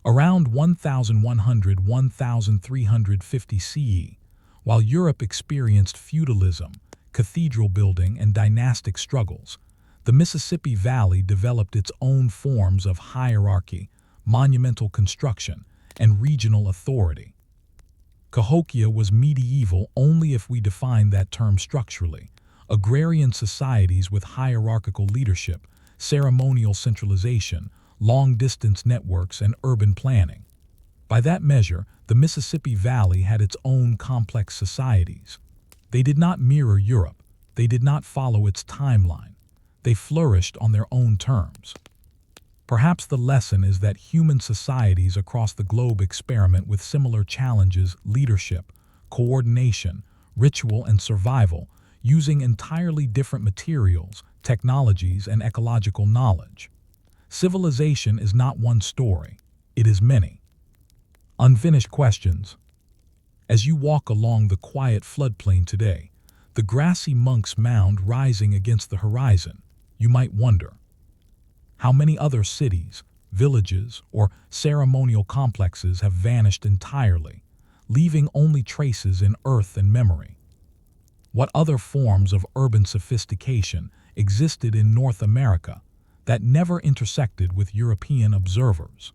Around 1100–1350 CE, while Europe experienced feudalism, cathedral building, and dynastic struggles, the Mississippi Valley developed its own forms of hierarchy, monumental construction, and regional authority. Cahokia was medieval only if we define that term structurally. Agrarian societies with hierarchical leadership, ceremonial centralization, long-distance networks, and urban planning. By that measure, the Mississippi Valley had its own complex societies. They did not mirror Europe. They did not follow its timeline. They flourished on their own terms. Perhaps the lesson is that human societies across the globe experiment with similar challenges: leadership, coordination, ritual, and survival, using entirely different materials, technologies, and ecological knowledge. Civilization is not one story, it is many. Unfinished questions. As you walk along the quiet floodplain today, the grassy monk's mound rising against the horizon, you might wonder, how many other cities, villages, or ceremonial complexes have vanished entirely, leaving only traces in earth and memory? What other forms of urban sophistication existed in North America that never intersected with European observers?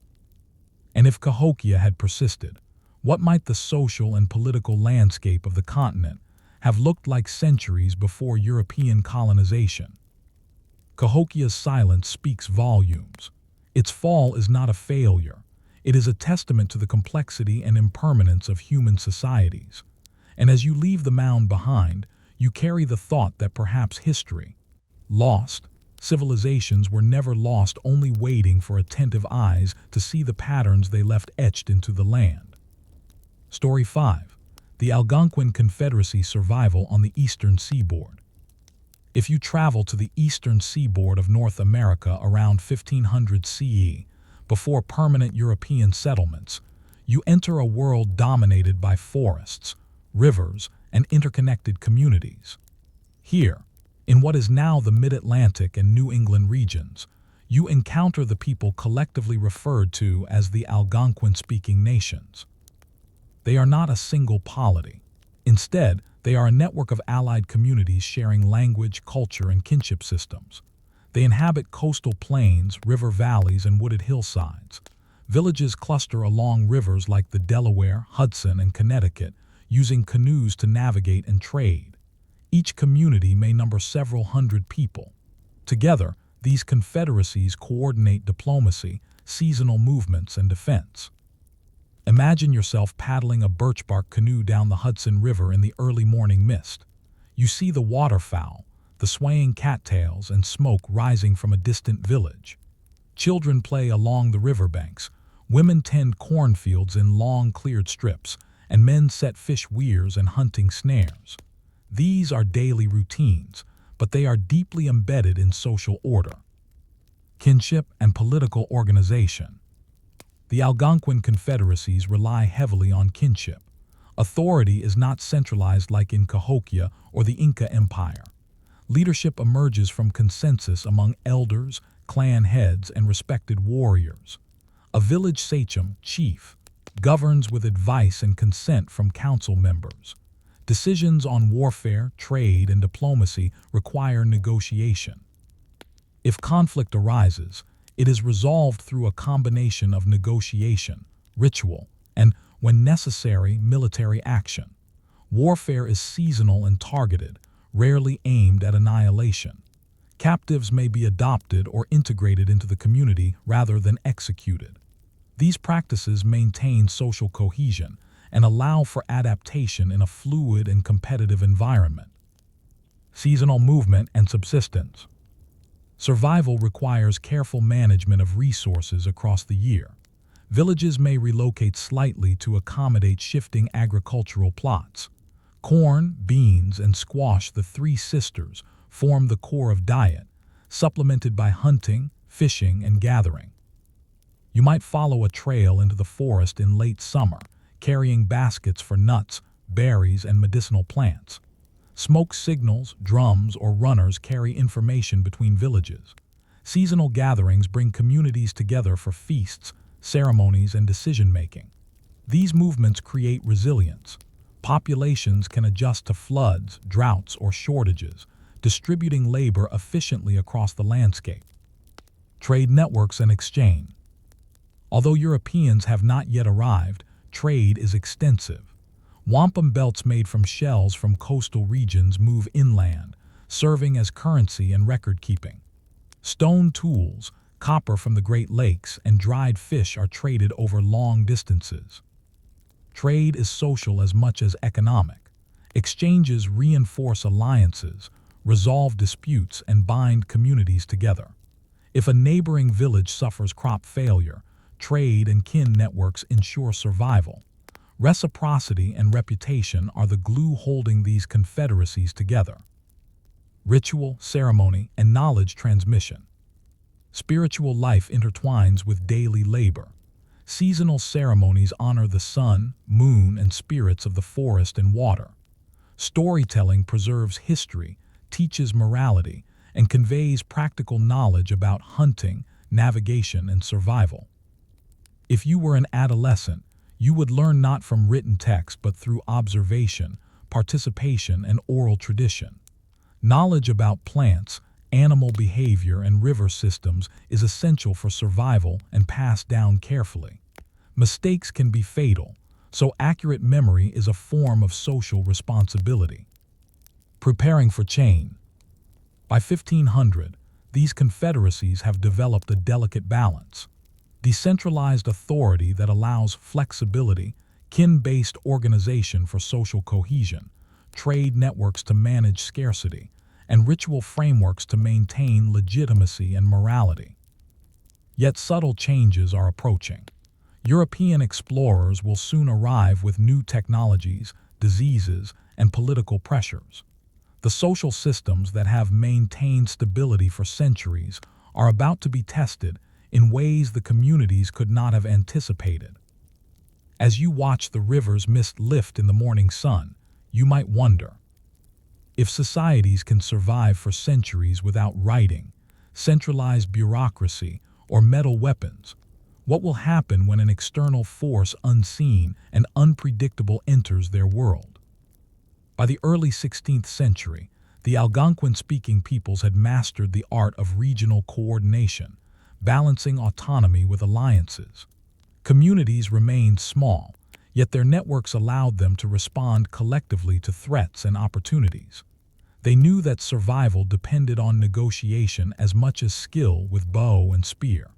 And if Cahokia had persisted, what might the social and political landscape of the continent have looked like centuries before European colonization? Cahokia's silence speaks volumes. Its fall is not a failure. It is a testament to the complexity and impermanence of human societies. And as you leave the mound behind, you carry the thought that perhaps history, lost, civilizations were never lost, only waiting for attentive eyes to see the patterns they left etched into the land. Story 5. The Algonquin Confederacy Survival on the Eastern Seaboard. If you travel to the eastern seaboard of North America around 1500 CE, before permanent European settlements, you enter a world dominated by forests, rivers, and interconnected communities. Here, in what is now the Mid-Atlantic and New England regions, you encounter the people collectively referred to as the Algonquin-speaking nations. They are not a single polity. Instead, they are a network of allied communities sharing language, culture, and kinship systems. They inhabit coastal plains, river valleys, and wooded hillsides. Villages cluster along rivers like the Delaware, Hudson, and Connecticut, using canoes to navigate and trade. Each community may number several hundred people. Together, these confederacies coordinate diplomacy, seasonal movements, and defense. Imagine yourself paddling a birchbark canoe down the Hudson River in the early morning mist. You see the waterfowl, the swaying cattails, and smoke rising from a distant village. Children play along the riverbanks, women tend cornfields in long cleared strips, and men set fish weirs and hunting snares. These are daily routines, but they are deeply embedded in social order, kinship, and political organization. The Algonquin confederacies rely heavily on kinship. Authority is not centralized like in Cahokia or the Inca Empire. Leadership emerges from consensus among elders, clan heads, and respected warriors. A village sachem, chief, governs with advice and consent from council members. Decisions on warfare, trade, and diplomacy require negotiation. If conflict arises, it is resolved through a combination of negotiation, ritual, and, when necessary, military action. Warfare is seasonal and targeted, rarely aimed at annihilation. Captives may be adopted or integrated into the community rather than executed. These practices maintain social cohesion and allow for adaptation in a fluid and competitive environment. Seasonal movement and subsistence. Survival requires careful management of resources across the year. Villages may relocate slightly to accommodate shifting agricultural plots. Corn, beans, and squash, the three sisters, form the core of diet, supplemented by hunting, fishing, and gathering. You might follow a trail into the forest in late summer, carrying baskets for nuts, berries, and medicinal plants. Smoke signals, drums, or runners carry information between villages. Seasonal gatherings bring communities together for feasts, ceremonies, and decision-making. These movements create resilience. Populations can adjust to floods, droughts, or shortages, distributing labor efficiently across the landscape. Trade networks and exchange. Although Europeans have not yet arrived, trade is extensive. Wampum belts made from shells from coastal regions move inland, serving as currency and record-keeping. Stone tools, copper from the Great Lakes, and dried fish are traded over long distances. Trade is social as much as economic. Exchanges reinforce alliances, resolve disputes, and bind communities together. If a neighboring village suffers crop failure, trade and kin networks ensure survival. Reciprocity and reputation are the glue holding these confederacies together. Ritual, ceremony, and knowledge transmission. Spiritual life intertwines with daily labor. Seasonal ceremonies honor the sun, moon, and spirits of the forest and water. Storytelling preserves history, teaches morality, and conveys practical knowledge about hunting, navigation, and survival. If you were an adolescent, you would learn not from written text but through observation, participation, and oral tradition. Knowledge about plants, animal behavior, and river systems is essential for survival and passed down carefully. Mistakes can be fatal, so accurate memory is a form of social responsibility. Preparing for change. By 1500, these confederacies have developed a delicate balance. Decentralized authority that allows flexibility, kin-based organization for social cohesion, trade networks to manage scarcity, and ritual frameworks to maintain legitimacy and morality. Yet subtle changes are approaching. European explorers will soon arrive with new technologies, diseases, and political pressures. The social systems that have maintained stability for centuries are about to be tested in ways the communities could not have anticipated. As you watch the river's mist lift in the morning sun, you might wonder, if societies can survive for centuries without writing, centralized bureaucracy, or metal weapons, what will happen when an external force unseen and unpredictable enters their world? By the early 16th century, the Algonquin-speaking peoples had mastered the art of regional coordination, balancing autonomy with alliances. Communities remained small, yet their networks allowed them to respond collectively to threats and opportunities. They knew that survival depended on negotiation as much as skill with bow and spear.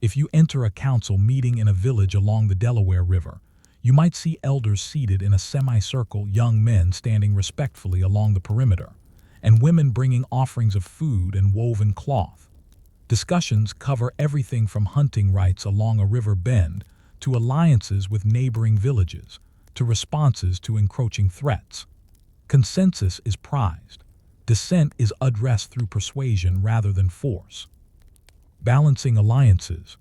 If you enter a council meeting in a village along the Delaware River, you might see elders seated in a semicircle, young men standing respectfully along the perimeter, and women bringing offerings of food and woven cloth. Discussions cover everything from hunting rights along a river bend to alliances with neighboring villages, to responses to encroaching threats. Consensus is prized. Dissent is addressed through persuasion rather than force. Balancing alliances.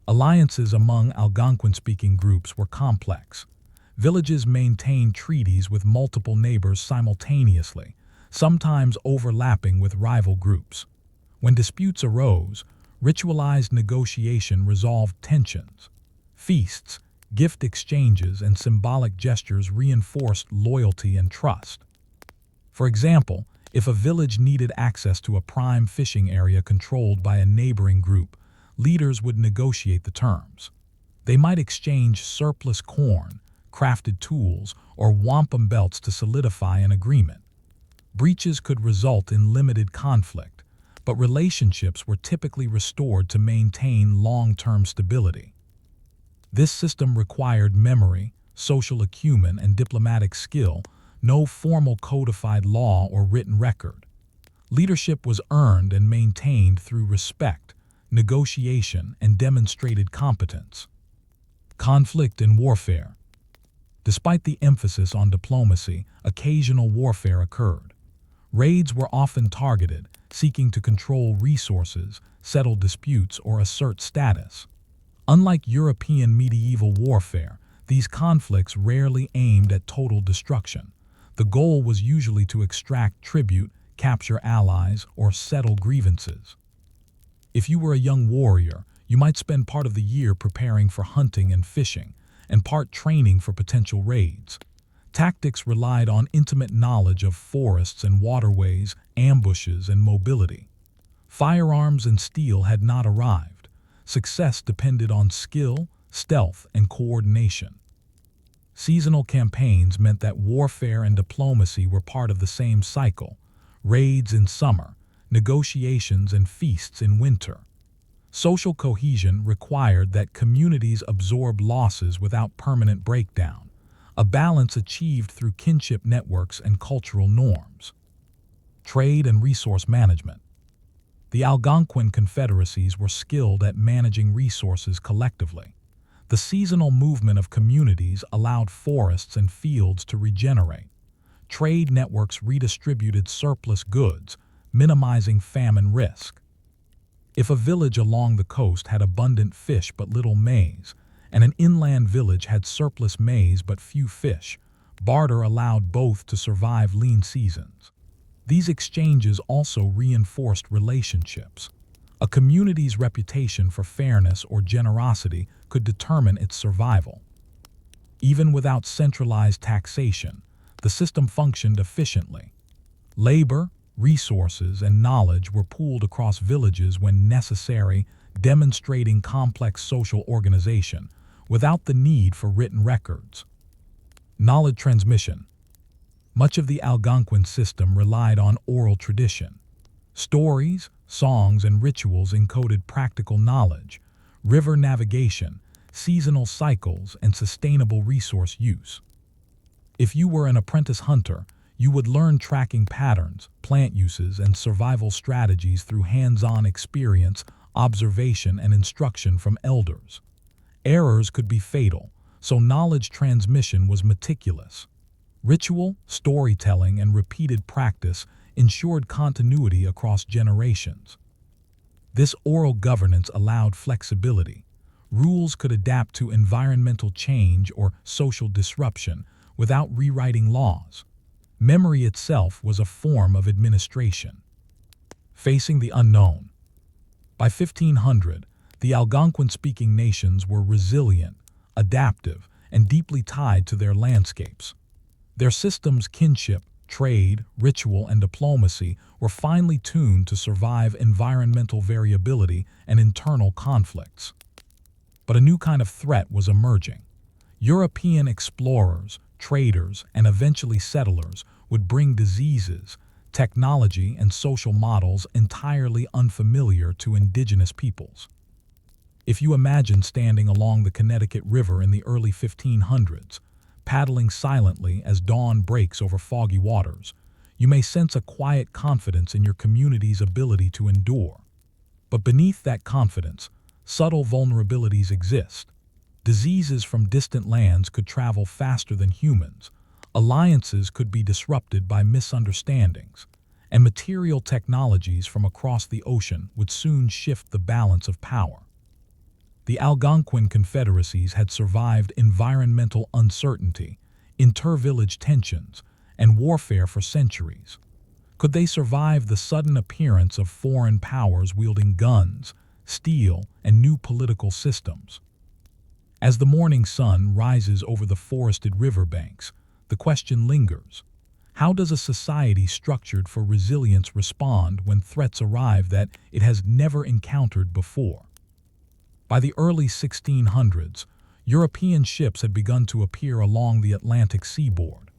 Alliances among Algonquin-speaking groups were complex. Villages maintained treaties with multiple neighbors simultaneously, sometimes overlapping with rival groups. When disputes arose, ritualized negotiation resolved tensions. Feasts, gift exchanges, and symbolic gestures reinforced loyalty and trust. For example, if a village needed access to a prime fishing area controlled by a neighboring group, leaders would negotiate the terms. They might exchange surplus corn, crafted tools, or wampum belts to solidify an agreement. Breaches could result in limited conflict, but relationships were typically restored to maintain long-term stability. This system required memory, social acumen, and diplomatic skill, no formal codified law or written record. Leadership was earned and maintained through respect, negotiation, and demonstrated competence. Conflict and warfare. Despite the emphasis on diplomacy, occasional warfare occurred. Raids were often targeted, seeking to control resources, settle disputes, or assert status. Unlike European medieval warfare, these conflicts rarely aimed at total destruction. The goal was usually to extract tribute, capture allies, or settle grievances. If you were a young warrior, you might spend part of the year preparing for hunting and fishing, and part training for potential raids. Tactics relied on intimate knowledge of forests and waterways, ambushes, and mobility. Firearms and steel had not arrived. Success depended on skill, stealth, and coordination. Seasonal campaigns meant that warfare and diplomacy were part of the same cycle: raids in summer, negotiations and feasts in winter. Social cohesion required that communities absorb losses without permanent breakdown, a balance achieved through kinship networks and cultural norms. Trade and resource management. The Algonquin confederacies were skilled at managing resources collectively. The seasonal movement of communities allowed forests and fields to regenerate. Trade networks redistributed surplus goods, minimizing famine risk. If a village along the coast had abundant fish but little maize, and an inland village had surplus maize but few fish, barter allowed both to survive lean seasons. These exchanges also reinforced relationships. A community's reputation for fairness or generosity could determine its survival. Even without centralized taxation, the system functioned efficiently. Labor, resources, and knowledge were pooled across villages when necessary, demonstrating complex social organization without the need for written records. Knowledge transmission. Much of the Algonquin system relied on oral tradition. Stories, songs, and rituals encoded practical knowledge, river navigation, seasonal cycles, and sustainable resource use. If you were an apprentice hunter, you would learn tracking patterns, plant uses, and survival strategies through hands-on experience, observation, and instruction from elders. Errors could be fatal, so knowledge transmission was meticulous. Ritual, storytelling, and repeated practice ensured continuity across generations. This oral governance allowed flexibility. Rules could adapt to environmental change or social disruption without rewriting laws. Memory itself was a form of administration. Facing the unknown. By 1500, the Algonquin-speaking nations were resilient, adaptive, and deeply tied to their landscapes. Their systems, kinship, trade, ritual, and diplomacy were finely tuned to survive environmental variability and internal conflicts. But a new kind of threat was emerging. European explorers, traders, and eventually settlers would bring diseases, technology, and social models entirely unfamiliar to indigenous peoples. If you imagine standing along the Connecticut River in the early 1500s, paddling silently as dawn breaks over foggy waters, you may sense a quiet confidence in your community's ability to endure. But beneath that confidence, subtle vulnerabilities exist. Diseases from distant lands could travel faster than humans, alliances could be disrupted by misunderstandings, and material technologies from across the ocean would soon shift the balance of power. The Algonquin confederacies had survived environmental uncertainty, inter-village tensions, and warfare for centuries. Could they survive the sudden appearance of foreign powers wielding guns, steel, and new political systems? As the morning sun rises over the forested riverbanks, the question lingers: how does a society structured for resilience respond when threats arrive that it has never encountered before? By the early 1600s, European ships had begun to appear along the Atlantic seaboard.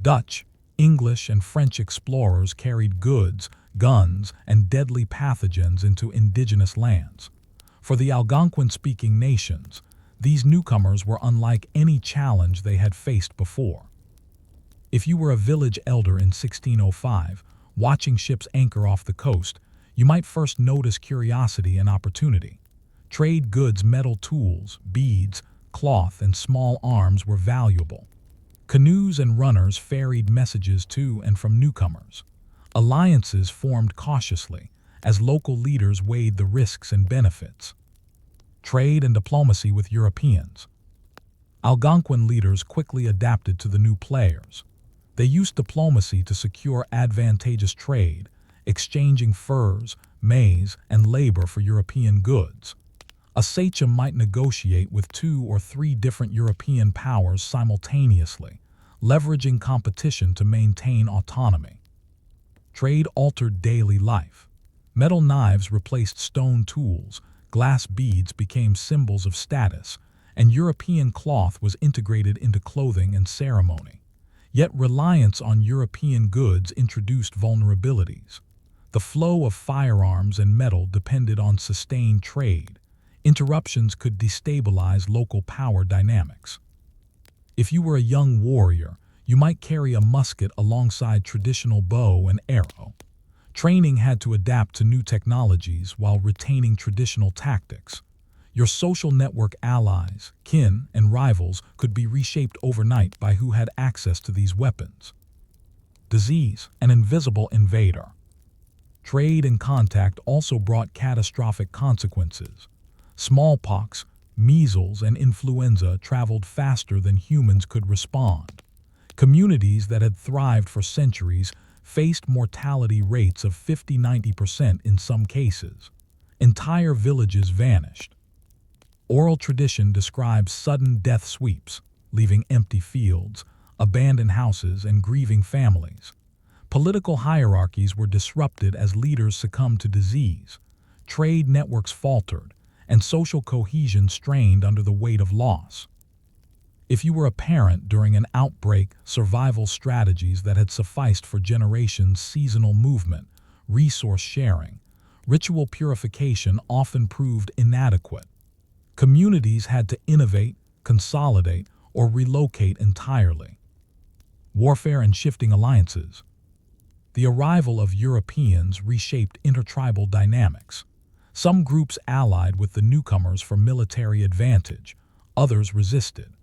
Dutch, English, and French explorers carried goods, guns, and deadly pathogens into indigenous lands. For the Algonquin-speaking nations, these newcomers were unlike any challenge they had faced before. If you were a village elder in 1605, watching ships anchor off the coast, you might first notice curiosity and opportunity. Trade goods, metal tools, beads, cloth, and small arms were valuable. Canoes and runners ferried messages to and from newcomers. Alliances formed cautiously, as local leaders weighed the risks and benefits. Trade and diplomacy with Europeans. Algonquin leaders quickly adapted to the new players. They used diplomacy to secure advantageous trade, exchanging furs, maize, and labor for European goods. A sachem might negotiate with 2 or 3 different European powers simultaneously, leveraging competition to maintain autonomy. Trade altered daily life. Metal knives replaced stone tools, glass beads became symbols of status, and European cloth was integrated into clothing and ceremony. Yet reliance on European goods introduced vulnerabilities. The flow of firearms and metal depended on sustained trade. Interruptions could destabilize local power dynamics. If you were a young warrior, you might carry a musket alongside traditional bow and arrow. Training had to adapt to new technologies while retaining traditional tactics. Your social network allies, kin, and rivals could be reshaped overnight by who had access to these weapons. Disease, an invisible invader. Trade and contact also brought catastrophic consequences. Smallpox, measles, and influenza traveled faster than humans could respond. Communities that had thrived for centuries faced mortality rates of 50–90% in some cases. Entire villages vanished. Oral tradition describes sudden death sweeps, leaving empty fields, abandoned houses, and grieving families. Political hierarchies were disrupted as leaders succumbed to disease. Trade networks faltered, and social cohesion strained under the weight of loss. If you were a parent during an outbreak, survival strategies that had sufficed for generations, seasonal movement, resource sharing, ritual purification often proved inadequate. Communities had to innovate, consolidate, or relocate entirely. Warfare and shifting alliances. The arrival of Europeans reshaped intertribal dynamics. Some groups allied with the newcomers for military advantage, others resisted.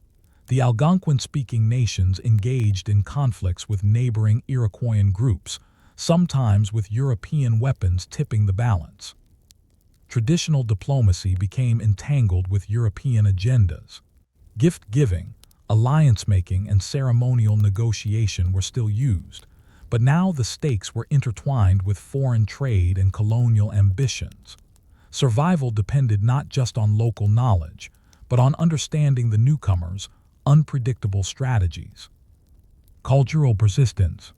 The Algonquin-speaking nations engaged in conflicts with neighboring Iroquoian groups, sometimes with European weapons tipping the balance. Traditional diplomacy became entangled with European agendas. Gift-giving, alliance-making, and ceremonial negotiation were still used, but now the stakes were intertwined with foreign trade and colonial ambitions. Survival depended not just on local knowledge, but on understanding the newcomers' unpredictable strategies. Cultural persistence.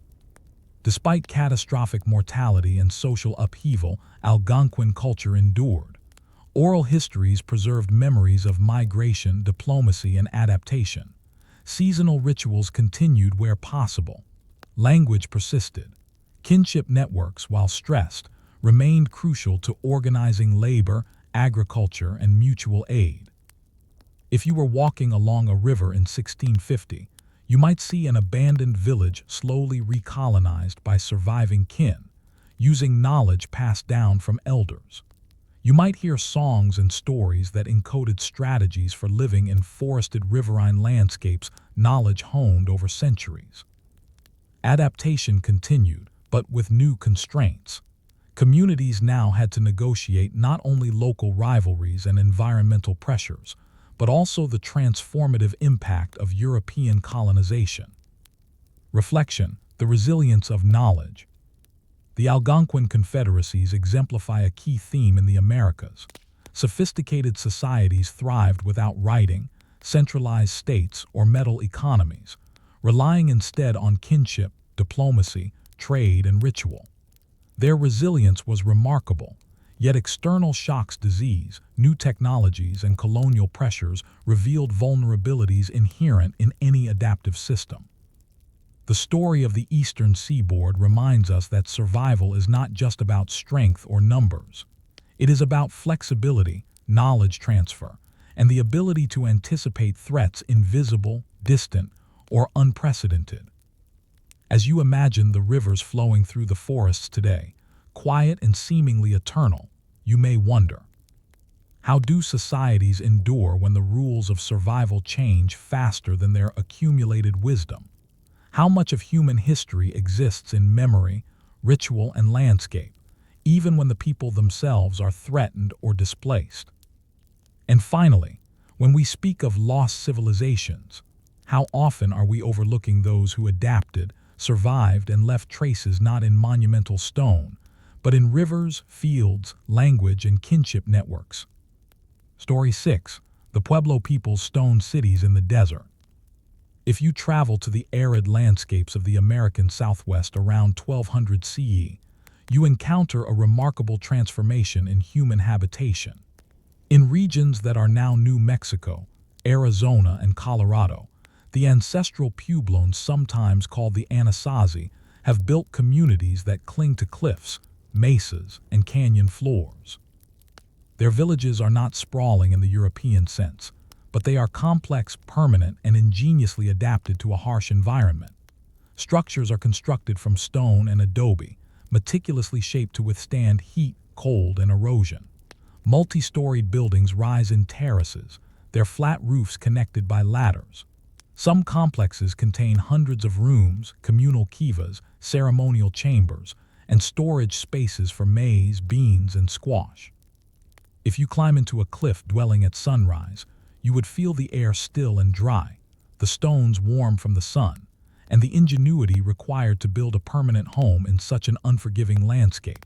Despite catastrophic mortality and social upheaval, Algonquin culture endured. Oral histories preserved memories of migration, diplomacy, and adaptation. Seasonal rituals continued where possible. Language persisted. Kinship networks, while stressed, remained crucial to organizing labor, agriculture, and mutual aid. If you were walking along a river in 1650, you might see an abandoned village slowly recolonized by surviving kin, using knowledge passed down from elders. You might hear songs and stories that encoded strategies for living in forested riverine landscapes, knowledge honed over centuries. Adaptation continued, but with new constraints. Communities now had to negotiate not only local rivalries and environmental pressures, but also the transformative impact of European colonization. Reflection, the resilience of knowledge. The Algonquin confederacies exemplify a key theme in the Americas. Sophisticated societies thrived without writing, centralized states, or metal economies, relying instead on kinship, diplomacy, trade, and ritual. Their resilience was remarkable, yet external shocks, disease, new technologies, and colonial pressures revealed vulnerabilities inherent in any adaptive system. The story of the Eastern Seaboard reminds us that survival is not just about strength or numbers. It is about flexibility, knowledge transfer, and the ability to anticipate threats invisible, distant, or unprecedented. As you imagine the rivers flowing through the forests today, quiet and seemingly eternal, you may wonder, how do societies endure when the rules of survival change faster than their accumulated wisdom? How much of human history exists in memory, ritual, and landscape, even when the people themselves are threatened or displaced? And finally, when we speak of lost civilizations, how often are we overlooking those who adapted, survived, and left traces not in monumental stone, but in rivers, fields, language, and kinship networks? Story 6. The Pueblo People's Stone Cities in the Desert. If you travel to the arid landscapes of the American Southwest around 1200 CE, you encounter a remarkable transformation in human habitation. In regions that are now New Mexico, Arizona, and Colorado, the ancestral Puebloans, sometimes called the Anasazi, have built communities that cling to cliffs, mesas, and canyon floors. Their villages are not sprawling in the European sense, but they are complex, permanent, and ingeniously adapted to a harsh environment. Structures are constructed from stone and adobe, meticulously shaped to withstand heat, cold, and erosion. Multi-storied buildings rise in terraces, their flat roofs connected by ladders. Some complexes contain hundreds of rooms, communal kivas, ceremonial chambers, and storage spaces for maize, beans, and squash. If you climb into a cliff dwelling at sunrise, you would feel the air still and dry, the stones warm from the sun, and the ingenuity required to build a permanent home in such an unforgiving landscape.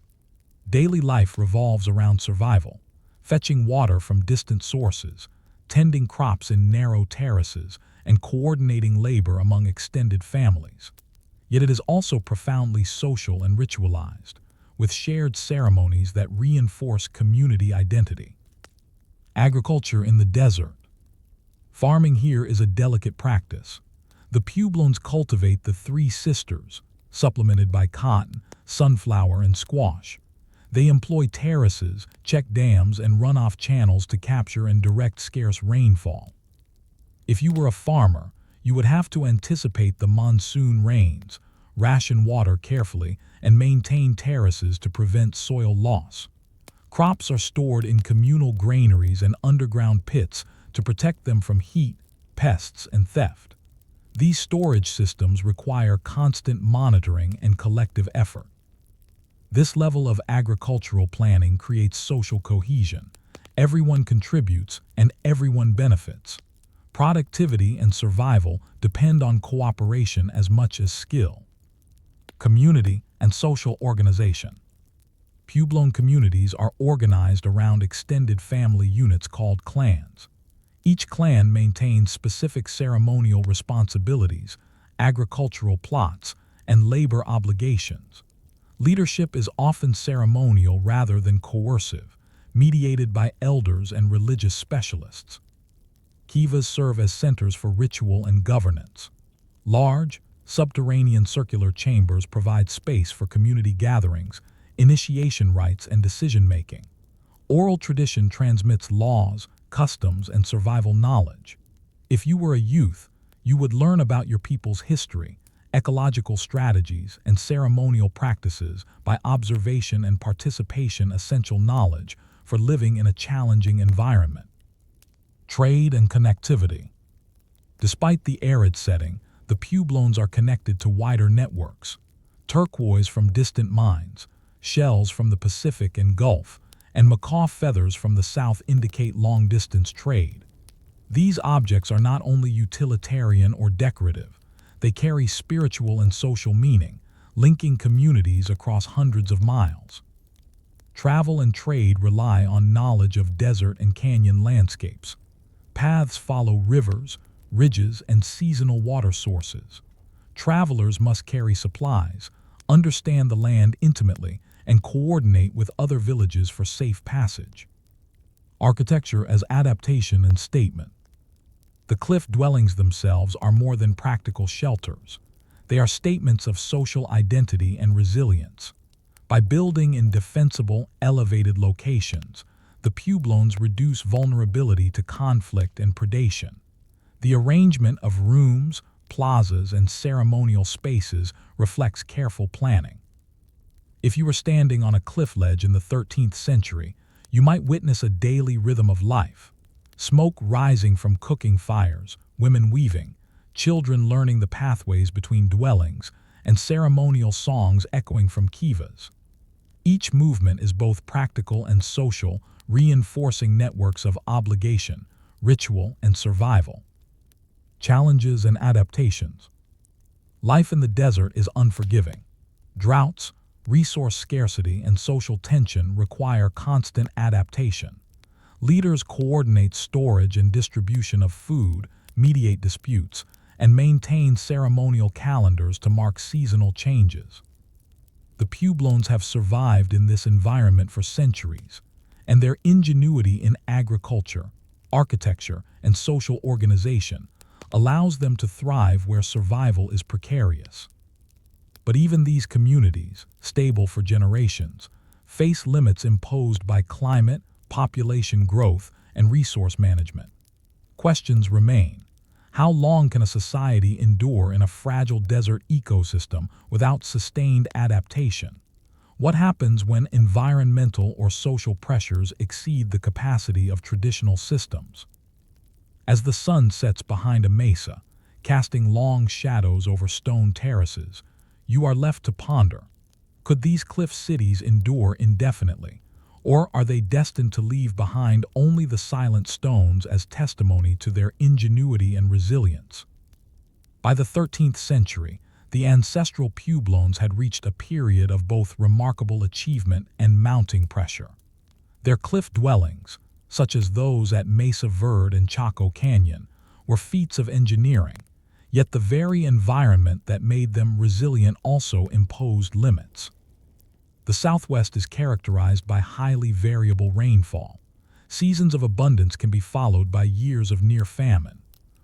Daily life revolves around survival, fetching water from distant sources, tending crops in narrow terraces, and coordinating labor among extended families. Yet it is also profoundly social and ritualized, with shared ceremonies that reinforce community identity. Agriculture in the desert. Farming here is a delicate practice. The Puebloans cultivate the three sisters, supplemented by cotton, sunflower, and squash. They employ terraces, check dams, and runoff channels to capture and direct scarce rainfall. If you were a farmer, you would have to anticipate the monsoon rains, ration water carefully, and maintain terraces to prevent soil loss. Crops are stored in communal granaries and underground pits to protect them from heat, pests, and theft. These storage systems require constant monitoring and collective effort. This level of agricultural planning creates social cohesion. Everyone contributes and everyone benefits. Productivity and survival depend on cooperation as much as skill. Community and social organization. Puebloan communities are organized around extended family units called clans. Each clan maintains specific ceremonial responsibilities, agricultural plots, and labor obligations. Leadership is often ceremonial rather than coercive, mediated by elders and religious specialists. Kivas serve as centers for ritual and governance. Large, subterranean circular chambers provide space for community gatherings, initiation rites, and decision-making. Oral tradition transmits laws, customs, and survival knowledge. If you were a youth, you would learn about your people's history, ecological strategies, and ceremonial practices by observation and participation, essential knowledge for living in a challenging environment. Trade and connectivity. Despite the arid setting, the Puebloans are connected to wider networks. Turquoise from distant mines, shells from the Pacific and Gulf, and macaw feathers from the south indicate long-distance trade. These objects are not only utilitarian or decorative, they carry spiritual and social meaning, linking communities across hundreds of miles. Travel and trade rely on knowledge of desert and canyon landscapes. Paths follow rivers, ridges, and seasonal water sources. Travelers must carry supplies, understand the land intimately, and coordinate with other villages for safe passage. Architecture as adaptation and statement. The cliff dwellings themselves are more than practical shelters. They are statements of social identity and resilience. By building in defensible, elevated locations, the Puebloans reduce vulnerability to conflict and predation. The arrangement of rooms, plazas, and ceremonial spaces reflects careful planning. If you were standing on a cliff ledge in the 13th century, you might witness a daily rhythm of life. Smoke rising from cooking fires, women weaving, children learning the pathways between dwellings, and ceremonial songs echoing from kivas. Each movement is both practical and social, reinforcing networks of obligation, ritual, and survival. Challenges and adaptations. Life in the desert is unforgiving. Droughts, resource scarcity, and social tension require constant adaptation. Leaders coordinate storage and distribution of food, mediate disputes, and maintain ceremonial calendars to mark seasonal changes. The Puebloans have survived in this environment for centuries, and their ingenuity in agriculture, architecture, and social organization allows them to thrive where survival is precarious. But even these communities, stable for generations, face limits imposed by climate, population growth, and resource management. Questions remain. How long can a society endure in a fragile desert ecosystem without sustained adaptation? What happens when environmental or social pressures exceed the capacity of traditional systems? As the sun sets behind a mesa, casting long shadows over stone terraces, you are left to ponder. Could these cliff cities endure indefinitely, or are they destined to leave behind only the silent stones as testimony to their ingenuity and resilience? By the 13th century, the ancestral Pueblones had reached a period of both remarkable achievement and mounting pressure. Their cliff dwellings, such as those at Mesa Verde and Chaco Canyon, were feats of engineering, yet the very environment that made them resilient also imposed limits. The Southwest is characterized by highly variable rainfall. Seasons of abundance can be followed by years of near famine.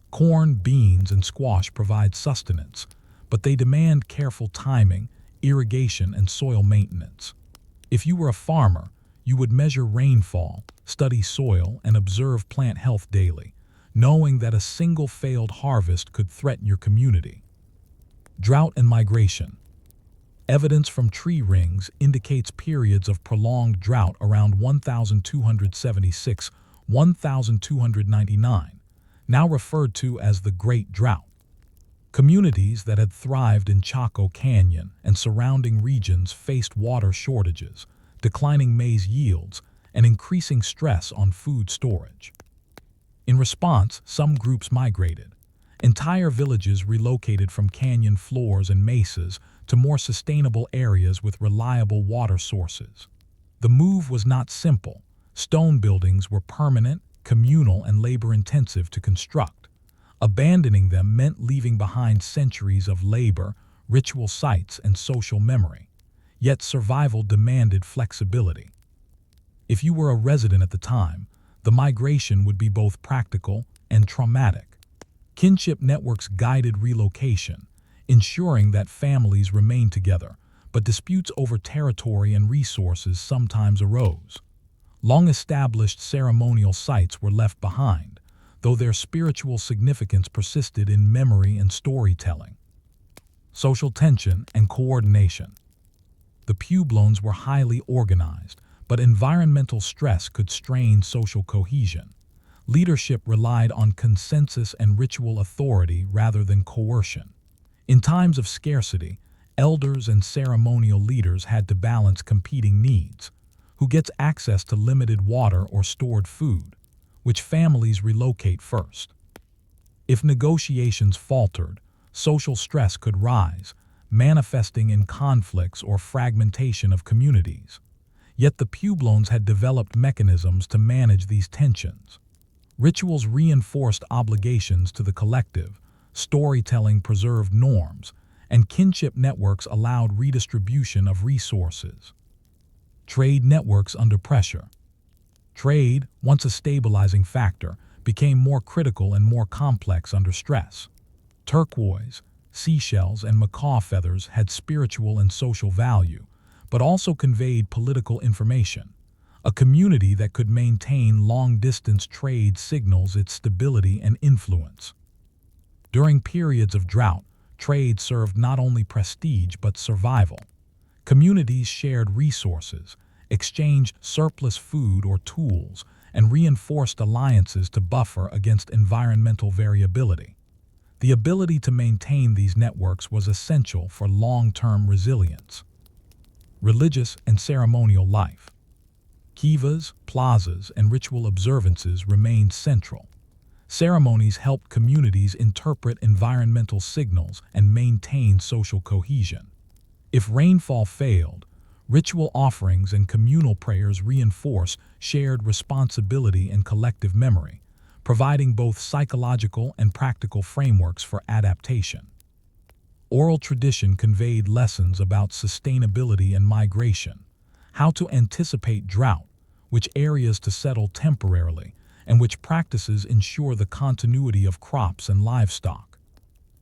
Corn, beans, and squash provide sustenance, but they demand careful timing, irrigation, and soil maintenance. If you were a farmer, you would measure rainfall, study soil, and observe plant health daily, knowing that a single failed harvest could threaten your community. Drought and migration. Evidence from tree rings indicates periods of prolonged drought around 1276-1299, now referred to as the Great Drought. Communities that had thrived in Chaco Canyon and surrounding regions faced water shortages, declining maize yields, and increasing stress on food storage. In response, some groups migrated. Entire villages relocated from canyon floors and mesas to more sustainable areas with reliable water sources. The move was not simple. Stone buildings were permanent, communal, and labor-intensive to construct. Abandoning them meant leaving behind centuries of labor, ritual sites, and social memory. Yet survival demanded flexibility. If you were a resident at the time, the migration would be both practical and traumatic. Kinship networks guided relocation, ensuring that families remained together, but disputes over territory and resources sometimes arose. Long-established ceremonial sites were left behind, though their spiritual significance persisted in memory and storytelling. Social tension and coordination. The Pueblones were highly organized, but environmental stress could strain social cohesion. Leadership relied on consensus and ritual authority rather than coercion. In times of scarcity, elders and ceremonial leaders had to balance competing needs. Who gets access to limited water or stored food? Which families relocate first? If negotiations faltered, social stress could rise, manifesting in conflicts or fragmentation of communities. Yet the Pueblones had developed mechanisms to manage these tensions. Rituals reinforced obligations to the collective, storytelling preserved norms, and kinship networks allowed redistribution of resources. Trade networks under pressure. Trade, once a stabilizing factor, became more critical and more complex under stress. Turquoise, seashells, and macaw feathers had spiritual and social value, but also conveyed political information. A community that could maintain long-distance trade signals its stability and influence. During periods of drought, trade served not only prestige but survival. Communities shared resources, exchanged surplus food or tools, and reinforced alliances to buffer against environmental variability. The ability to maintain these networks was essential for long-term resilience. Religious and ceremonial life. Kivas, plazas, and ritual observances remained central. Ceremonies helped communities interpret environmental signals and maintain social cohesion. If rainfall failed, ritual offerings and communal prayers reinforced shared responsibility and collective memory, providing both psychological and practical frameworks for adaptation. Oral tradition conveyed lessons about sustainability and migration, how to anticipate drought, which areas to settle temporarily, and which practices ensure the continuity of crops and livestock.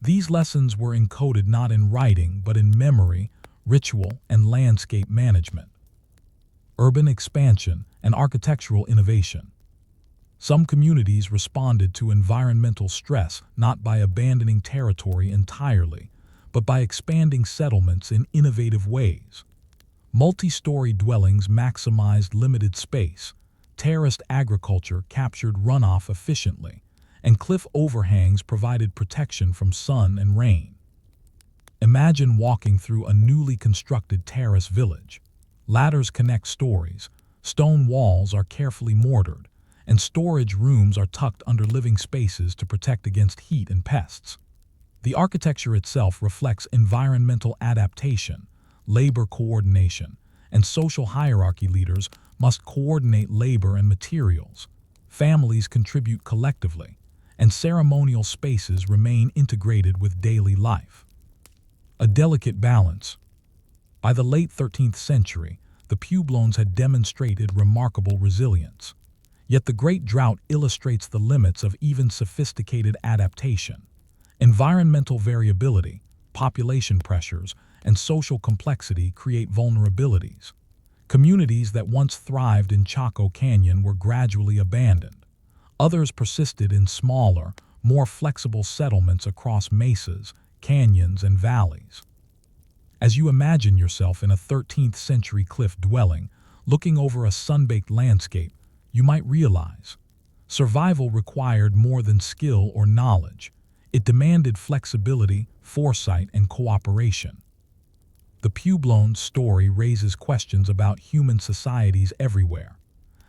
These lessons were encoded not in writing but in memory, ritual, and landscape management. urban expansion, and architectural innovation. Some communities responded to environmental stress not by abandoning territory entirely, but by expanding settlements in innovative ways. Multi-story dwellings maximized limited space, terraced agriculture captured runoff efficiently, and cliff overhangs provided protection from sun and rain. Imagine walking through a newly constructed terrace village. Ladders connect stories, stone walls are carefully mortared, and storage rooms are tucked under living spaces to protect against heat and pests. The architecture itself reflects environmental adaptation, labor coordination, and social hierarchy. Leaders must coordinate labor and materials. Families contribute collectively, and ceremonial spaces remain integrated with daily life. A delicate balance. By the late 13th century, the Puebloans had demonstrated remarkable resilience. Yet the Great Drought illustrates the limits of even sophisticated adaptation. Environmental variability, population pressures, and social complexity create vulnerabilities. Communities that once thrived in Chaco Canyon were gradually abandoned. Others persisted in smaller, more flexible settlements across mesas, canyons, and valleys. As you imagine yourself in a 13th century cliff dwelling, looking over a sun-baked landscape, you might realize survival required more than skill or knowledge. It demanded flexibility, foresight, and cooperation. The Puebloan story raises questions about human societies everywhere.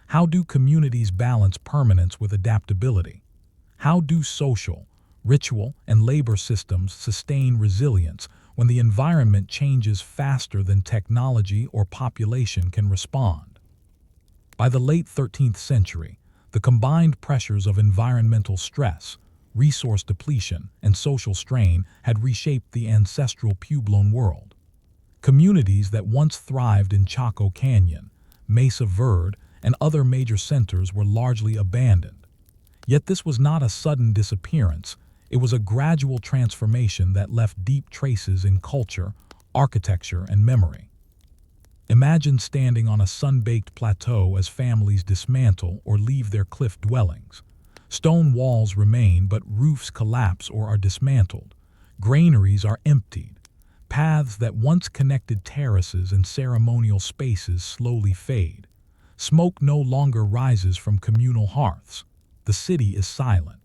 How do communities balance permanence with adaptability? How do social, ritual, and labor systems sustain resilience when the environment changes faster than technology or population can respond? By the late 13th century, the combined pressures of environmental stress, resource depletion, and social strain had reshaped the ancestral Puebloan world. Communities that once thrived in Chaco Canyon, Mesa Verde, and other major centers were largely abandoned. Yet this was not a sudden disappearance. It was a gradual transformation that left deep traces in culture, architecture, and memory. Imagine standing on a sun-baked plateau as families dismantle or leave their cliff dwellings. Stone walls remain, but roofs collapse or are dismantled. Granaries are emptied. Paths that once connected terraces and ceremonial spaces slowly fade. Smoke no longer rises from communal hearths. The city is silent.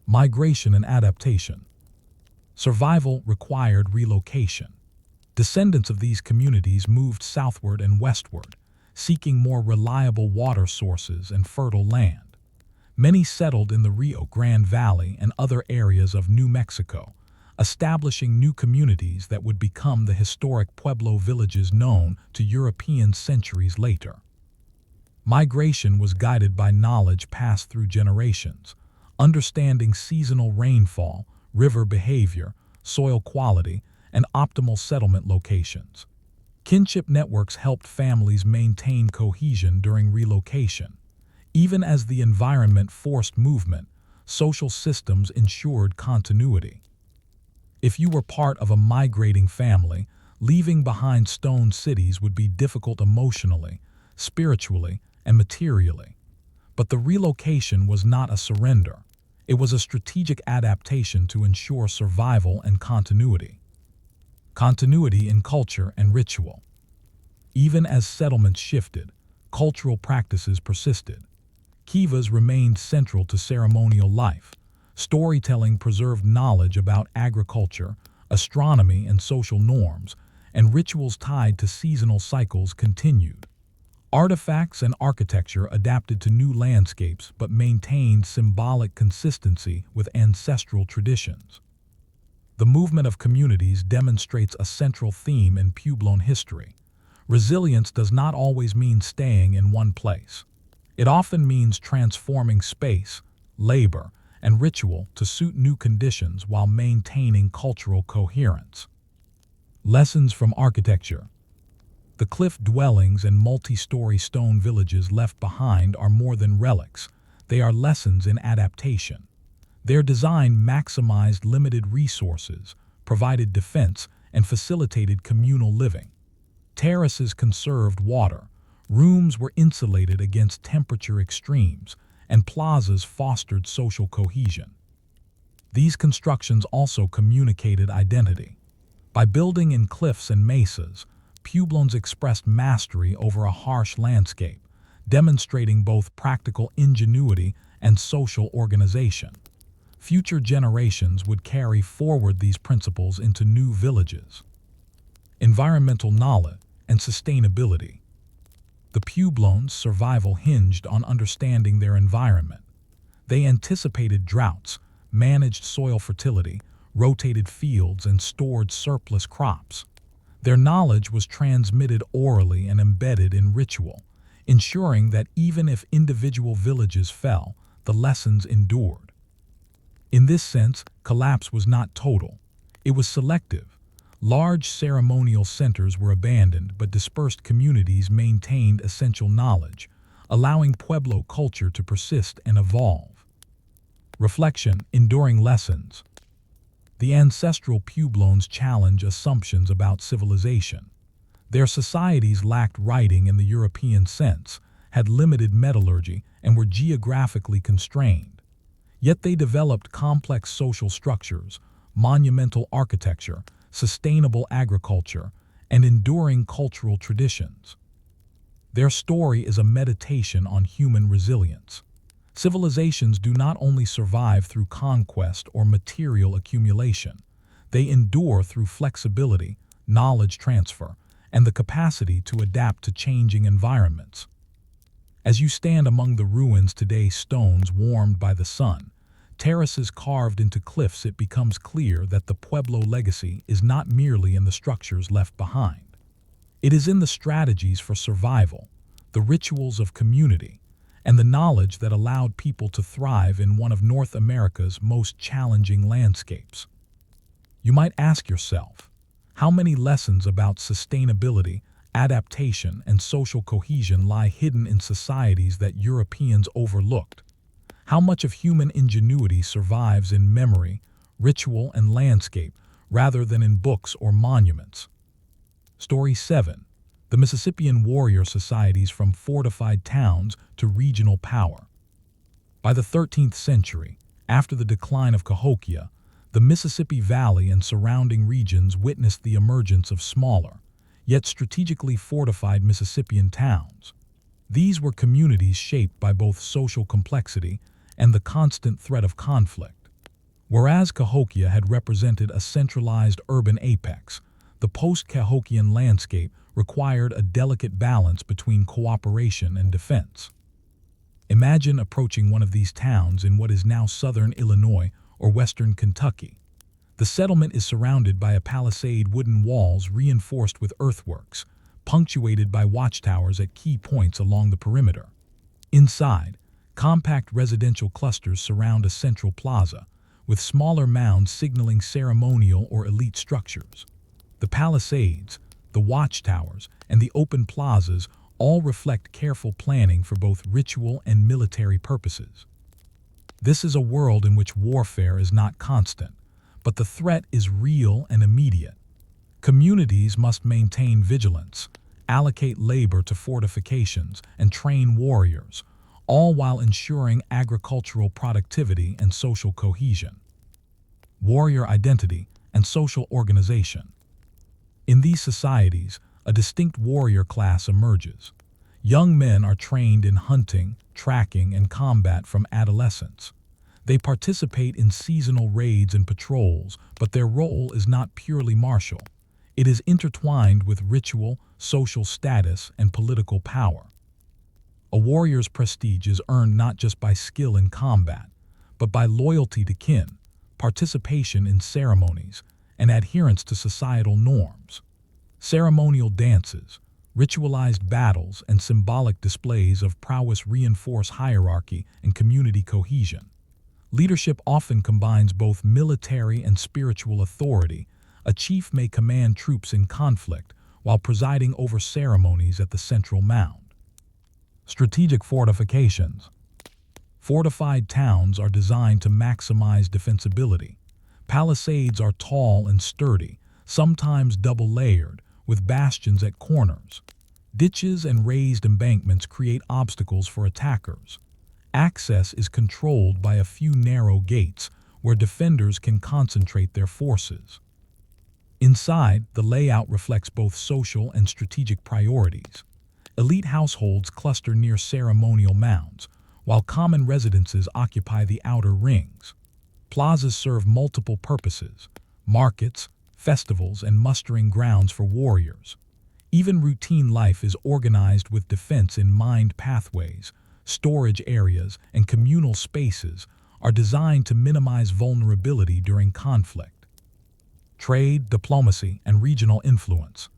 Migration and adaptation. Survival required relocation. Descendants of these communities moved southward and westward, seeking more reliable water sources and fertile land. Many settled in the Rio Grande Valley and other areas of New Mexico, establishing new communities that would become the historic Pueblo villages known to Europeans centuries later. Migration was guided by knowledge passed through generations, understanding seasonal rainfall, river behavior, soil quality, and optimal settlement locations. Kinship networks helped families maintain cohesion during relocation. Even as the environment forced movement, social systems ensured continuity. If you were part of a migrating family, leaving behind stone cities would be difficult emotionally, spiritually, and materially. But the relocation was not a surrender. It was a strategic adaptation to ensure survival and continuity. Continuity in culture and ritual. Even as settlements shifted, cultural practices persisted. Kivas remained central to ceremonial life. Storytelling preserved knowledge about agriculture, astronomy, and social norms, and rituals tied to seasonal cycles continued. Artifacts and architecture adapted to new landscapes but maintained symbolic consistency with ancestral traditions. The movement of communities demonstrates a central theme in Puebloan history. Resilience does not always mean staying in one place. It often means transforming space, labor, and ritual to suit new conditions while maintaining cultural coherence. Lessons from architecture. The cliff dwellings and multi-story stone villages left behind are more than relics. They are lessons in adaptation. Their design maximized limited resources, provided defense, and facilitated communal living. Terraces conserved water, Rooms were insulated against temperature extremes, and plazas fostered social cohesion. These constructions also communicated identity. By building in cliffs and mesas, pueblones expressed mastery over a harsh landscape, demonstrating both practical ingenuity and social organization. Future generations would carry forward these principles into new villages. Environmental knowledge and sustainability. The pueblones' survival hinged on understanding their environment. They anticipated droughts, managed soil fertility, rotated fields, and stored surplus crops. Their knowledge was transmitted orally and embedded in ritual, ensuring that even if individual villages fell, the lessons endured. In this sense, collapse was not total. It was selective. Large ceremonial centers were abandoned, but dispersed communities maintained essential knowledge, allowing Pueblo culture to persist and evolve. Reflection, enduring lessons. The ancestral pueblones challenge assumptions about civilization. Their societies lacked writing in the European sense, had limited metallurgy, and were geographically constrained. Yet they developed complex social structures, monumental architecture, sustainable agriculture, and enduring cultural traditions. Their story is a meditation on human resilience. Civilizations do not only survive through conquest or material accumulation, they endure through flexibility, knowledge transfer, and the capacity to adapt to changing environments. As you stand among the ruins today, stones warmed by the sun, terraces carved into cliffs, it becomes clear that the Pueblo legacy is not merely in the structures left behind. It is in the strategies for survival, the rituals of community, and the knowledge that allowed people to thrive in one of North America's most challenging landscapes. You might ask yourself, how many lessons about sustainability, adaptation, and social cohesion lie hidden in societies that Europeans overlooked? How much of human ingenuity survives in memory, ritual, and landscape, rather than in books or monuments? Story 7. The Mississippian warrior societies from fortified towns to regional power. By the 13th century, after the decline of Cahokia, the Mississippi Valley and surrounding regions witnessed the emergence of smaller, yet strategically fortified Mississippian towns. These were communities shaped by both social complexity and the constant threat of conflict. Whereas Cahokia had represented a centralized urban apex, the post-Cahokian landscape required a delicate balance between cooperation and defense. Imagine approaching one of these towns in what is now southern Illinois or western Kentucky. The settlement is surrounded by a palisade, wooden walls reinforced with earthworks, punctuated by watchtowers at key points along the perimeter. Inside, compact residential clusters surround a central plaza, with smaller mounds signaling ceremonial or elite structures. The palisades, the watchtowers, and the open plazas all reflect careful planning for both ritual and military purposes. This is a world in which warfare is not constant, but the threat is real and immediate. Communities must maintain vigilance, allocate labor to fortifications, and train warriors, all while ensuring agricultural productivity and social cohesion. Warrior identity and social organization. In these societies, a distinct warrior class emerges. Young men are trained in hunting, tracking, and combat from adolescence. They participate in seasonal raids and patrols, but their role is not purely martial. It is intertwined with ritual, social status, and political power. A warrior's prestige is earned not just by skill in combat, but by loyalty to kin, participation in ceremonies, and adherence to societal norms. Ceremonial dances, ritualized battles, and symbolic displays of prowess reinforce hierarchy and community cohesion. Leadership often combines both military and spiritual authority. A chief may command troops in conflict while presiding over ceremonies at the central mound. Strategic fortifications. Fortified towns are designed to maximize defensibility. Palisades are tall and sturdy, sometimes double-layered, with bastions at corners. Ditches and raised embankments create obstacles for attackers. Access is controlled by a few narrow gates where defenders can concentrate their forces. Inside, the layout reflects both social and strategic priorities. Elite households cluster near ceremonial mounds, while common residences occupy the outer rings. Plazas serve multiple purposes: markets, festivals, and mustering grounds for warriors. Even routine life is organized with defense in mind. Pathways, storage areas, and communal spaces are designed to minimize vulnerability during conflict. Trade, diplomacy, and regional influence.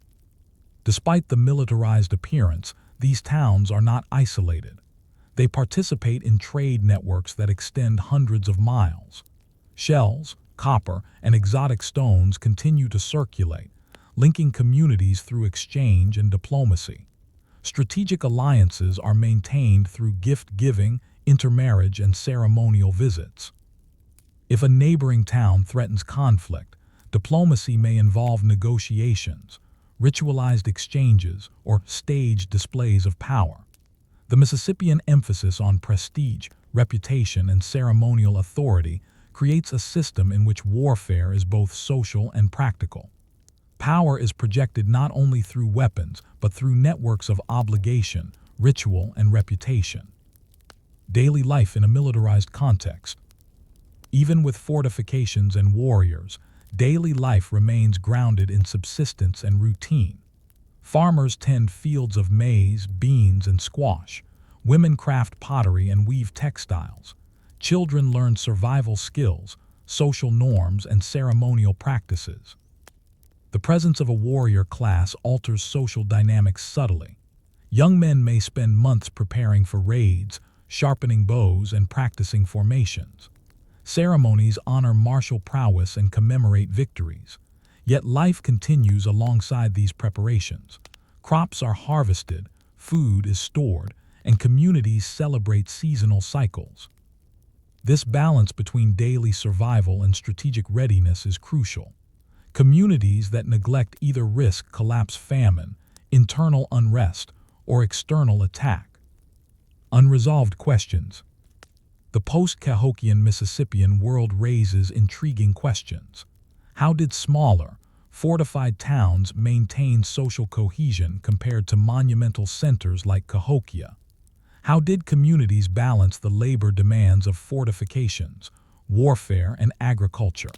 Despite the militarized appearance, these towns are not isolated. They participate in trade networks that extend hundreds of miles. Shells, copper, and exotic stones continue to circulate, linking communities through exchange and diplomacy. Strategic alliances are maintained through gift-giving, intermarriage, and ceremonial visits. If a neighboring town threatens conflict, diplomacy may involve negotiations, ritualized exchanges, or staged displays of power. The Mississippian emphasis on prestige, reputation, and ceremonial authority creates a system in which warfare is both social and practical. Power is projected not only through weapons, but through networks of obligation, ritual, and reputation. Daily life in a militarized context. Even with fortifications and warriors, daily life remains grounded in subsistence and routine. Farmers tend fields of maize, beans, and squash. Women craft pottery and weave textiles. Children learn survival skills, social norms, and ceremonial practices. The presence of a warrior class alters social dynamics subtly. Young men may spend months preparing for raids, sharpening bows, and practicing formations. Ceremonies honor martial prowess and commemorate victories. Yet life continues alongside these preparations. Crops are harvested, food is stored, and communities celebrate seasonal cycles. This balance between daily survival and strategic readiness is crucial. Communities that neglect either risk collapse: famine, internal unrest, or external attack. Unresolved questions. The post-Cahokian Mississippian world raises intriguing questions. How did smaller, fortified towns maintain social cohesion compared to monumental centers like Cahokia? How did communities balance the labor demands of fortifications, warfare, and agriculture?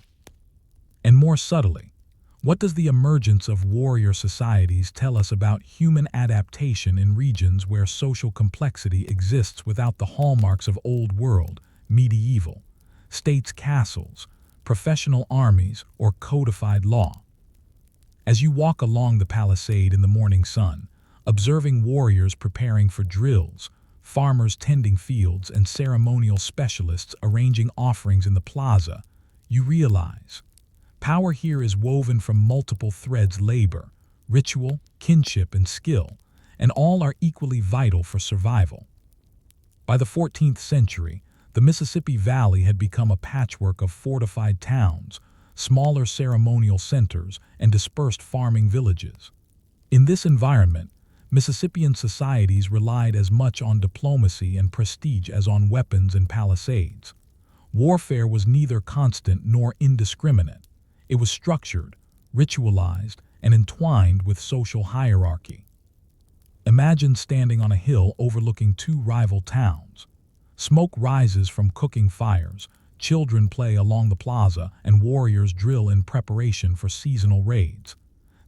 And more subtly, what does the emergence of warrior societies tell us about human adaptation in regions where social complexity exists without the hallmarks of Old World, medieval, states' castles, professional armies, or codified law? As you walk along the palisade in the morning sun, observing warriors preparing for drills, farmers tending fields, and ceremonial specialists arranging offerings in the plaza, you realize power here is woven from multiple threads: labor, ritual, kinship, and skill, and all are equally vital for survival. By the 14th century, the Mississippi Valley had become a patchwork of fortified towns, smaller ceremonial centers, and dispersed farming villages. In this environment, Mississippian societies relied as much on diplomacy and prestige as on weapons and palisades. Warfare was neither constant nor indiscriminate. It was structured, ritualized, and entwined with social hierarchy. Imagine standing on a hill overlooking two rival towns. Smoke rises from cooking fires, children play along the plaza, and warriors drill in preparation for seasonal raids.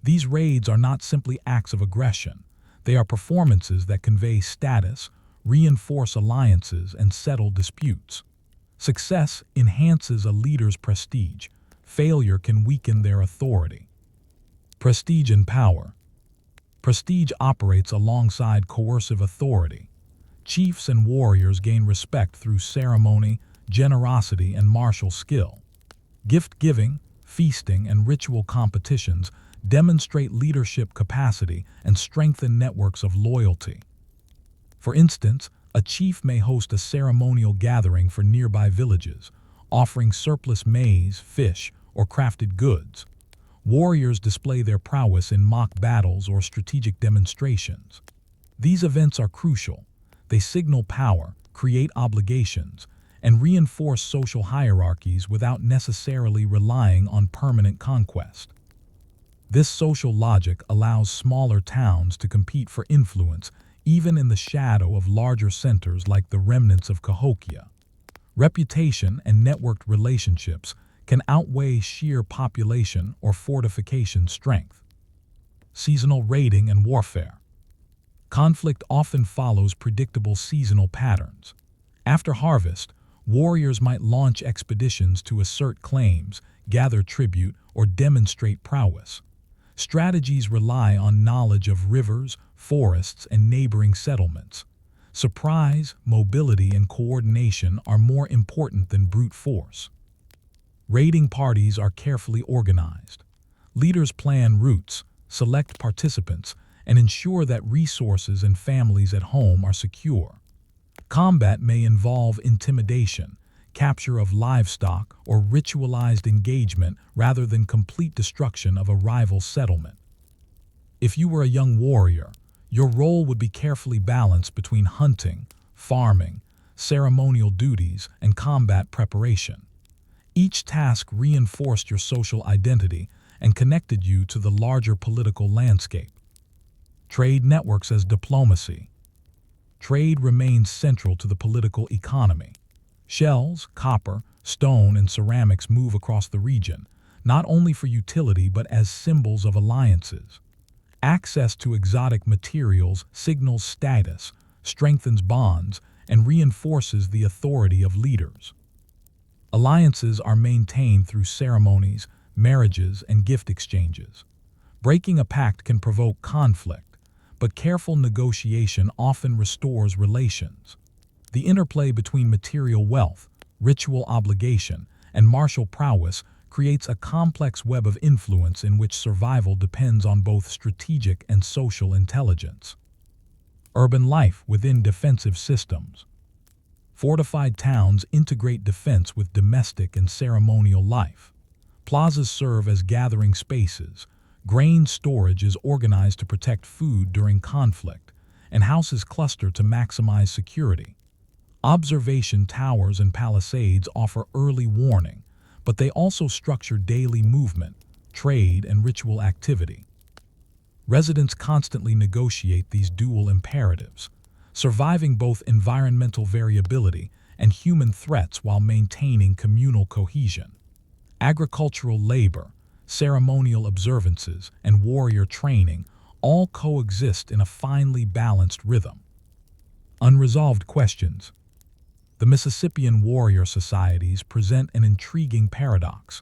These raids are not simply acts of aggression. They are performances that convey status, reinforce alliances, and settle disputes. Success enhances a leader's prestige. Failure can weaken their authority. Prestige and power. Prestige operates alongside coercive authority. Chiefs and warriors gain respect through ceremony, generosity, and martial skill. Gift-giving, feasting, and ritual competitions demonstrate leadership capacity and strengthen networks of loyalty. For instance, a chief may host a ceremonial gathering for nearby villages, offering surplus maize, fish, or crafted goods. Warriors display their prowess in mock battles or strategic demonstrations. These events are crucial. They signal power, create obligations, and reinforce social hierarchies without necessarily relying on permanent conquest. This social logic allows smaller towns to compete for influence even in the shadow of larger centers like the remnants of Cahokia. Reputation and networked relationships can outweigh sheer population or fortification strength. Seasonal raiding and warfare. Conflict often follows predictable seasonal patterns. After harvest, warriors might launch expeditions to assert claims, gather tribute, or demonstrate prowess. Strategies rely on knowledge of rivers, forests, and neighboring settlements. Surprise, mobility, and coordination are more important than brute force. Raiding parties are carefully organized. Leaders plan routes, select participants, and ensure that resources and families at home are secure. Combat may involve intimidation, capture of livestock, or ritualized engagement rather than complete destruction of a rival settlement. If you were a young warrior, your role would be carefully balanced between hunting, farming, ceremonial duties, and combat preparation. Each task reinforced your social identity and connected you to the larger political landscape. Trade networks as diplomacy. Trade remains central to the political economy. Shells, copper, stone, and ceramics move across the region, not only for utility but as symbols of alliances. Access to exotic materials signals status, strengthens bonds, and reinforces the authority of leaders. Alliances are maintained through ceremonies, marriages, and gift exchanges. Breaking a pact can provoke conflict, but careful negotiation often restores relations. The interplay between material wealth, ritual obligation, and martial prowess creates a complex web of influence in which survival depends on both strategic and social intelligence. Urban life within defensive systems. Fortified towns integrate defense with domestic and ceremonial life. Plazas serve as gathering spaces, grain storage is organized to protect food during conflict, and houses cluster to maximize security. Observation towers and palisades offer early warning, but they also structure daily movement, trade, and ritual activity. Residents constantly negotiate these dual imperatives, surviving both environmental variability and human threats while maintaining communal cohesion. Agricultural labor, ceremonial observances, and warrior training all coexist in a finely balanced rhythm. Unresolved questions. The Mississippian warrior societies present an intriguing paradox.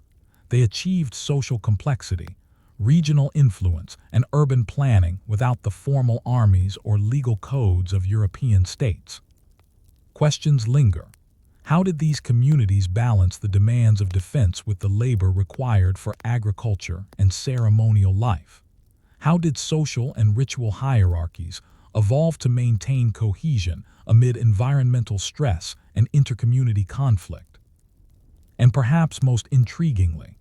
They achieved social complexity, regional influence, and urban planning without the formal armies or legal codes of European states. Questions linger. How did these communities balance the demands of defense with the labor required for agriculture and ceremonial life? How did social and ritual hierarchies evolve to maintain cohesion amid environmental stress and intercommunity conflict? And perhaps most intriguingly,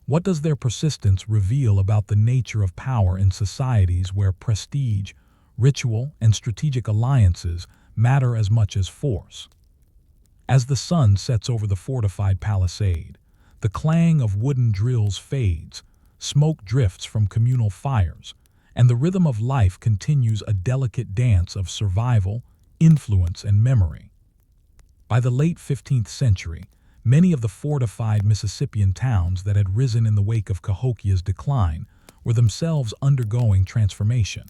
what does their persistence reveal about the nature of power in societies where prestige, ritual, and strategic alliances matter as much as force? As the sun sets over the fortified palisade, the clang of wooden drills fades, smoke drifts from communal fires, and the rhythm of life continues a delicate dance of survival, influence, and memory. By the late 15th century, many of the fortified Mississippian towns that had risen in the wake of Cahokia's decline were themselves undergoing transformation.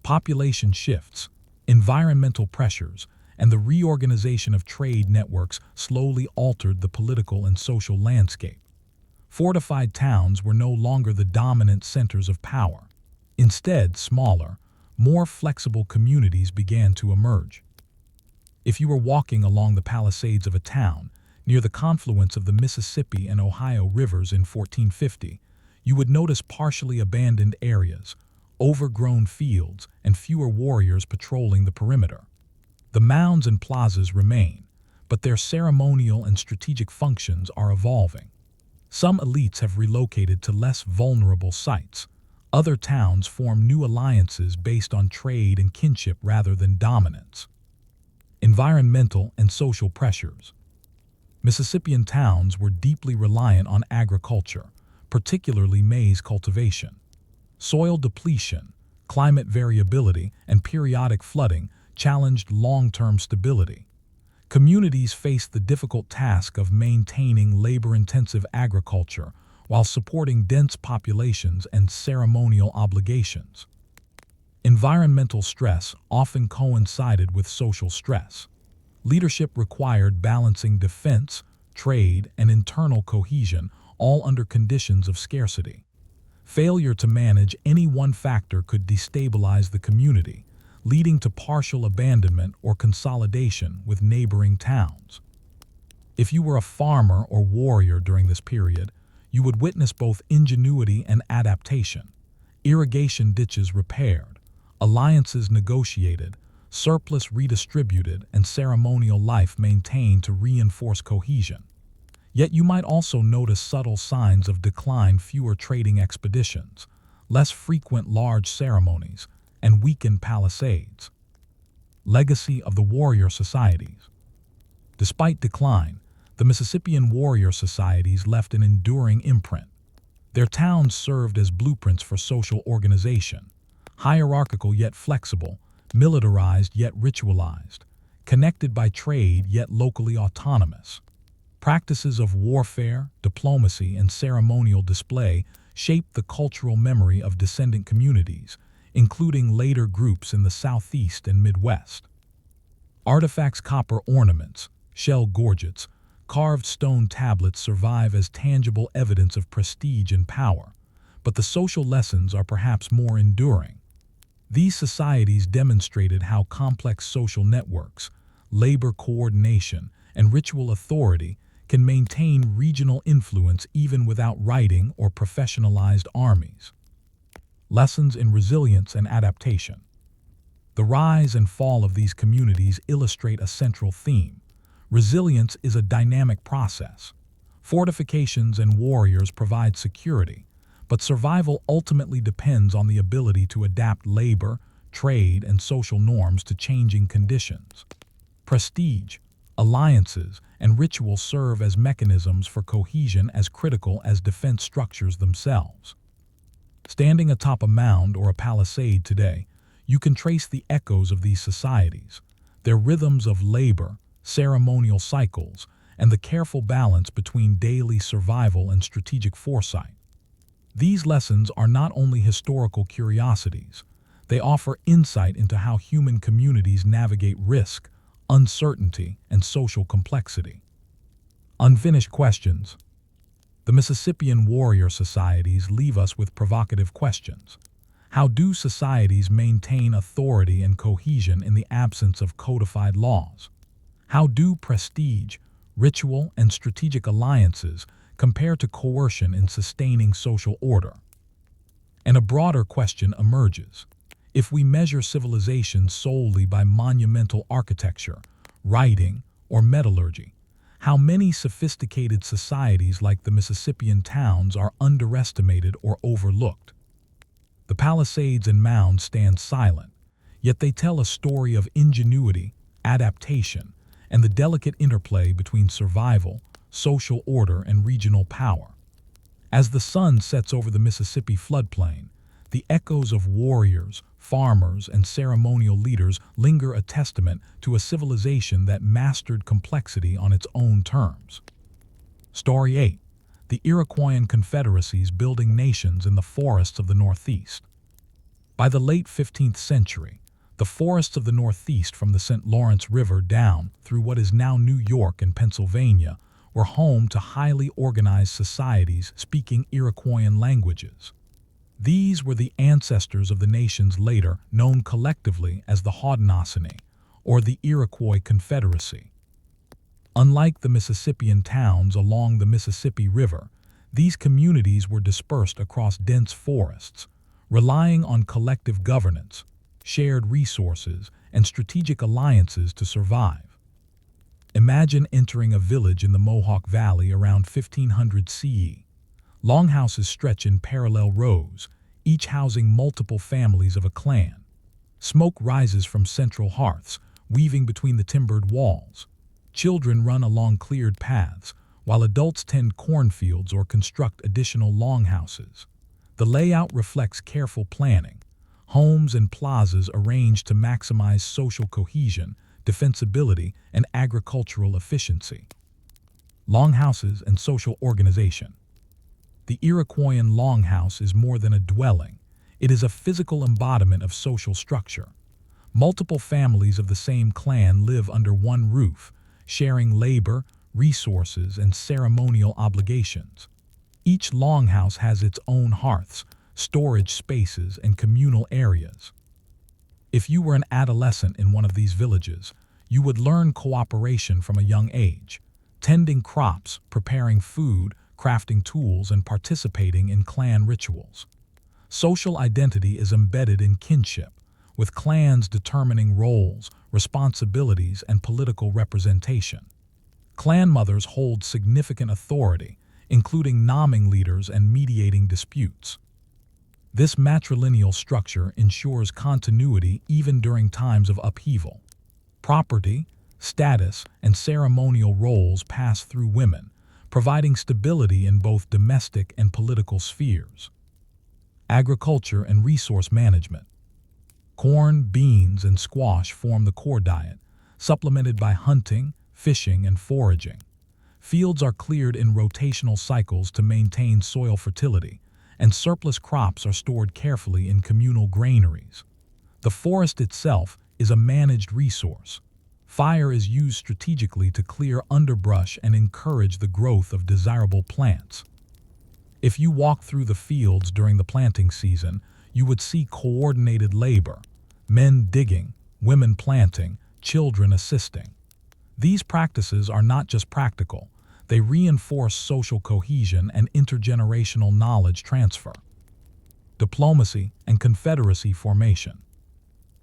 Population shifts, environmental pressures, and the reorganization of trade networks slowly altered the political and social landscape. Fortified towns were no longer the dominant centers of power. Instead, smaller, more flexible communities began to emerge. If you were walking along the palisades of a town, near the confluence of the Mississippi and Ohio rivers in 1450, you would notice partially abandoned areas, overgrown fields, and fewer warriors patrolling the perimeter. The mounds and plazas remain, but their ceremonial and strategic functions are evolving. Some elites have relocated to less vulnerable sites. Other towns form new alliances based on trade and kinship rather than dominance. Environmental and social pressures. Mississippian towns were deeply reliant on agriculture, particularly maize cultivation. Soil depletion, climate variability, and periodic flooding challenged long-term stability. Communities faced the difficult task of maintaining labor-intensive agriculture while supporting dense populations and ceremonial obligations. Environmental stress often coincided with social stress. Leadership required balancing defense, trade, and internal cohesion, all under conditions of scarcity. Failure to manage any one factor could destabilize the community, leading to partial abandonment or consolidation with neighboring towns. If you were a farmer or warrior during this period, you would witness both ingenuity and adaptation. Irrigation ditches repaired, alliances negotiated, surplus redistributed, and ceremonial life maintained to reinforce cohesion. Yet you might also notice subtle signs of decline: fewer trading expeditions, less frequent large ceremonies, and weakened palisades. Legacy of the warrior societies. Despite decline, the Mississippian warrior societies left an enduring imprint. Their towns served as blueprints for social organization, hierarchical yet flexible, militarized yet ritualized, connected by trade yet locally autonomous. Practices of warfare, diplomacy, and ceremonial display shaped the cultural memory of descendant communities, including later groups in the Southeast and Midwest. Artifacts: copper ornaments, shell gorgets, carved stone tablets survive as tangible evidence of prestige and power, but the social lessons are perhaps more enduring. These societies demonstrated how complex social networks, labor coordination, and ritual authority can maintain regional influence even without writing or professionalized armies. Lessons in resilience and adaptation. The rise and fall of these communities illustrate a central theme. Resilience is a dynamic process. Fortifications and warriors provide security, but survival ultimately depends on the ability to adapt labor, trade, and social norms to changing conditions. Prestige, alliances, and ritual serve as mechanisms for cohesion as critical as defense structures themselves. Standing atop a mound or a palisade today, you can trace the echoes of these societies, their rhythms of labor, ceremonial cycles, and the careful balance between daily survival and strategic foresight. These lessons are not only historical curiosities, they offer insight into how human communities navigate risk, uncertainty, and social complexity. Unfinished questions. The Mississippian warrior societies leave us with provocative questions. How do societies maintain authority and cohesion in the absence of codified laws? How do prestige, ritual, and strategic alliances compare to coercion in sustaining social order? And a broader question emerges. If we measure civilization solely by monumental architecture, writing, or metallurgy, how many sophisticated societies like the Mississippian towns are underestimated or overlooked? The palisades and mounds stand silent, yet they tell a story of ingenuity, adaptation, and the delicate interplay between survival, social order, and regional power. As the sun sets over the Mississippi floodplain, the echoes of warriors, farmers, and ceremonial leaders linger, a testament to a civilization that mastered complexity on its own terms. Story 8. The Iroquoian confederacies building nations in the forests of the Northeast. By the late 15th century, the forests of the Northeast from the St. Lawrence River down through what is now New York and Pennsylvania were home to highly organized societies speaking Iroquoian languages. These were the ancestors of the nations later known collectively as the Haudenosaunee, or the Iroquois Confederacy. Unlike the Mississippian towns along the Mississippi River, these communities were dispersed across dense forests, relying on collective governance, shared resources, and strategic alliances to survive. Imagine entering a village in the Mohawk Valley around 1500 CE. Longhouses stretch in parallel rows, each housing multiple families of a clan. Smoke rises from central hearths, weaving between the timbered walls. Children run along cleared paths, while adults tend cornfields or construct additional longhouses. The layout reflects careful planning. Homes and plazas arranged to maximize social cohesion, defensibility, and agricultural efficiency. Longhouses and social organization. The Iroquoian longhouse is more than a dwelling. It is a physical embodiment of social structure. Multiple families of the same clan live under one roof, sharing labor, resources, and ceremonial obligations. Each longhouse has its own hearths, storage spaces, and communal areas. If you were an adolescent in one of these villages, you would learn cooperation from a young age, tending crops, preparing food, crafting tools, and participating in clan rituals. Social identity is embedded in kinship, with clans determining roles, responsibilities, and political representation. Clan mothers hold significant authority, including nomming leaders and mediating disputes. This matrilineal structure ensures continuity even during times of upheaval. Property, status, and ceremonial roles pass through women, providing stability in both domestic and political spheres. Agriculture and resource management. Corn, beans, and squash form the core diet, supplemented by hunting, fishing, and foraging. Fields are cleared in rotational cycles to maintain soil fertility, and surplus crops are stored carefully in communal granaries. The forest itself is a managed resource. Fire is used strategically to clear underbrush and encourage the growth of desirable plants. If you walk through the fields during the planting season, you would see coordinated labor, men digging, women planting, children assisting. These practices are not just practical, they reinforce social cohesion and intergenerational knowledge transfer. Diplomacy and confederacy formation.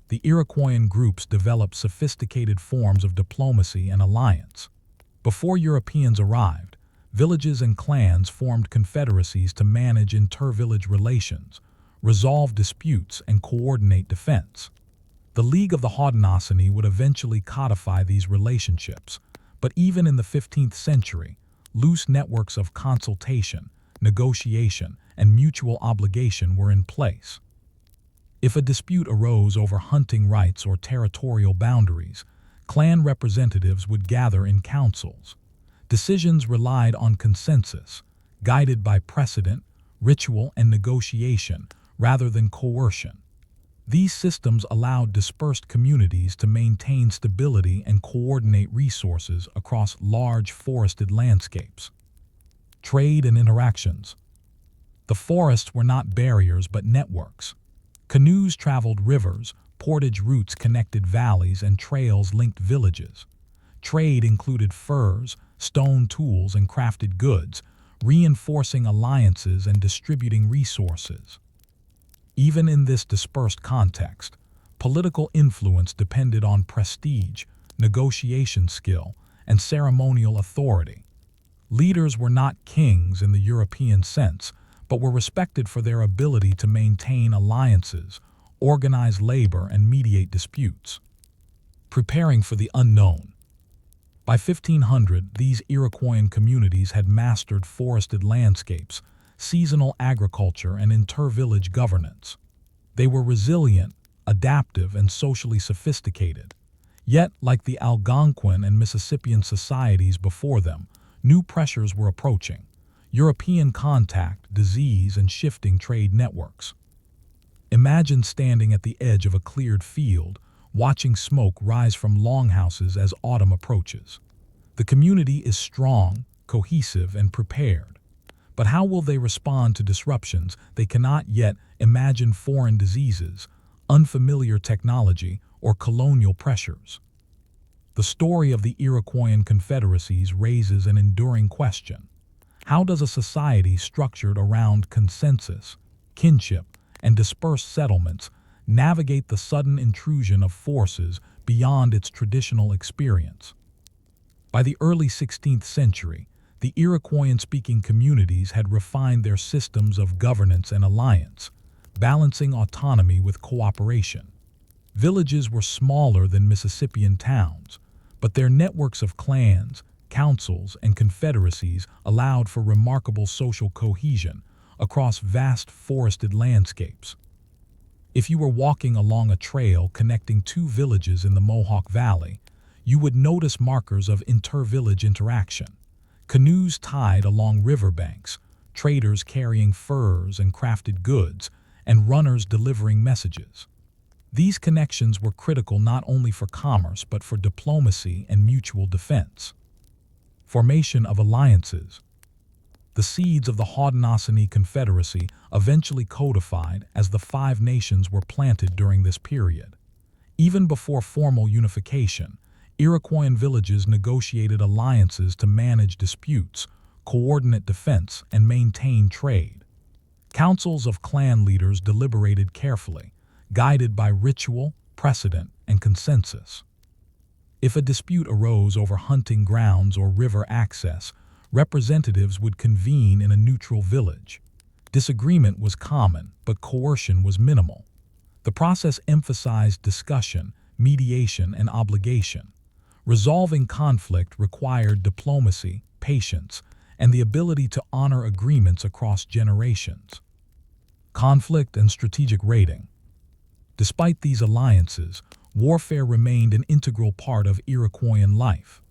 The Iroquoian groups developed sophisticated forms of diplomacy and alliance. Before Europeans arrived, villages and clans formed confederacies to manage inter-village relations, resolve disputes, and coordinate defense. The League of the Haudenosaunee would eventually codify these relationships, but even in the 15th century, loose networks of consultation, negotiation, and mutual obligation were in place. If a dispute arose over hunting rights or territorial boundaries, clan representatives would gather in councils. Decisions relied on consensus, guided by precedent, ritual, and negotiation, rather than coercion. These systems allowed dispersed communities to maintain stability and coordinate resources across large forested landscapes. Trade and interactions. The forests were not barriers but networks. Canoes traveled rivers, portage routes connected valleys, and trails linked villages. Trade included furs, stone tools, and crafted goods, reinforcing alliances and distributing resources. Even in this dispersed context, political influence depended on prestige, negotiation skill, and ceremonial authority. Leaders were not kings in the European sense, but were respected for their ability to maintain alliances, organize labor, and mediate disputes. Preparing for the unknown. By 1500, these Iroquoian communities had mastered forested landscapes, seasonal agriculture, and inter-village governance. They were resilient, adaptive, and socially sophisticated. Yet, like the Algonquin and Mississippian societies before them, new pressures were approaching: European contact, disease, and shifting trade networks. Imagine standing at the edge of a cleared field, watching smoke rise from longhouses as autumn approaches. The community is strong, cohesive, and prepared. But how will they respond to disruptions they cannot yet imagine? Foreign diseases, unfamiliar technology, or colonial pressures? The story of the Iroquoian confederacies raises an enduring question. How does a society structured around consensus, kinship, and dispersed settlements navigate the sudden intrusion of forces beyond its traditional experience? By the early 16th century, the Iroquoian-speaking communities had refined their systems of governance and alliance, balancing autonomy with cooperation. Villages were smaller than Mississippian towns, but their networks of clans, councils, and confederacies allowed for remarkable social cohesion across vast forested landscapes. If you were walking along a trail connecting two villages in the Mohawk Valley, you would notice markers of inter-village interaction. Canoes tied along riverbanks, traders carrying furs and crafted goods, and runners delivering messages. These connections were critical not only for commerce but for diplomacy and mutual defense. Formation of alliances. The seeds of the Haudenosaunee Confederacy eventually codified as the Five Nations were planted during this period. Even before formal unification, Iroquoian villages negotiated alliances to manage disputes, coordinate defense, and maintain trade. Councils of clan leaders deliberated carefully, guided by ritual, precedent, and consensus. If a dispute arose over hunting grounds or river access, representatives would convene in a neutral village. Disagreement was common, but coercion was minimal. The process emphasized discussion, mediation, and obligation. Resolving conflict required diplomacy, patience, and the ability to honor agreements across generations. Conflict and strategic raiding. Despite these alliances, warfare remained an integral part of Iroquoian life.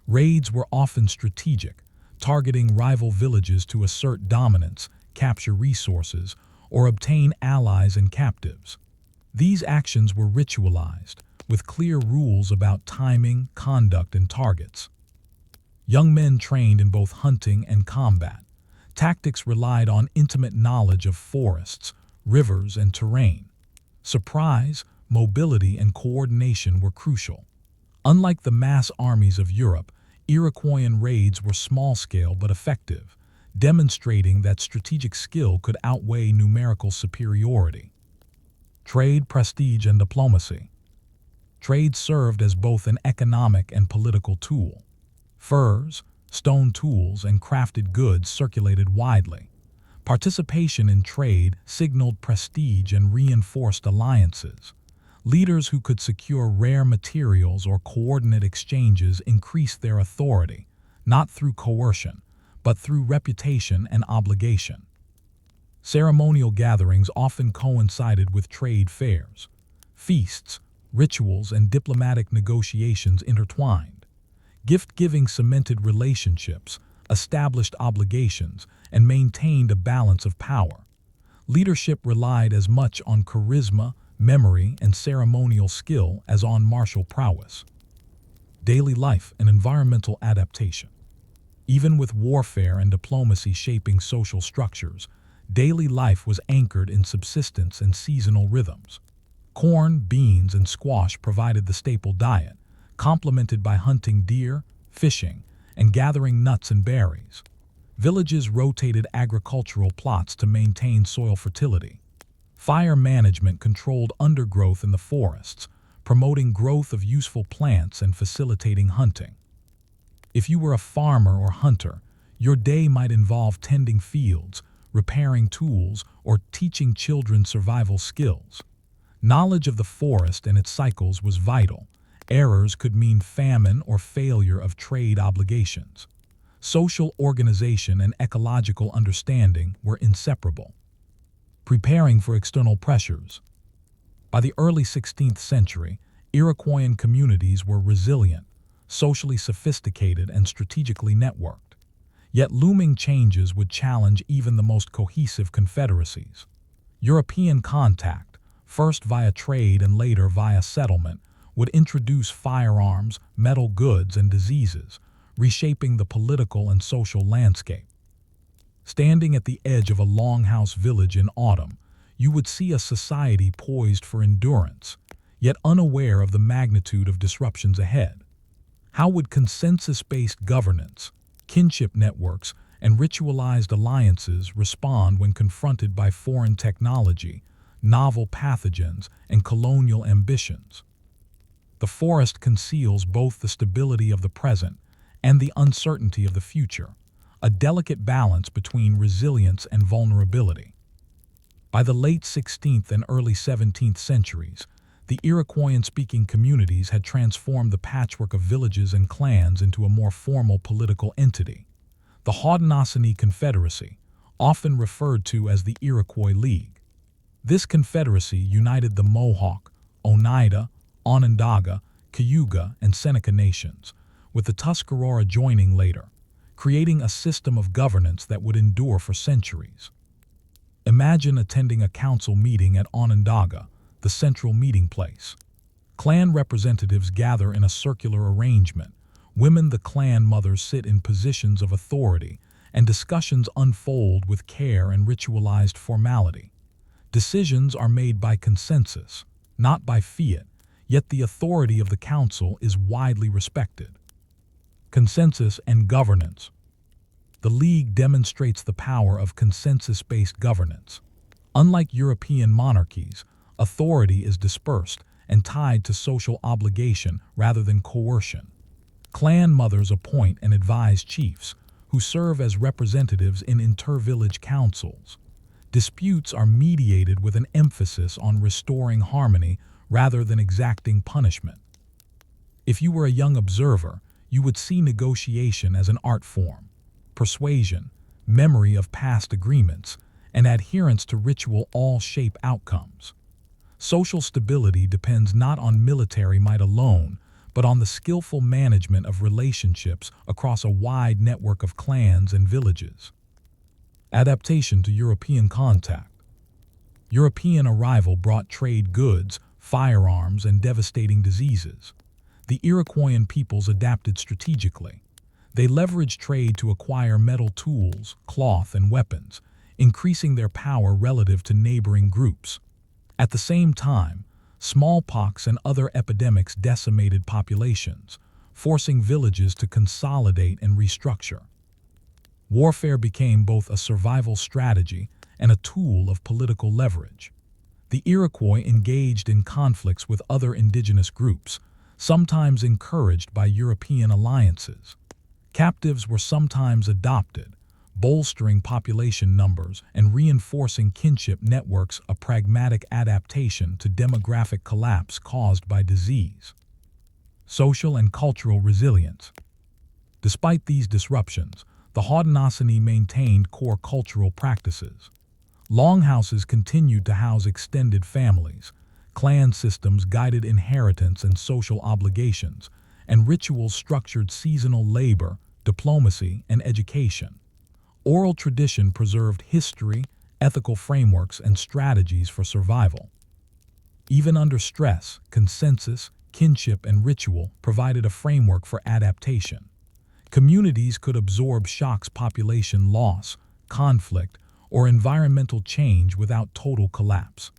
Raids were often strategic, targeting rival villages to assert dominance, capture resources, or obtain allies and captives. These actions were ritualized, with clear rules about timing, conduct, and targets. Young men trained in both hunting and combat. Tactics relied on intimate knowledge of forests, rivers, and terrain. Surprise, mobility, and coordination were crucial. Unlike the mass armies of Europe, Iroquoian raids were small-scale but effective, demonstrating that strategic skill could outweigh numerical superiority. Trade, prestige, and diplomacy. Trade served as both an economic and political tool. Furs, stone tools, and crafted goods circulated widely. Participation in trade signaled prestige and reinforced alliances. Leaders who could secure rare materials or coordinate exchanges increased their authority, not through coercion, but through reputation and obligation. Ceremonial gatherings often coincided with trade fairs. Feasts, rituals, and diplomatic negotiations intertwined. Gift-giving cemented relationships, established obligations, and maintained a balance of power. Leadership relied as much on charisma, memory, and ceremonial skill as on martial prowess. Daily life and environmental adaptation. Even with warfare and diplomacy shaping social structures, daily life was anchored in subsistence and seasonal rhythms. Corn, beans, and squash provided the staple diet, complemented by hunting deer, fishing, and gathering nuts and berries. Villages rotated agricultural plots to maintain soil fertility. Fire management controlled undergrowth in the forests, promoting growth of useful plants and facilitating hunting. If you were a farmer or hunter, your day might involve tending fields, repairing tools, or teaching children survival skills. Knowledge of the forest and its cycles was vital. Errors could mean famine or failure of trade obligations. Social organization and ecological understanding were inseparable. Preparing for external pressures. By the early 16th century, Iroquoian communities were resilient, socially sophisticated, and strategically networked. Yet looming changes would challenge even the most cohesive confederacies. European contact, first via trade and later via settlement, would introduce firearms, metal goods, and diseases, reshaping the political and social landscape. Standing at the edge of a longhouse village in autumn, you would see a society poised for endurance, yet unaware of the magnitude of disruptions ahead. How would consensus-based governance, kinship networks, and ritualized alliances respond when confronted by foreign technology, novel pathogens, and colonial ambitions? The forest conceals both the stability of the present and the uncertainty of the future, a delicate balance between resilience and vulnerability. By the late 16th and early 17th centuries, the Iroquoian-speaking communities had transformed the patchwork of villages and clans into a more formal political entity. The Haudenosaunee Confederacy, often referred to as the Iroquois League. This confederacy united the Mohawk, Oneida, Onondaga, Cayuga, and Seneca nations, with the Tuscarora joining later, creating a system of governance that would endure for centuries. Imagine attending a council meeting at Onondaga, the central meeting place. Clan representatives gather in a circular arrangement. Women, the clan mothers, sit in positions of authority, and discussions unfold with care and ritualized formality. Decisions are made by consensus, not by fiat, yet the authority of the council is widely respected. Consensus and governance. The League demonstrates the power of consensus-based governance. Unlike European monarchies, authority is dispersed and tied to social obligation rather than coercion. Clan mothers appoint and advise chiefs, who serve as representatives in inter-village councils. Disputes are mediated with an emphasis on restoring harmony rather than exacting punishment. If you were a young observer, you would see negotiation as an art form. Persuasion, memory of past agreements, and adherence to ritual all shape outcomes. Social stability depends not on military might alone, but on the skillful management of relationships across a wide network of clans and villages. Adaptation to European contact. European arrival brought trade goods, firearms, and devastating diseases. The Iroquoian peoples adapted strategically. They leveraged trade to acquire metal tools, cloth, and weapons, increasing their power relative to neighboring groups. At the same time, smallpox and other epidemics decimated populations, forcing villages to consolidate and restructure. Warfare became both a survival strategy and a tool of political leverage. The Iroquois engaged in conflicts with other indigenous groups, sometimes encouraged by European alliances. Captives were sometimes adopted, bolstering population numbers and reinforcing kinship networks, a pragmatic adaptation to demographic collapse caused by disease. Social and cultural resilience. Despite these disruptions, the Haudenosaunee maintained core cultural practices. Longhouses continued to house extended families, clan systems guided inheritance and social obligations, and rituals structured seasonal labor, diplomacy, and education. Oral tradition preserved history, ethical frameworks, and strategies for survival. Even under stress, consensus, kinship, and ritual provided a framework for adaptation. Communities could absorb shocks, population loss, conflict, or environmental change without total collapse.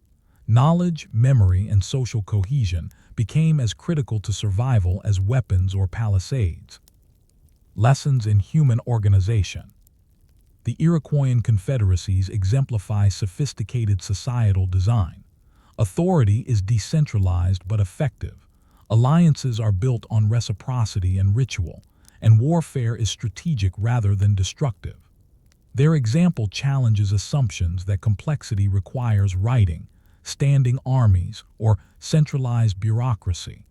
Knowledge, memory, and social cohesion became as critical to survival as weapons or palisades. Lessons in human organization. The Iroquoian confederacies exemplify sophisticated societal design. Authority is decentralized but effective. Alliances are built on reciprocity and ritual, and warfare is strategic rather than destructive. Their example challenges assumptions that complexity requires writing, standing armies, or centralized bureaucracy.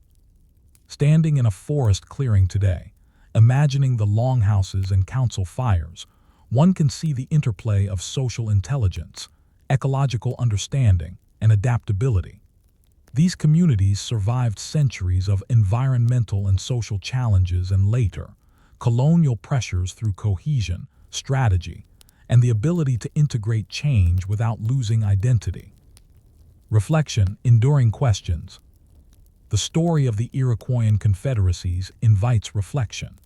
Standing in a forest clearing today, imagining the longhouses and council fires, one can see the interplay of social intelligence, ecological understanding, and adaptability. These communities survived centuries of environmental and social challenges and later, colonial pressures through cohesion, strategy, and the ability to integrate change without losing identity. Reflection, enduring questions. The story of the Iroquoian confederacies invites reflection.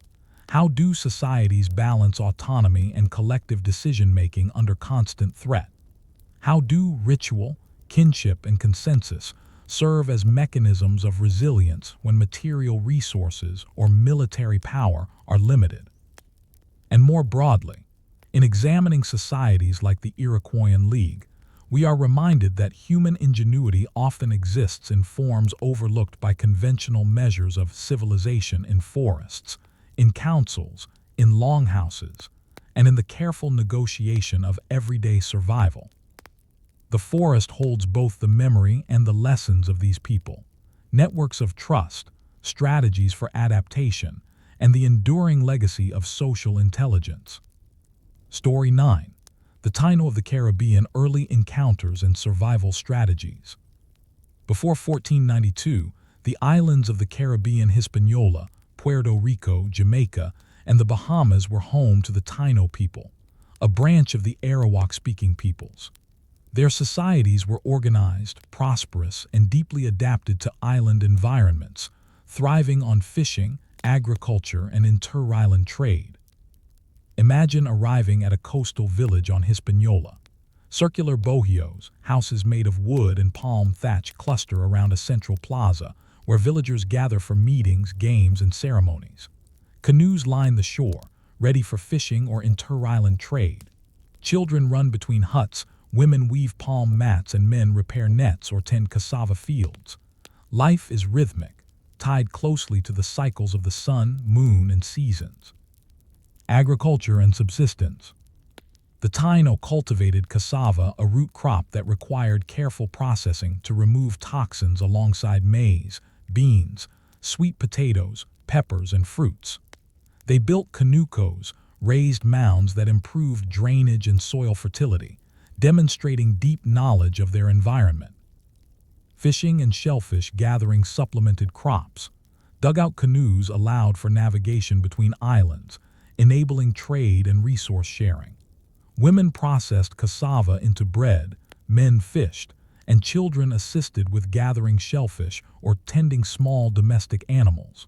How do societies balance autonomy and collective decision-making under constant threat? How do ritual, kinship, and consensus serve as mechanisms of resilience when material resources or military power are limited? And more broadly, in examining societies like the Iroquoian League, we are reminded that human ingenuity often exists in forms overlooked by conventional measures of civilization in forests, in councils, in longhouses, and in the careful negotiation of everyday survival. The forest holds both the memory and the lessons of these people, networks of trust, strategies for adaptation, and the enduring legacy of social intelligence. Story 9. The Taino of the Caribbean: Early Encounters and Survival Strategies. Before 1492, the islands of the Caribbean, Hispaniola, Puerto Rico, Jamaica, and the Bahamas were home to the Taino people, a branch of the Arawak-speaking peoples. Their societies were organized, prosperous, and deeply adapted to island environments, thriving on fishing, agriculture, and inter-island trade. Imagine arriving at a coastal village on Hispaniola. Circular bohios, houses made of wood and palm thatch, cluster around a central plaza where villagers gather for meetings, games, and ceremonies. Canoes line the shore, ready for fishing or inter-island trade. Children run between huts, women weave palm mats, and men repair nets or tend cassava fields. Life is rhythmic, tied closely to the cycles of the sun, moon, and seasons. Agriculture and subsistence. The Taino cultivated cassava, a root crop that required careful processing to remove toxins, alongside maize, beans, sweet potatoes, peppers, and fruits. They built canucos, raised mounds that improved drainage and soil fertility, demonstrating deep knowledge of their environment. Fishing and shellfish gathering supplemented crops. Dugout canoes allowed for navigation between islands, enabling trade and resource sharing. Women processed cassava into bread, men fished, and children assisted with gathering shellfish or tending small domestic animals.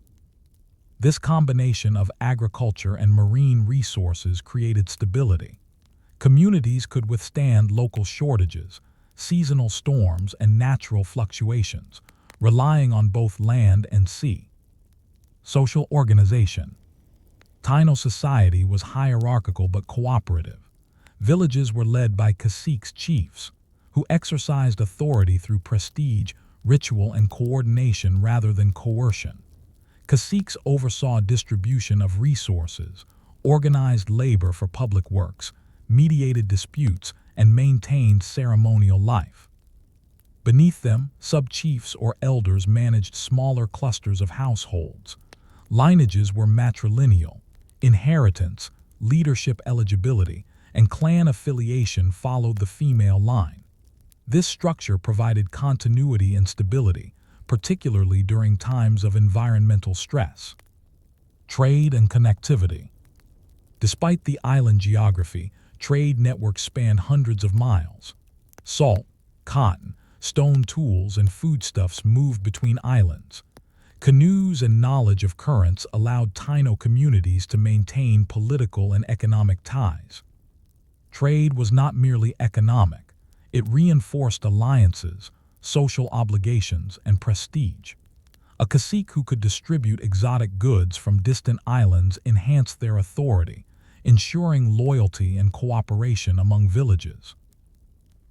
This combination of agriculture and marine resources created stability. Communities could withstand local shortages, seasonal storms, and natural fluctuations, relying on both land and sea. Social organization. Taino society was hierarchical but cooperative. Villages were led by caciques, chiefs, who exercised authority through prestige, ritual, and coordination rather than coercion. Caciques oversaw distribution of resources, organized labor for public works, mediated disputes, and maintained ceremonial life. Beneath them, sub-chiefs or elders managed smaller clusters of households. Lineages were matrilineal. Inheritance, leadership eligibility, and clan affiliation followed the female line. This structure provided continuity and stability, particularly during times of environmental stress. Trade and connectivity. Despite the island geography, trade networks spanned hundreds of miles. Salt, cotton, stone tools, and foodstuffs moved between islands. Canoes and knowledge of currents allowed Taino communities to maintain political and economic ties. Trade was not merely economic, it reinforced alliances, social obligations, and prestige. A cacique who could distribute exotic goods from distant islands enhanced their authority, ensuring loyalty and cooperation among villages.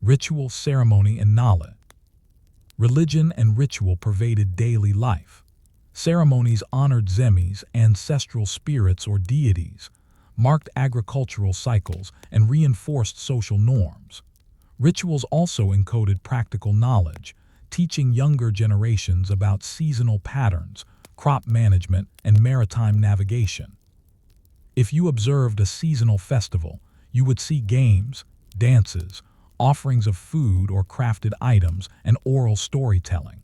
Ritual, ceremony, and knowledge. Religion and ritual pervaded daily life. Ceremonies honored zemis, ancestral spirits or deities, marked agricultural cycles, and reinforced social norms. Rituals also encoded practical knowledge, teaching younger generations about seasonal patterns, crop management, and maritime navigation. If you observed a seasonal festival, you would see games, dances, offerings of food or crafted items, and oral storytelling.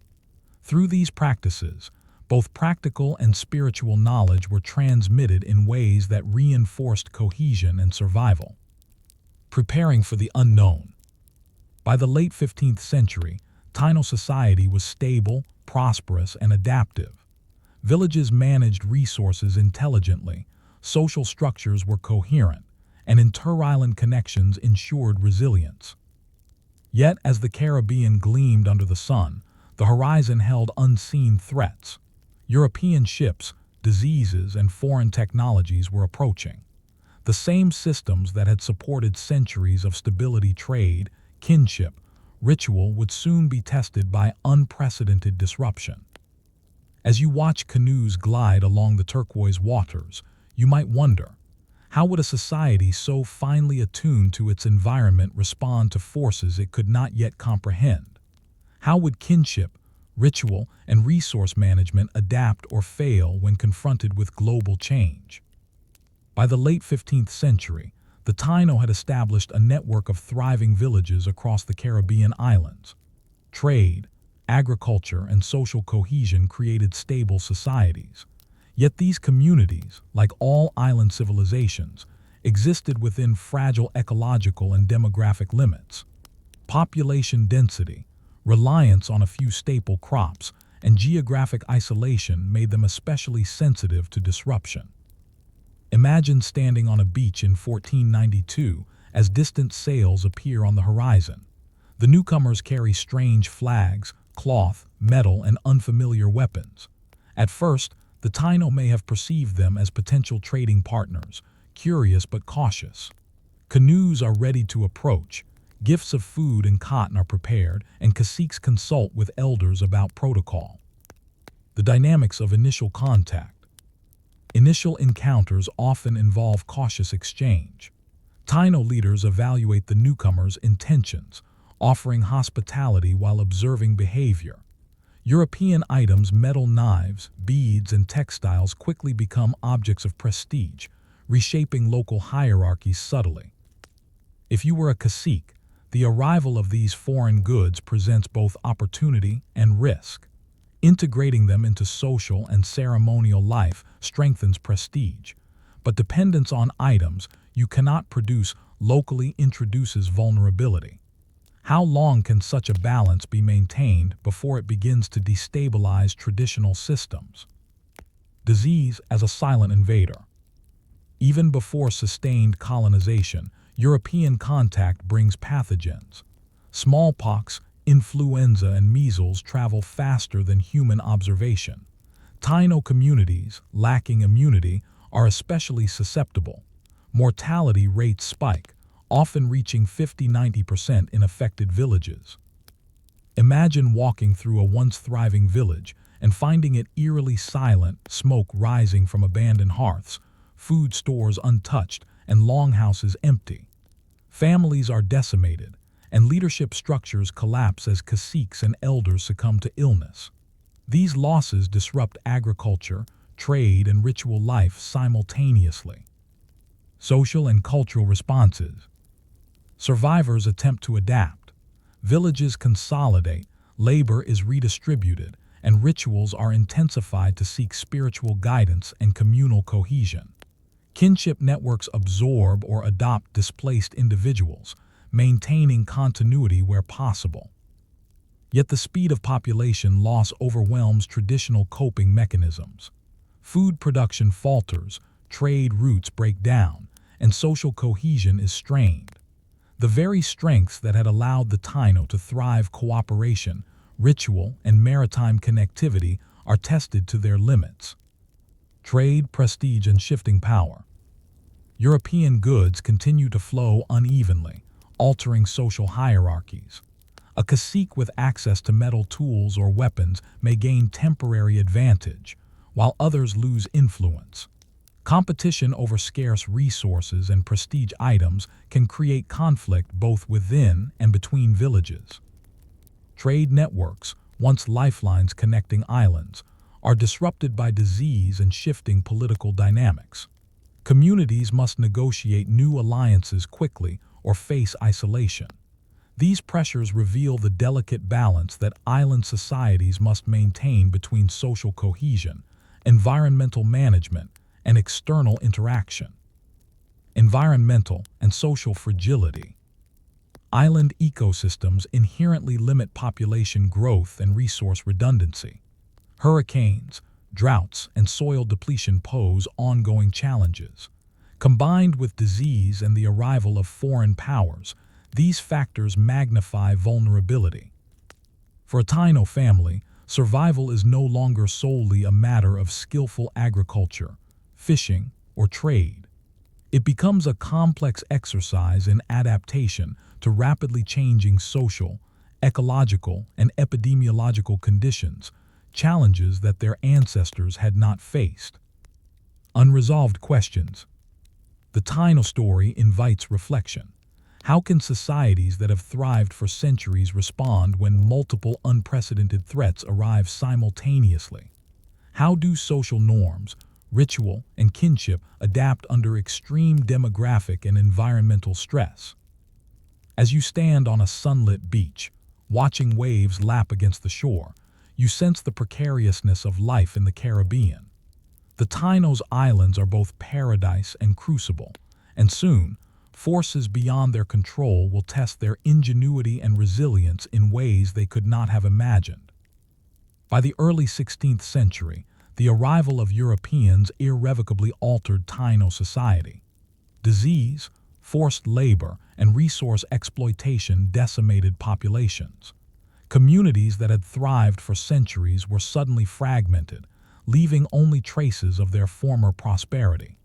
Through these practices, both practical and spiritual knowledge were transmitted in ways that reinforced cohesion and survival. Preparing for the unknown. By the late 15th century, Taino society was stable, prosperous, and adaptive. Villages managed resources intelligently, social structures were coherent, and inter-island connections ensured resilience. Yet, as the Caribbean gleamed under the sun, the horizon held unseen threats. European ships, diseases, and foreign technologies were approaching. The same systems that had supported centuries of stability, trade, kinship, ritual would soon be tested by unprecedented disruption. As you watch canoes glide along the turquoise waters, you might wonder, how would a society so finely attuned to its environment respond to forces it could not yet comprehend? How would kinship, ritual, and resource management adapt or fail when confronted with global change? By the late 15th century, the Taino had established a network of thriving villages across the Caribbean islands. Trade, agriculture, and social cohesion created stable societies. Yet these communities, like all island civilizations, existed within fragile ecological and demographic limits. Population density, reliance on a few staple crops, and geographic isolation made them especially sensitive to disruption. Imagine standing on a beach in 1492 as distant sails appear on the horizon. The newcomers carry strange flags, cloth, metal, and unfamiliar weapons. At first, the Taino may have perceived them as potential trading partners, curious but cautious. Canoes are ready to approach, gifts of food and cotton are prepared, and caciques consult with elders about protocol. The dynamics of initial contact. Initial encounters often involve cautious exchange. Taino leaders evaluate the newcomers' intentions, offering hospitality while observing behavior. European items, metal knives, beads, and textiles quickly become objects of prestige, reshaping local hierarchies subtly. If you were a cacique, the arrival of these foreign goods presents both opportunity and risk. Integrating them into social and ceremonial life strengthens prestige, but dependence on items you cannot produce locally introduces vulnerability. How long can such a balance be maintained before it begins to destabilize traditional systems? Disease as a silent invader. Even before sustained colonization, European contact brings pathogens. Smallpox, influenza, and measles travel faster than human observation. Taino communities, lacking immunity, are especially susceptible. Mortality rates spike, often reaching 50–90% in affected villages. Imagine walking through a once thriving village and finding it eerily silent, smoke rising from abandoned hearths, food stores untouched, and longhouses empty. Families are decimated, and leadership structures collapse as caciques and elders succumb to illness. These losses disrupt agriculture, trade, and ritual life simultaneously. Social and cultural responses. Survivors attempt to adapt. Villages consolidate, labor is redistributed, and rituals are intensified to seek spiritual guidance and communal cohesion. Kinship networks absorb or adopt displaced individuals, maintaining continuity where possible. Yet the speed of population loss overwhelms traditional coping mechanisms. Food production falters, trade routes break down, and social cohesion is strained. The very strengths that had allowed the Taino to thrive, cooperation, ritual, and maritime connectivity, are tested to their limits. Trade, prestige, and shifting power. European goods continue to flow unevenly, altering social hierarchies. A cacique with access to metal tools or weapons may gain temporary advantage, while others lose influence. Competition over scarce resources and prestige items can create conflict both within and between villages. Trade networks, once lifelines connecting islands, are disrupted by disease and shifting political dynamics. Communities must negotiate new alliances quickly or face isolation. These pressures reveal the delicate balance that island societies must maintain between social cohesion, environmental management, and external interaction. Environmental and social fragility. Island ecosystems inherently limit population growth and resource redundancy. Hurricanes, droughts, and soil depletion pose ongoing challenges. Combined with disease and the arrival of foreign powers, these factors magnify vulnerability. For a Taino family, survival is no longer solely a matter of skillful agriculture, fishing, or trade. It becomes a complex exercise in adaptation to rapidly changing social, ecological, and epidemiological conditions, challenges that their ancestors had not faced. Unresolved questions. The Taino story invites reflection. How can societies that have thrived for centuries respond when multiple unprecedented threats arrive simultaneously? How do social norms, ritual, and kinship adapt under extreme demographic and environmental stress? As you stand on a sunlit beach, watching waves lap against the shore, you sense the precariousness of life in the Caribbean. The Taino's islands are both paradise and crucible, and soon, forces beyond their control will test their ingenuity and resilience in ways they could not have imagined. By the early 16th century, the arrival of Europeans irrevocably altered Taino society. Disease, forced labor, and resource exploitation decimated populations. Communities that had thrived for centuries were suddenly fragmented, leaving only traces of their former prosperity.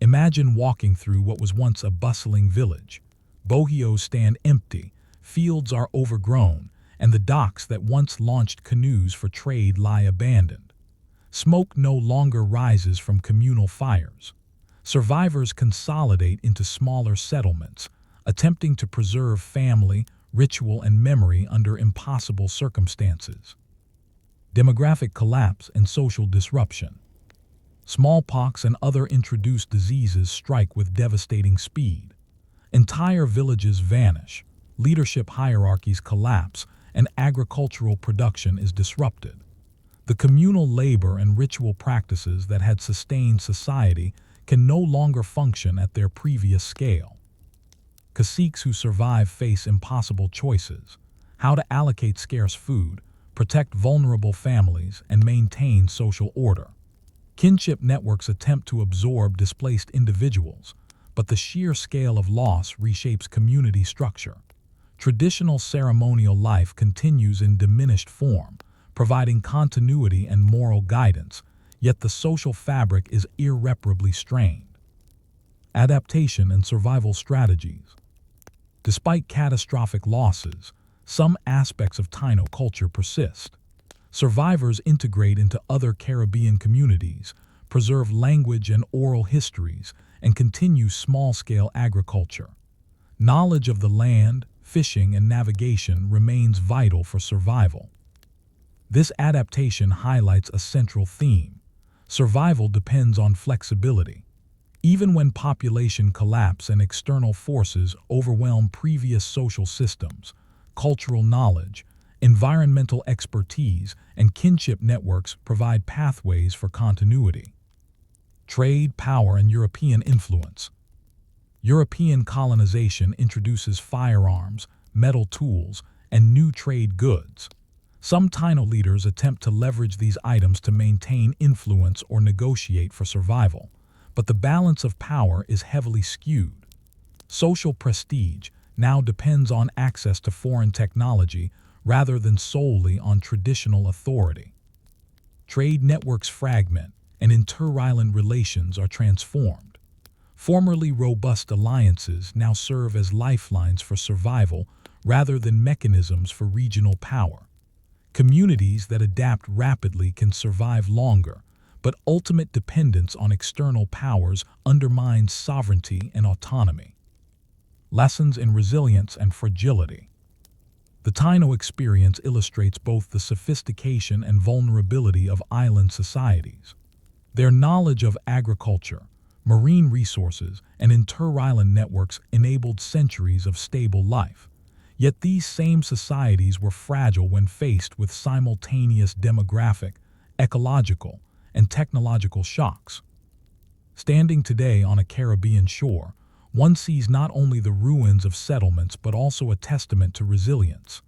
Imagine walking through what was once a bustling village. Bohios stand empty, fields are overgrown, and the docks that once launched canoes for trade lie abandoned. Smoke no longer rises from communal fires. Survivors consolidate into smaller settlements, attempting to preserve family, ritual, and memory under impossible circumstances. Demographic collapse and social disruption. Smallpox and other introduced diseases strike with devastating speed. Entire villages vanish, leadership hierarchies collapse, and agricultural production is disrupted. The communal labor and ritual practices that had sustained society can no longer function at their previous scale. Caciques who survive face impossible choices: how to allocate scarce food, protect vulnerable families, and maintain social order. Kinship networks attempt to absorb displaced individuals, but the sheer scale of loss reshapes community structure. Traditional ceremonial life continues in diminished form, providing continuity and moral guidance, yet the social fabric is irreparably strained. Adaptation and survival strategies. Despite catastrophic losses, some aspects of Taino culture persist. Survivors integrate into other Caribbean communities, preserve language and oral histories, and continue small-scale agriculture. Knowledge of the land, fishing, and navigation remains vital for survival. This adaptation highlights a central theme. Survival depends on flexibility. Even when population collapse and external forces overwhelm previous social systems, cultural knowledge, environmental expertise, and kinship networks provide pathways for continuity. Trade, power, and European influence. European colonization introduces firearms, metal tools, and new trade goods. Some Taino leaders attempt to leverage these items to maintain influence or negotiate for survival, but the balance of power is heavily skewed. Social prestige now depends on access to foreign technology rather than solely on traditional authority. Trade networks fragment, and inter-island relations are transformed. Formerly robust alliances now serve as lifelines for survival rather than mechanisms for regional power. Communities that adapt rapidly can survive longer, but ultimate dependence on external powers undermines sovereignty and autonomy. Lessons in resilience and fragility. The Taino experience illustrates both the sophistication and vulnerability of island societies. Their knowledge of agriculture, marine resources, and inter-island networks enabled centuries of stable life. Yet these same societies were fragile when faced with simultaneous demographic, ecological, and technological shocks. Standing today on a Caribbean shore, one sees not only the ruins of settlements but also a testament to resilience.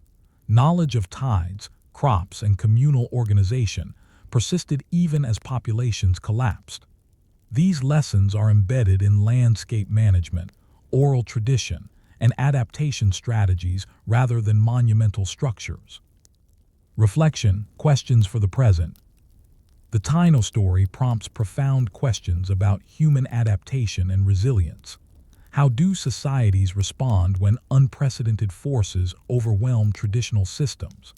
Knowledge of tides, crops, and communal organization persisted even as populations collapsed. These lessons are embedded in landscape management, oral tradition, and adaptation strategies rather than monumental structures. Reflection, questions for the present. The Taino story prompts profound questions about human adaptation and resilience. How do societies respond when unprecedented forces overwhelm traditional systems?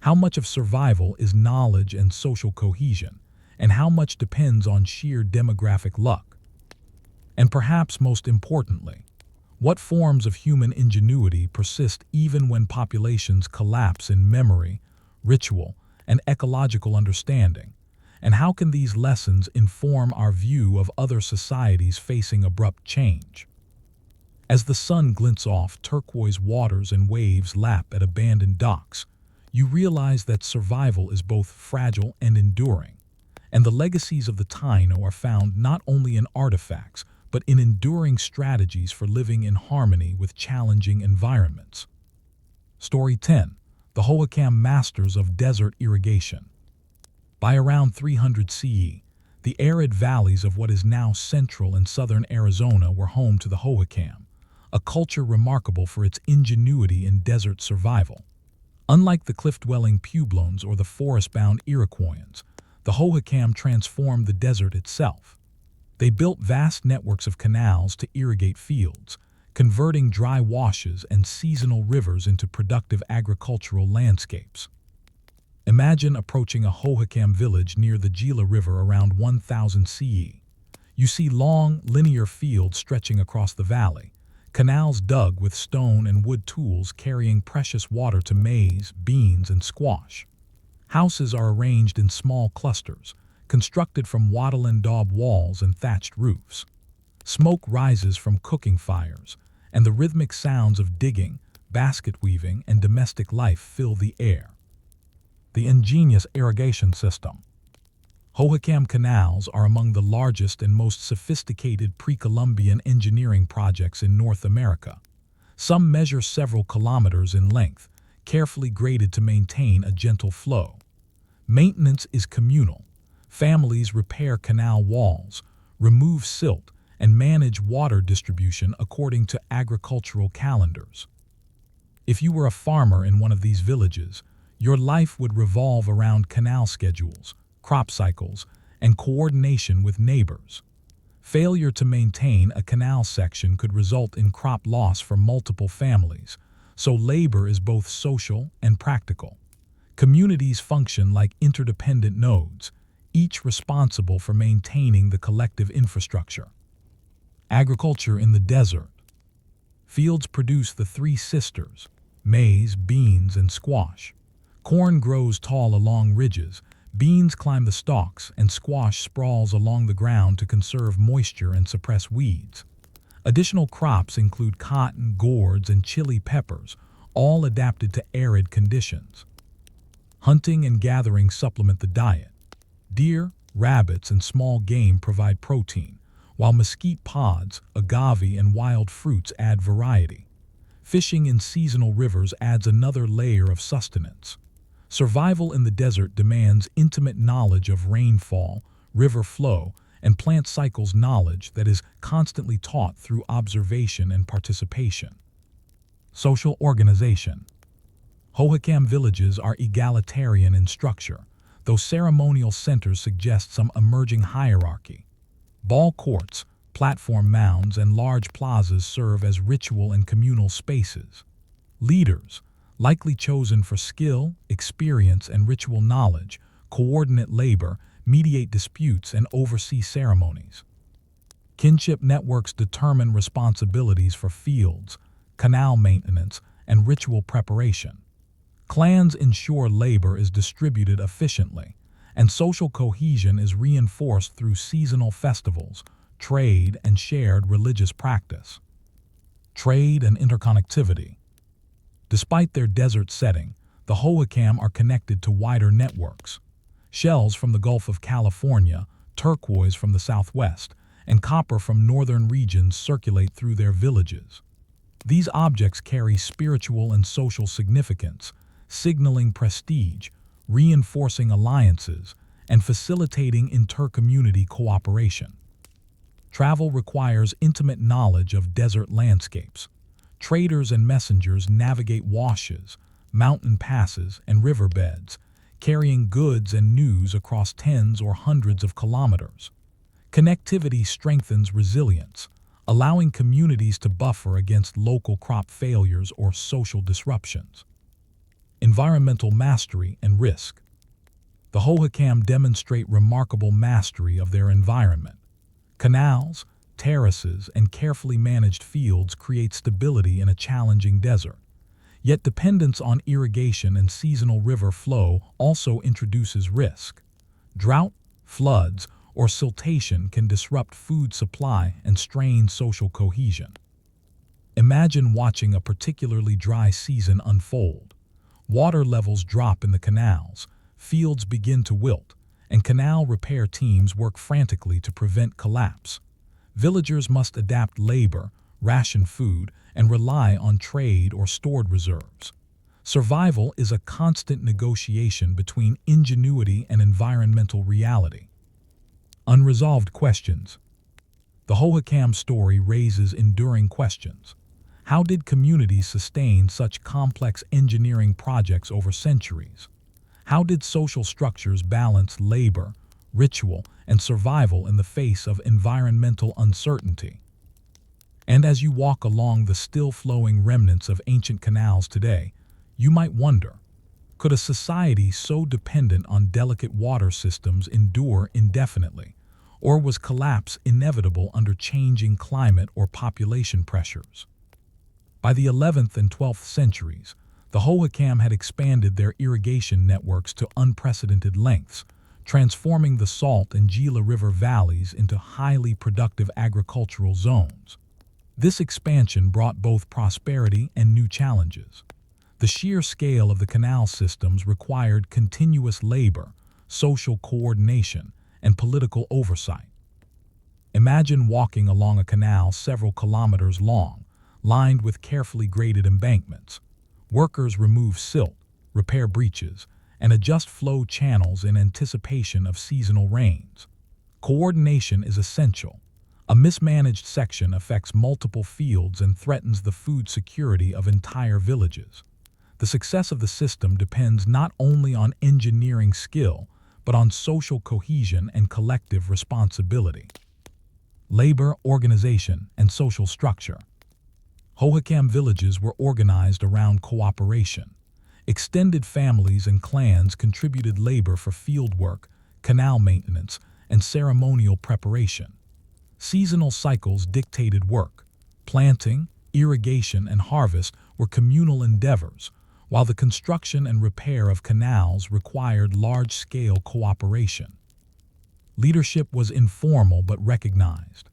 How much of survival is knowledge and social cohesion, and how much depends on sheer demographic luck? And perhaps most importantly, what forms of human ingenuity persist even when populations collapse in memory, ritual, and ecological understanding? And how can these lessons inform our view of other societies facing abrupt change? As the sun glints off turquoise waters and waves lap at abandoned docks, you realize that survival is both fragile and enduring, and the legacies of the Taino are found not only in artifacts, but in enduring strategies for living in harmony with challenging environments. Story 10. The Hohokam Masters of Desert Irrigation. By around 300 CE, the arid valleys of what is now central and southern Arizona were home to the Hohokam, a culture remarkable for its ingenuity in desert survival. Unlike the cliff-dwelling Puebloans or the forest-bound Iroquoians, the Hohokam transformed the desert itself. They built vast networks of canals to irrigate fields, converting dry washes and seasonal rivers into productive agricultural landscapes. Imagine approaching a Hohokam village near the Gila River around 1000 CE. You see long, linear fields stretching across the valley, canals dug with stone and wood tools carrying precious water to maize, beans, and squash. Houses are arranged in small clusters, constructed from wattle and daub walls and thatched roofs. Smoke rises from cooking fires, and the rhythmic sounds of digging, basket weaving, and domestic life fill the air. The ingenious irrigation system. Hohokam canals are among the largest and most sophisticated pre-Columbian engineering projects in North America. Some measure several kilometers in length, carefully graded to maintain a gentle flow. Maintenance is communal. Families repair canal walls, remove silt, and manage water distribution according to agricultural calendars. If you were a farmer in one of these villages, your life would revolve around canal schedules, crop cycles, and coordination with neighbors. Failure to maintain a canal section could result in crop loss for multiple families, so labor is both social and practical. Communities function like interdependent nodes, each responsible for maintaining the collective infrastructure. Agriculture in the desert. Fields produce the three sisters: maize, beans, and squash. Corn grows tall along ridges, beans climb the stalks, and squash sprawls along the ground to conserve moisture and suppress weeds. Additional crops include cotton, gourds, and chili peppers, all adapted to arid conditions. Hunting and gathering supplement the diet. Deer, rabbits, and small game provide protein, while mesquite pods, agave, and wild fruits add variety. Fishing in seasonal rivers adds another layer of sustenance. Survival in the desert demands intimate knowledge of rainfall, river flow, and plant cycles, knowledge that is constantly taught through observation and participation. Social organization. Hohokam villages are egalitarian in structure, though ceremonial centers suggest some emerging hierarchy. Ball courts, platform mounds, and large plazas serve as ritual and communal spaces. Leaders, likely chosen for skill, experience, and ritual knowledge, coordinate labor, mediate disputes, and oversee ceremonies. Kinship networks determine responsibilities for fields, canal maintenance, and ritual preparation. Clans ensure labor is distributed efficiently, and social cohesion is reinforced through seasonal festivals, trade, and shared religious practice. Trade and interconnectivity. Despite their desert setting, the Hohokam are connected to wider networks. Shells from the Gulf of California, turquoise from the southwest, and copper from northern regions circulate through their villages. These objects carry spiritual and social significance, signaling prestige, reinforcing alliances, and facilitating inter-community cooperation. Travel requires intimate knowledge of desert landscapes. Traders and messengers navigate washes, mountain passes, and riverbeds, carrying goods and news across tens or hundreds of kilometers. Connectivity strengthens resilience, allowing communities to buffer against local crop failures or social disruptions. Environmental mastery and risk. The Hohokam demonstrate remarkable mastery of their environment. Canals, terraces, and carefully managed fields create stability in a challenging desert. Yet dependence on irrigation and seasonal river flow also introduces risk. Drought, floods, or siltation can disrupt food supply and strain social cohesion. Imagine watching a particularly dry season unfold. Water levels drop in the canals, fields begin to wilt, and canal repair teams work frantically to prevent collapse. Villagers must adapt labor, ration food, and rely on trade or stored reserves. Survival is a constant negotiation between ingenuity and environmental reality. Unresolved questions. The Hohokam story raises enduring questions. How did communities sustain such complex engineering projects over centuries? How did social structures balance labor, ritual, and survival in the face of environmental uncertainty? And as you walk along the still-flowing remnants of ancient canals today, you might wonder, could a society so dependent on delicate water systems endure indefinitely, or was collapse inevitable under changing climate or population pressures? By the 11th and 12th centuries, the Hohokam had expanded their irrigation networks to unprecedented lengths, transforming the Salt and Gila River valleys into highly productive agricultural zones. This expansion brought both prosperity and new challenges. The sheer scale of the canal systems required continuous labor, social coordination, and political oversight. Imagine walking along a canal several kilometers long, lined with carefully graded embankments. Workers remove silt, repair breaches, and adjust flow channels in anticipation of seasonal rains. Coordination is essential. A mismanaged section affects multiple fields and threatens the food security of entire villages. The success of the system depends not only on engineering skill, but on social cohesion and collective responsibility. Labor, organization, and social structure. Hohokam villages were organized around cooperation. Extended families and clans contributed labor for field work, canal maintenance, and ceremonial preparation. Seasonal cycles dictated work. Planting, irrigation, and harvest were communal endeavors, while the construction and repair of canals required large-scale cooperation. Leadership was informal but recognized.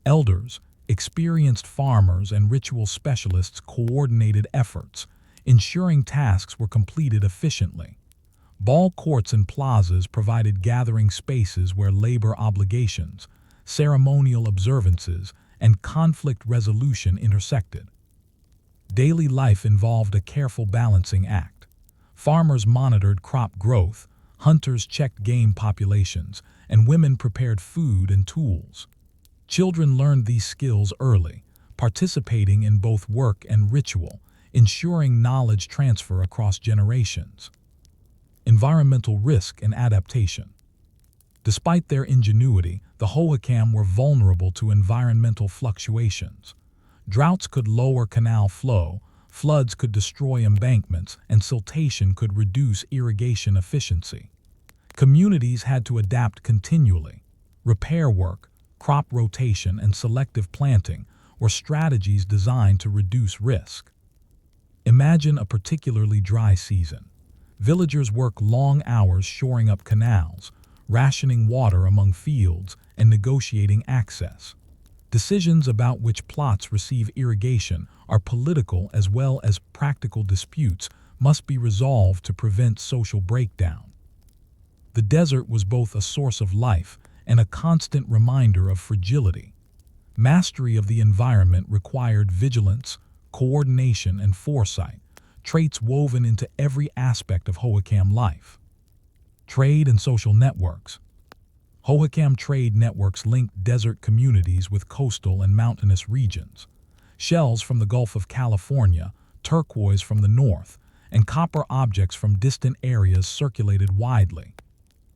Elders, experienced farmers, and ritual specialists coordinated efforts, ensuring tasks were completed efficiently. Ball courts and plazas provided gathering spaces where labor obligations, ceremonial observances, and conflict resolution intersected. Daily life involved a careful balancing act. Farmers monitored crop growth, hunters checked game populations, and women prepared food and tools. Children learned these skills early, participating in both work and ritual, ensuring knowledge transfer across generations. Environmental risk and adaptation. Despite their ingenuity, the Hohokam were vulnerable to environmental fluctuations. Droughts could lower canal flow, floods could destroy embankments, and siltation could reduce irrigation efficiency. Communities had to adapt continually. Repair work, crop rotation, and selective planting were strategies designed to reduce risk. Imagine a particularly dry season. Villagers work long hours shoring up canals, rationing water among fields, and negotiating access. Decisions about which plots receive irrigation are political as well as practical disputes must be resolved to prevent social breakdown. The desert was both a source of life and a constant reminder of fragility. Mastery of the environment required vigilance, coordination, and foresight, traits woven into every aspect of Hohokam life. Trade and social networks. Hohokam trade networks linked desert communities with coastal and mountainous regions. Shells from the Gulf of California, turquoise from the north, and copper objects from distant areas circulated widely.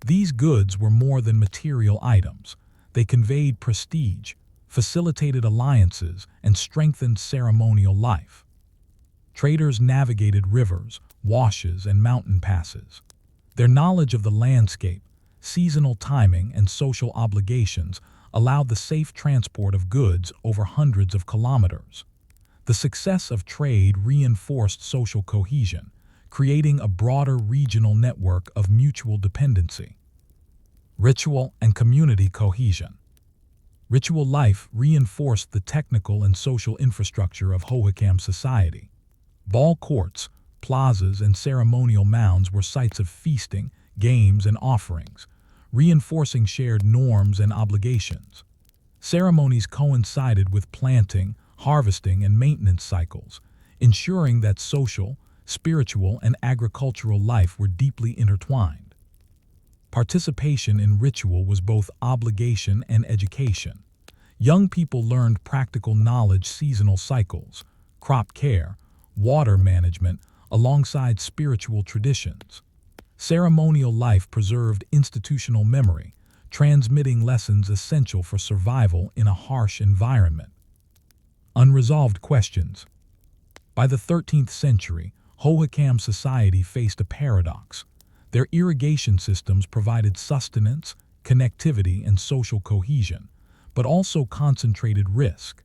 These goods were more than material items. They conveyed prestige, facilitated alliances, and strengthened ceremonial life. Traders navigated rivers, washes, and mountain passes. Their knowledge of the landscape, seasonal timing, and social obligations allowed the safe transport of goods over hundreds of kilometers. The success of trade reinforced social cohesion, creating a broader regional network of mutual dependency. Ritual and community cohesion. Ritual life reinforced the technical and social infrastructure of Hohokam society. Ball courts, plazas, and ceremonial mounds were sites of feasting, games, and offerings, reinforcing shared norms and obligations. Ceremonies coincided with planting, harvesting, and maintenance cycles, ensuring that social, spiritual, and agricultural life were deeply intertwined. Participation in ritual was both obligation and education. Young people learned practical knowledge, seasonal cycles, crop care, water management, alongside spiritual traditions. Ceremonial life preserved institutional memory, transmitting lessons essential for survival in a harsh environment. Unresolved questions. By the 13th century, Hohokam society faced a paradox. Their irrigation systems provided sustenance, connectivity, and social cohesion, but also concentrated risk.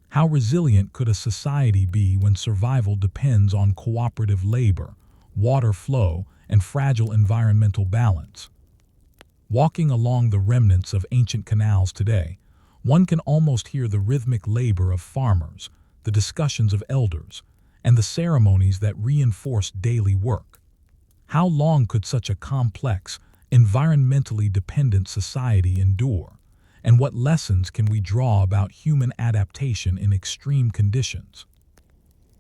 How resilient could a society be when survival depends on cooperative labor, water flow, and fragile environmental balance? Walking along the remnants of ancient canals today, one can almost hear the rhythmic labor of farmers, the discussions of elders, and the ceremonies that reinforce daily work. How long could such a complex, environmentally dependent society endure? And what lessons can we draw about human adaptation in extreme conditions?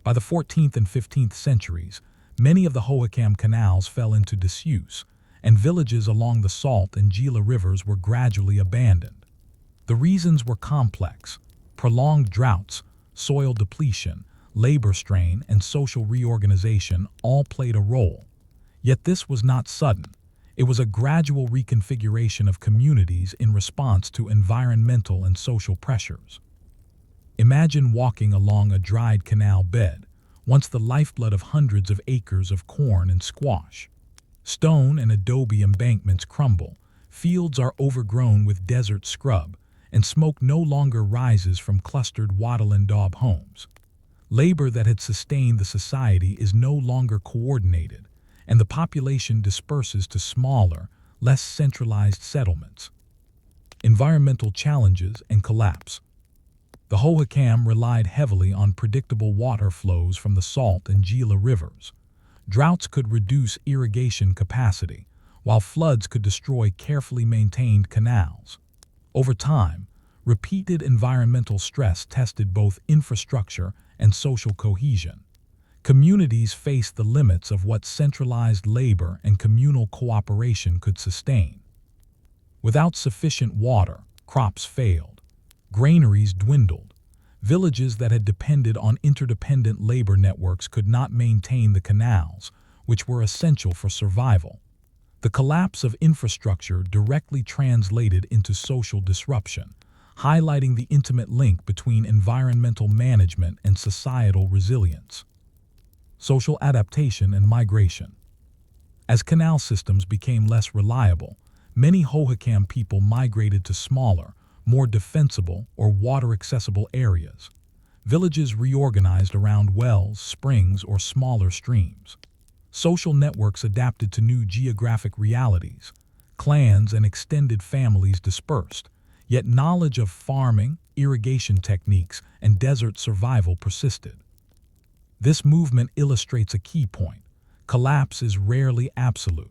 By the 14th and 15th centuries, many of the Hohokam canals fell into disuse, and villages along the Salt and Gila rivers were gradually abandoned. The reasons were complex. Prolonged droughts, soil depletion, labor strain, and social reorganization all played a role. Yet this was not sudden. It was a gradual reconfiguration of communities in response to environmental and social pressures. Imagine walking along a dried canal bed, once the lifeblood of hundreds of acres of corn and squash. Stone and adobe embankments crumble, fields are overgrown with desert scrub, and smoke no longer rises from clustered wattle and daub homes. Labor that had sustained the society is no longer coordinated, and the population disperses to smaller, less centralized settlements. Environmental challenges and collapse. The Hohokam relied heavily on predictable water flows from the Salt and Gila rivers. Droughts could reduce irrigation capacity, while floods could destroy carefully maintained canals. Over time, repeated environmental stress tested both infrastructure and social cohesion. Communities faced the limits of what centralized labor and communal cooperation could sustain. Without sufficient water, crops failed. Granaries dwindled. Villages that had depended on interdependent labor networks could not maintain the canals, which were essential for survival. The collapse of infrastructure directly translated into social disruption, highlighting the intimate link between environmental management and societal resilience. Social adaptation and migration. As canal systems became less reliable, many Hohokam people migrated to smaller, more defensible or water-accessible areas. Villages reorganized around wells, springs, or smaller streams. Social networks adapted to new geographic realities. Clans and extended families dispersed, yet knowledge of farming, irrigation techniques, and desert survival persisted. This movement illustrates a key point. Collapse is rarely absolute.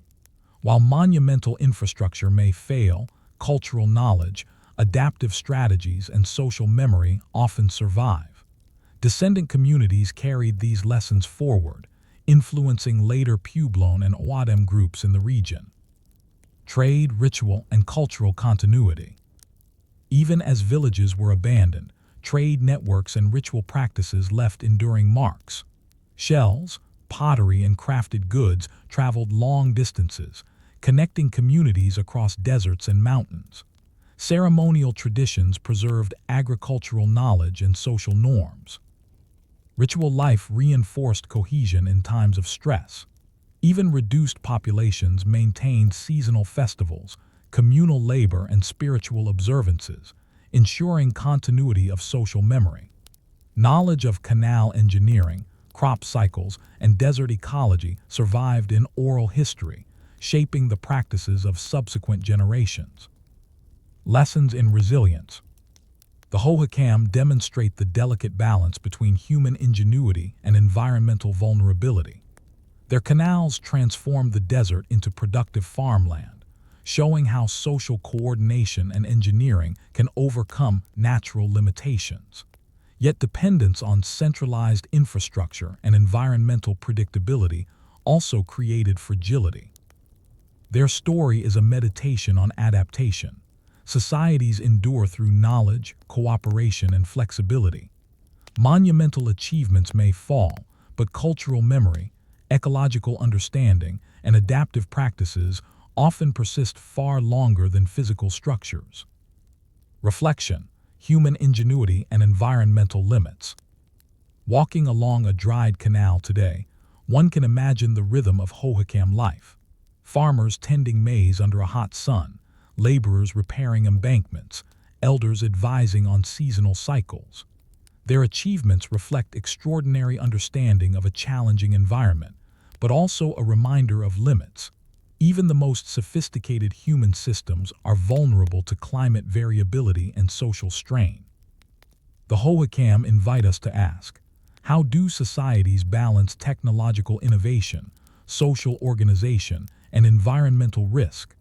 While monumental infrastructure may fail, cultural knowledge, adaptive strategies, and social memory often survive. Descendant communities carried these lessons forward, influencing later Puebloan and Oadem groups in the region. Trade, ritual, and cultural continuity. Even as villages were abandoned, trade networks and ritual practices left enduring marks. Shells, pottery, and crafted goods traveled long distances, connecting communities across deserts and mountains. Ceremonial traditions preserved agricultural knowledge and social norms. Ritual life reinforced cohesion in times of stress. Even reduced populations maintained seasonal festivals, communal labor, and spiritual observances, ensuring continuity of social memory. Knowledge of canal engineering, crop cycles, and desert ecology survived in oral history, shaping the practices of subsequent generations. Lessons in resilience. The Hohokam demonstrate the delicate balance between human ingenuity and environmental vulnerability. Their canals transformed the desert into productive farmland, showing how social coordination and engineering can overcome natural limitations. Yet dependence on centralized infrastructure and environmental predictability also created fragility. Their story is a meditation on adaptation. Societies endure through knowledge, cooperation, and flexibility. Monumental achievements may fall, but cultural memory, ecological understanding, and adaptive practices often persist far longer than physical structures. Reflection, human ingenuity, and environmental limits. Walking along a dried canal today, one can imagine the rhythm of Hohokam life. Farmers tending maize under a hot sun, laborers repairing embankments, elders advising on seasonal cycles. Their achievements reflect extraordinary understanding of a challenging environment, but also a reminder of limits. Even the most sophisticated human systems are vulnerable to climate variability and social strain. The Hohokam invite us to ask, how do societies balance technological innovation, social organization, and environmental risk?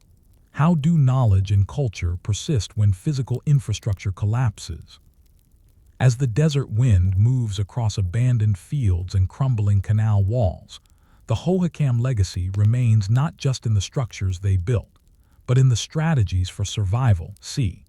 How do knowledge and culture persist when physical infrastructure collapses? As the desert wind moves across abandoned fields and crumbling canal walls, the Hohokam legacy remains not just in the structures they built, but in the strategies for survival. See